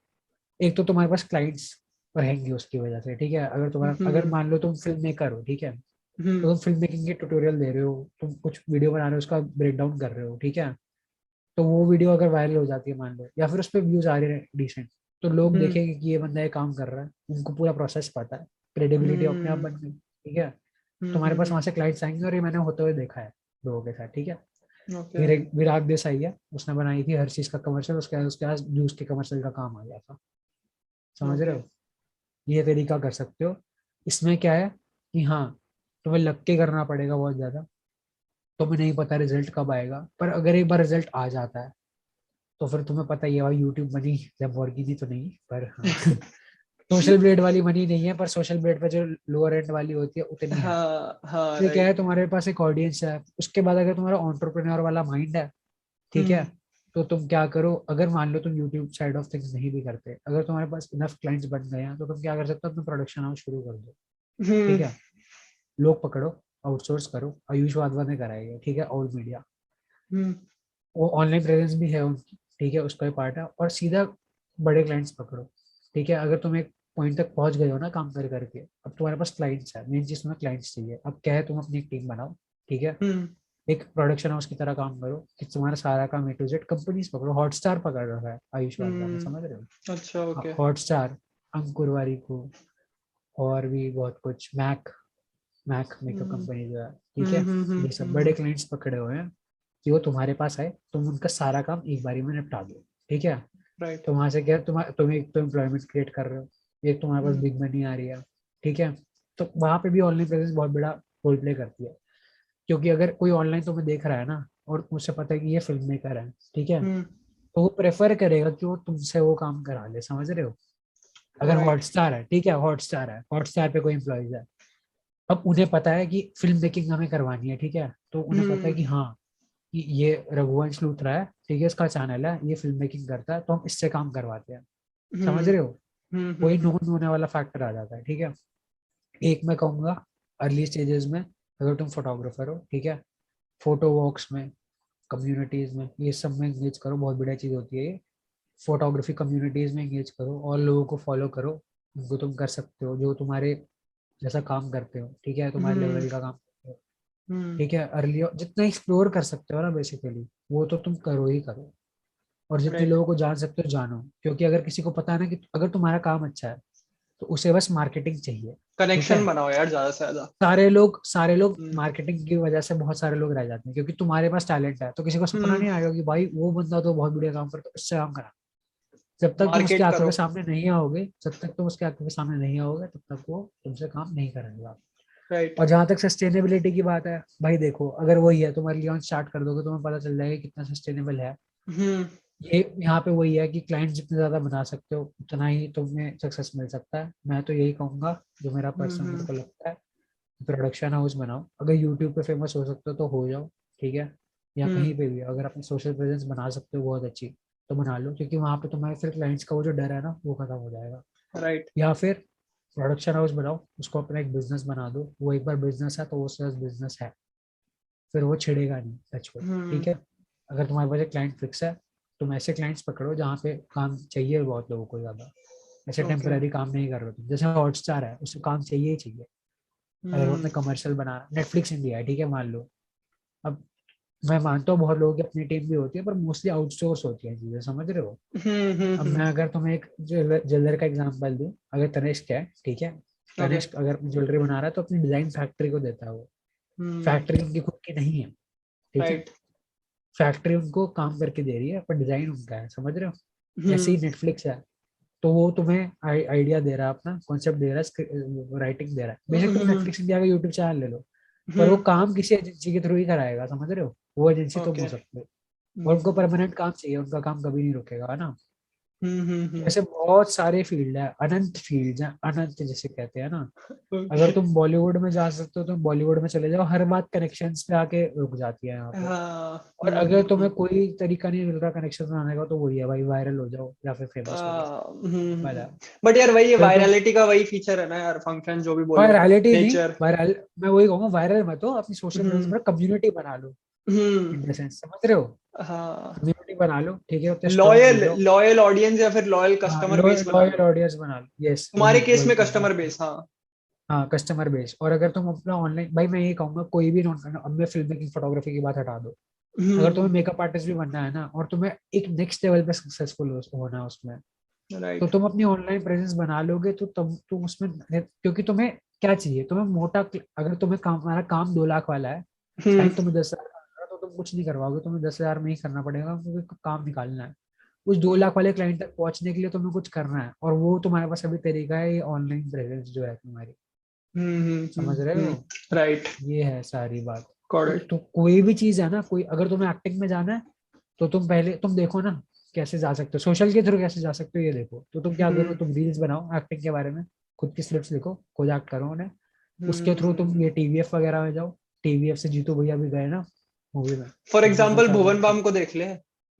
एक तो तुम्हारे पास क्लाइंट्स रहेंगे उसकी वजह से, ठीक है। अगर तुम्हारा, अगर मान लो तुम फिल्म मेकर हो, ठीक है, तो तुम फिल्म मेकिंग के ट्यूटोरियल दे रहे हो, तुम कुछ वीडियो बना रहे हो, उसका ब्रेक डाउन कर रहे हो, ठीक है। तो वो वीडियो अगर वायरल हो जाती है मान लो, या फिर उस पर व्यूज आ रहे हैं डिसेंट, तो लोग देखेंगे कि ये बंदा ये काम कर रहा है, उनको पूरा प्रोसेस पता है, क्रेडिबिलिटी अपने आप बन गई, ठीक है। तुम्हारे पास वहां से क्लाइंट्स आएंगे, और ये मैंने होते हुए देखा है लोगों के साथ, ठीक है। विराग देसाई है, उसने बनाई थी हर चीज का कमर्शियल, उसके उसके पास जूस के कमर्शियल का काम आ गया था, समझ रहे हो। ये तरीका कर सकते हो। इसमें क्या है कि हाँ, तुम्हें लग के करना पड़ेगा बहुत ज्यादा, तुम्हें नहीं पता रिजल्ट कब आएगा, पर अगर एक बार रिजल्ट आ जाता है तो फिर तुम्हें पता ही है भाई, यूट्यूब मनी लैम्बोर्गिनी तो नहीं, पर हाँ सोशल ब्लेड वाली मनी नहीं है, पर सोशल ब्लेड पे जो लोअर एंड वाली होती है उतनी है। तो क्या है, तुम्हारे पास एक ऑडियंस है, उसके बाद अगर तुम्हारा एंटरप्रेन्योर वाला माइंड है, ठीक है, तो तुम क्या करो, अगर मान लो तुम यूट्यूब साइड ऑफ थिंग्स नहीं भी करते, अगर तुम्हारे पास इनफ क्लाइंट्स बन गए हैं, तो तुम क्या कर सकते हो, अपना प्रोडक्शन हाउस शुरू कर दो, ठीक है। लोग पकड़ो, आउटसोर्स करो, आयुष वाधवा ने कराई है, ठीक है, ऑल मीडिया, वो ऑनलाइन प्रेजेंस भी है उनकी, ठीक है, उसका ही पार्ट है, और सीधा बड़े क्लाइंट्स पकड़ो, ठीक है। अगर तुम एक पॉइंट तक पहुंच गए हो ना काम कर करके, अब तुम्हारे पास क्लाइंट्स है, मेन चीज तुम्हें क्लाइंट्स चाहिए, अब क्या है, तुम अपनी एक टीम बनाओ, ठीक है, एक प्रोडक्शन हाउस की तरह काम करो कि तुम्हारा सारा काम A to Z, कंपनीज पकड़ो, हॉटस्टार पकड़ रखा है आयुष वाधवा ने, समझ रहे हो। अच्छा, ओके। हॉटस्टार, अंकुर वारिको, और भी बहुत कुछ, मैक मैक मेकअप कंपनी जो है, ठीक है, ये सब बड़े क्लाइंट्स पकड़े हुए हैं कि वो तुम्हारे पास आए, तुम उनका सारा काम एक बारी में निपटा दो, ठीक है। तो वहां से क्या, तुम एक तो एम्प्लॉयमेंट क्रिएट कर रहे हो, एक तुम्हारे पास बिग मनी आ रही है, ठीक है। तो वहां पे भी ऑनलाइन प्रेजेंस बहुत बड़ा रोल प्ले करती है, क्योंकि अगर कोई ऑनलाइन तुम्हें देख रहा है ना, और मुझे पता है कि ये फिल्म मेकर है, ठीक है, तो वो प्रेफर करेगा कि वो तुमसे वो काम करा ले, समझ रहे हो। अगर हॉटस्टार है, ठीक है, हॉटस्टार पे कोई एम्प्लॉयज है, अब उन्हें पता है कि फिल्म मेकिंग हमें करवानी है, ठीक है, तो उन्हें पता है कि हाँ, कि ये रघुवंश लूथरा है, ठीक है, इसका चैनल है, ये फिल्म मेकिंग करता है, तो हम इससे काम करवाते हैं, समझ रहे हो। वही नोन होने वाला फैक्टर आ जाता है, ठीक है। एक मैं कहूंगा, अर्ली स्टेजेस में अगर तुम फोटोग्राफर हो, ठीक है, फोटो वॉक्स में, कम्युनिटीज में, ये सब में एंगेज करो, बहुत बढ़िया चीज होती है ये। फोटोग्राफी कम्युनिटीज में एंगेज करो, और लोगों को फॉलो करो, उनको तुम कर सकते हो जो तुम्हारे जैसा काम करते हो, ठीक है, तुम्हारे लेवल का काम करते हो, ठीक है। अर्ली जितना एक्सप्लोर कर सकते हो ना बेसिकली, वो तो तुम करो ही करो, और जितने लोगों को जान सकते हो जानो, क्योंकि अगर किसी को पता है ना कि अगर तुम्हारा काम अच्छा है, तो उसे बस मार्केटिंग चाहिए, कनेक्शन बनाओ यार ज्यादा से ज्यादा। सारे लोग मार्केटिंग की वजह से बहुत सारे लोग रह जाते हैं, क्योंकि तुम्हारे पास टैलेंट है, तो किसी को सपना नहीं आएगा कि भाई वो बंदा तो बहुत बढ़िया काम करता है, उससे काम करा। जब तक तुम उसके मार्केट आंखों करो। के सामने नहीं आओगे, जब तक तुम उसके आंखों के सामने नहीं आओगे, तब तक वो तुमसे काम नहीं करेगा। राइट। और जहां तक सस्टेनेबिलिटी की बात है, भाई देखो, अगर वही है, तुम अर्ली ऑन स्टार्ट कर दोगे, तुम्हें पता चल जाएगा कितना सस्टेनेबल है। ये यहाँ पे वही है कि क्लाइंट जितने ज्यादा बना सकते हो, उतना ही तुम्हें सक्सेस मिल सकता है। मैं तो यही कहूंगा, जो मेरा पर्सनल मेरे को लगता है, प्रोडक्शन हाउस बनाओ, अगर यूट्यूब पे फेमस हो सकते हो तो हो जाओ, ठीक है, या कहीं पे भी अगर अपनी सोशल प्रेजेंस बना सकते हो बहुत अच्छी, तो बना लो, क्योंकि वहां पे तुम्हारे फिर क्लाइंट्स का वो जो डर है ना, वो खत्म हो जाएगा। राइट। या फिर प्रोडक्शन हाउस बनाओ, उसको अपना एक बिजनेस बना दो, वो एक बार बिजनेस है तो वो सिर्फ बिजनेस है, फिर वो छिड़ेगा नहीं, टच को, ठीक है। अगर तुम्हारे पास एक क्लाइंट फिक्स है, तुम ऐसे क्लाइंट्स पकड़ो जहाँ पे काम चाहिए बहुत लोगों को ज्यादा, ऐसे टेम्पररी काम नहीं कर रहे हो तुम, जैसे हॉटस्टार है, उसको काम चाहिए ही चाहिए। अगर वो अपने कमर्शियल बना, नेटफ्लिक्स इंडिया है, ठीक है, मान लो, अब मैं मानता हूँ बहुत लोगों की अपनी टीम भी होती है, पर मोस्टली आउटसोर्स होती है चीजें, समझ रहे हो। अब मैं अगर तुम्हें एक ज्वेलर का एग्जांपल दूं, अगर तनिष्क है, ठीक है, तनिष्क अगर ज्वेलरी बना रहा है, तो अपनी डिजाइन फैक्ट्री को देता है वो, फैक्ट्री उनकी खुद की नहीं है, ठीक है, फैक्ट्री उनको काम करके दे रही है, पर डिजाइन उनका है, समझ रहे हो। ऐसे ही नेटफ्लिक्स है, तो वो तुम्हें आइडिया दे रहा है, अपना कॉन्सेप्ट दे रहा है, राइटिंग दे रहा है, बेशक तुम नेटफ्लिक्स इंडिया का यूट्यूब चैनल ले लो, पर वो काम किसी एजेंसी के थ्रू ही कराएगा, समझ रहे हो, वो एजेंसी तुम हो सकते हो, और उनको परमानेंट काम चाहिए, उनका काम कभी नहीं रुकेगा, है ना। ऐसे बहुत सारे फील्ड है, अनंत फील्ड है, अनंत जैसे कहते हैं ना। अगर तुम बॉलीवुड में जा सकते हो तो बॉलीवुड में चले जाओ, हर बात कनेक्शंस पे आके रुक जाती है यहाँ पे। हाँ। और अगर तुम्हें कोई तरीका नहीं मिल रहा कनेक्शन बनाने का तो वही है भाई, वायरल हो जाओ या फिर फेमस हो जाओ, वाला। बट यार वही है, फिर तुम वायरलिटी का वही फीचर है ना यार, फंक्शन जो भी बोलो, वायरलिटी नहीं, नेचर। वायरल मैं वही कहूंगा, वायरल मत हो, अपनी सोशल प्रेजेंस हम्म में कम्युनिटी बना लो। हम्म। इन द सेंस, समझ रहे हो? हाँ, कम्युनिटी बना लो, ठीक है, उतने स्ट्रांग हो लॉयल जाओ। लॉयल ऑडियंस या फिर लॉयल हाँ, कस्टमर बेस बना लॉयल लो। ऑडियंस बना लो, यस तुम्हारे वही केस वही में कस्टमर एग्जैक्टली। बेस, हाँ। हाँ, कस्टमर बेस। और अगर तुम अपना ऑनलाइन, भाई मैं ये कहूंगा कोई भी नॉन, अब मैं फिल्म मेकिंग फोटोग्राफी की बात हटा दो, अगर तुम्हें हम्म। मेकअप आर्टिस्ट भी बनना है ना और तुम्हें एक नेक्स्ट लेवल पे सक्सेसफुल होना है उसमें, तो राइट। तुम अपनी ऑनलाइन प्रेजेंस बना लोगे तो तब तुम उसमें, क्योंकि तुम्हें क्या चाहिए, तुम्हें मोटा, अगर तुम्हें काम, हमारा काम 2 लाख वाला है, हम्म क्लाइंट तुम्हें 10,000 का दे रहा है, तो तुम कुछ नहीं करवाओगे, तुम्हें 10,000 में ही करना पड़ेगा क्योंकि काम निकालना है। उस 2 लाख वाले क्लाइंट तक पहुंचने के लिए तुम्हें कुछ करना है, और वो तुम्हारे पास अभी तरीका है, ये ऑनलाइन प्रेजेंस जो है तुम्हारी। समझ रहे हो? राइट। ये है सारी बात। Got it. तो कोई भी चीज है ना, कोई, अगर तुम्हें एक्टिंग में जाना है तो तुम पहले तुम देखो ना कैसे जा सकते हो, सोशल के थ्रू कैसे जा सकते हो ये देखो। तो तुम क्या करो, तुम रील्स बनाओ एक्टिंग के बारे में, खुद की स्क्रिप्ट्स लिखो, खुद एक्ट करो उन्हें। उसके थ्रू तुम ये टीवीएफ वगैरह में जाओ, टीवीएफ से जीतू भैया भी गए ना मूवी में, फॉर उनसे दो एग्जाम्पल चार भुवन लाइन बाम को देख ले,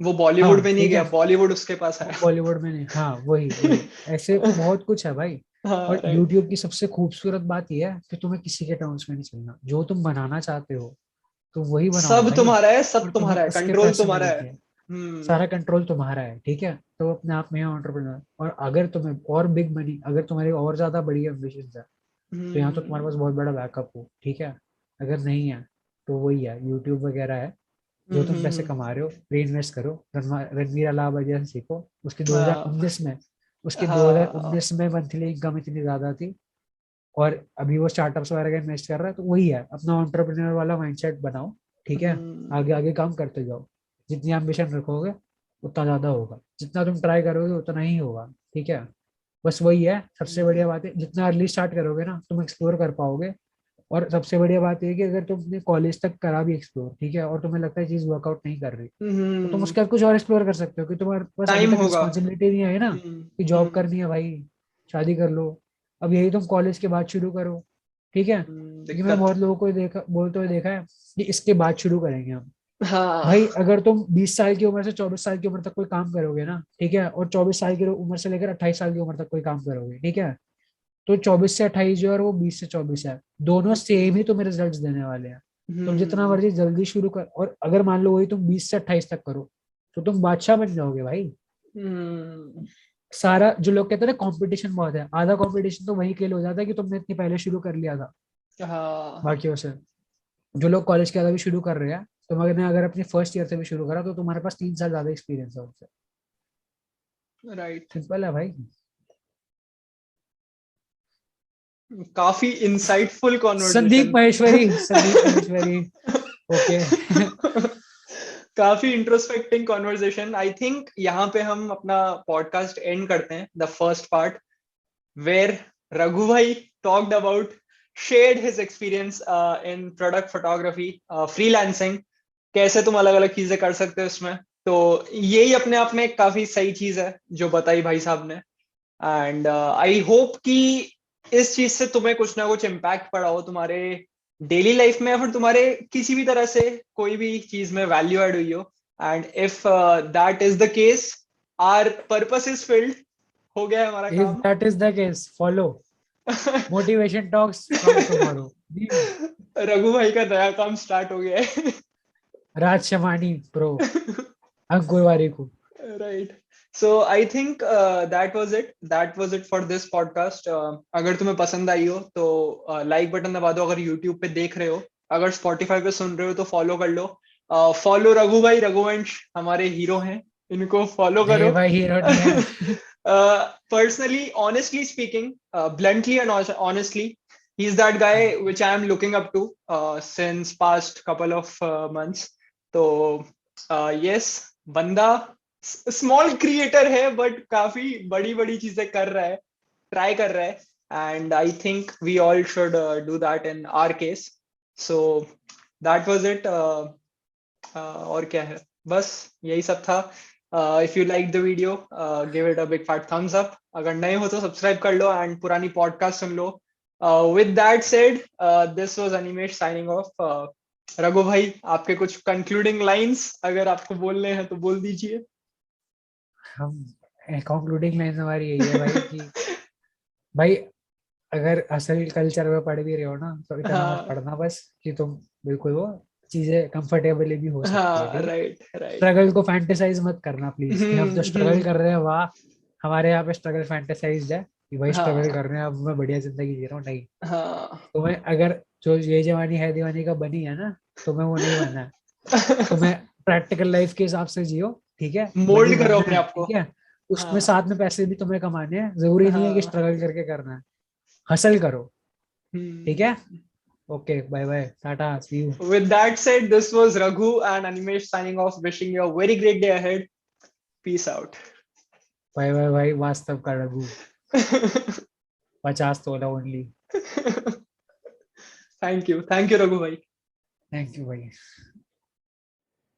वो बॉलीवुड हाँ में नहीं ठीक है, गया, बॉलीवुड उसके पास है। वो बॉलीवुड में नहीं, हाँ वही वही, ऐसे बहुत कुछ है भाई। हाँ, और राइट। यूट्यूब की सबसे खूबसूरत बात यह है कि तुम्हें किसी के टर्म्स में नहीं चलना, जो तुम बनाना चाहते हो तो वही बनाओ सब भाई। तुम्हारा है, सब और तुम्हें तुम्हारा है, उसके कंट्रोल पैसे तुम्हारा है। मिलेंगे, सारा कंट्रोल तुम्हारा है, ठीक है। तो अपने आप में एंटरप्रेन्योर। और अगर तुम्हें और बिग मनी, अगर तुम्हारी और ज्यादा बड़ी एम्बिशन है तो यहाँ तो तुम्हारे पास बहुत बड़ा बैकअप हो, ठीक है। अगर नहीं है तो वही है, यूट्यूब वगैरह है, जो तुम पैसे कमा रहे हो री इन्वेस्ट करो, रणवीर अलाहाबादिया से सीखो। उसकी हाँ 2019 में, उसकी हाँ। 2019 में मंथली इनकम इतनी ज्यादा थी, और अभी वो स्टार्टअप्स वगैरह का इन्वेस्ट कर रहा है। तो वही है, अपना एंटरप्रेन्योर वाला माइंडसेट बनाओ, ठीक है। आगे आगे काम करते जाओ, जितनी एम्बिशन रखोगे उतना ज्यादा होगा, जितना तुम ट्राई करोगे उतना ही होगा, ठीक है। बस वही है, सबसे बढ़िया बात है, जितना अर्ली स्टार्ट करोगे ना तुम एक्सप्लोर कर पाओगे। और सबसे बढ़िया बात यह है कि अगर तुमने कॉलेज तक करा भी एक्सप्लोर, ठीक है, और तुम्हें लगता है चीज वर्कआउट नहीं कर रही, तो तुम उसके बाद कुछ और एक्सप्लोर कर सकते हो, कि तुम्हारे पास अभी टाइम तक होगा। रिस्पॉन्सिबिलिटी नहीं आई ना, कि जॉब करनी है भाई, शादी कर लो। अब यही तुम कॉलेज के बाद शुरू करो, ठीक है। क्योंकि मैं दिक्कत। बहुत लोगों को देखा, बोलते हुए देखा है कि इसके बाद शुरू करेंगे हम। हाँ। भाई अगर तुम 20 साल की उम्र से 24 साल की उम्र तक कोई काम करोगे ना, ठीक है, और 24 साल की उम्र से लेकर 28 साल की उम्र तक कोई काम करोगे, ठीक है, तो 24 से 28 जो है और वो 20 से 24 है, दोनों सेम ही तुम्हें रिजल्ट्स देने वाले हैं। तुम जितना हम्म मर्जी जल्दी शुरू कर, और अगर मान लो वही तुम 20 से 28 तक करो तो तुम बादशाह बन जाओगे भाई। हम्म। सारा जो लोग कहते हैं ना कंपटीशन बहुत है, आधा कंपटीशन तो वही खेल हो जाता है कि तुमने इतनी पहले शुरू कर लिया था हाँ, बाकियों से। जो लोग कॉलेज के बाद भी शुरू कर रहे हैं, तुम अगर अपनी फर्स्ट ईयर से भी शुरू करा तो तुम्हारे पास 3 साल ज्यादा एक्सपीरियंस है उनसे। राइट। सिंपल है भाई। काफी insightful Sandeep conversation. Maheshwari, Sandeep Maheshwari. Okay. काफी इंट्रोस्पेक्टिंग कॉन्वर्सेशन। आई थिंक यहाँ पे हम अपना पॉडकास्ट एंड करते हैं, the first part where Raghu bhai talked about, shared his experience in product photography, freelancing, कैसे तुम अलग अलग चीजें कर सकते हो इसमें। तो यही अपने आप में एक काफी सही चीज है जो बताई भाई साहब ने। एंड आई होप कि इस चीज से तुम्हें कुछ ना कुछ इम्पैक्ट पड़ा हो तुम्हारे डेली लाइफ में, या फिर तुम्हारे किसी भी तरह से कोई भी चीज में वैल्यू ऐड हुई हो। And if that is the case, our purpose is filled, हो गया है हमारा If काम। that is the case, follow motivation talks from tomorrow. Raghu भाई का नया काम स्टार्ट हो गया है। Raj Shamani pro, Ankur Warikoo. Right. So I think that was it for this podcast. अगर तुम्हें पसंद आई हो तो लाइक बटन दबा दो, अगर यूट्यूब पे देख रहे हो। अगर स्पॉटिफाई पे सुन रहे हो तो फॉलो कर लो। फॉलो रघु भाई, रघुवंश हमारे हीरो हैं, इनको फॉलो नहीं करो। भाई, हीरो नहीं है। Personally, honestly speaking, bluntly and honestly, he's that guy which I am looking up to since past couple of months. तो yes, बंदा स्मॉल क्रिएटर है बट काफी बड़ी बड़ी चीजें कर रहा है, ट्राई कर रहा है। And I think we all should do that in our case. So that was it. और क्या है, बस यही सब था। If you like the video, give it a big fat thumbs up. अगर नए हो तो सब्सक्राइब कर लो and पुरानी podcast soon low. With that said, this was Animesh signing off. Raghu भाई, आपके कुछ कंक्लूडिंग लाइंस अगर आपको बोलने हैं तो बोल दीजिए. हम कंक्लूडिंग लाइन हमारी यही है भाई कि भाई अगर असल कल्चर में पढ़ भी रहे हो ना तो इतना मत पढ़ना बस कि तुम बिल्कुल वो चीजें कंफर्टेबली भी हो सकती है. राइट. स्ट्रगल को फैंटेसाइज मत करना प्लीज कि हम जो स्ट्रगल कर रहे हैं वाह हमारे यहाँ पे स्ट्रगल फैंटेसाइज है कि भाई स्ट्रगल कर रहे हैं अब मैं बढ़िया जिंदगी जी रहा हूँ. नहीं, तुम्हें अगर जो ये जवानी है दीवानी का बनी है ना तुम्हें वो नहीं बनना है. तुम्हें प्रैक्टिकल लाइफ के हिसाब से जियो, ठीक है, मोल्ड करो अपने आप को, ठीक है. उसमें साथ में पैसे भी तुम्हें कमाने हैं, जरूरी नहीं है कि स्ट्रगल करके करना है. हसल करो, ठीक है. Okay, bye bye. Tata, see you. With that said, this was Raghu and Animesh signing off, wishing you a very great day ahead. Peace out. Bye bye bye. वास्तव का रघु. 50 तोला only. Thank you Raghu bhai. Thank you bhai.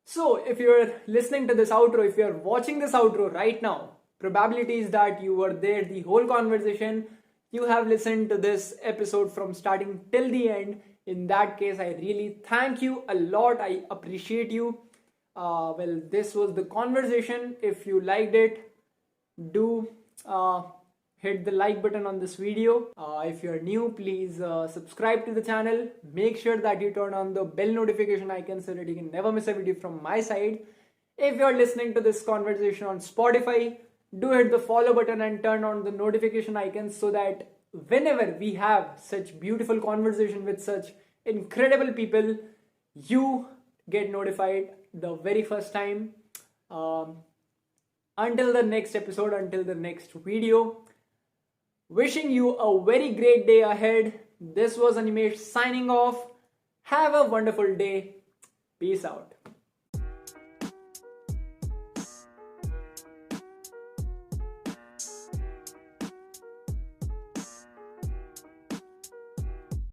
So if you're listening to this outro, if you're watching this outro right now, probability is that you were there the whole conversation. You have listened to this episode from starting till the end. In that case, I really thank you a lot. I appreciate you. Well, this was the conversation. If you liked it, do hit the like button on this video. If you're new, please subscribe to the channel. Make sure that you turn on the bell notification icon so that you can never miss a video from my side. If you're listening to this conversation on Spotify, do hit the follow button and turn on the notification icons so that whenever we have such beautiful conversation with such incredible people, you get notified the very first time. Until the next episode, until the next video, wishing you a very great day ahead. This was Animesh signing off. Have a wonderful day. Peace out.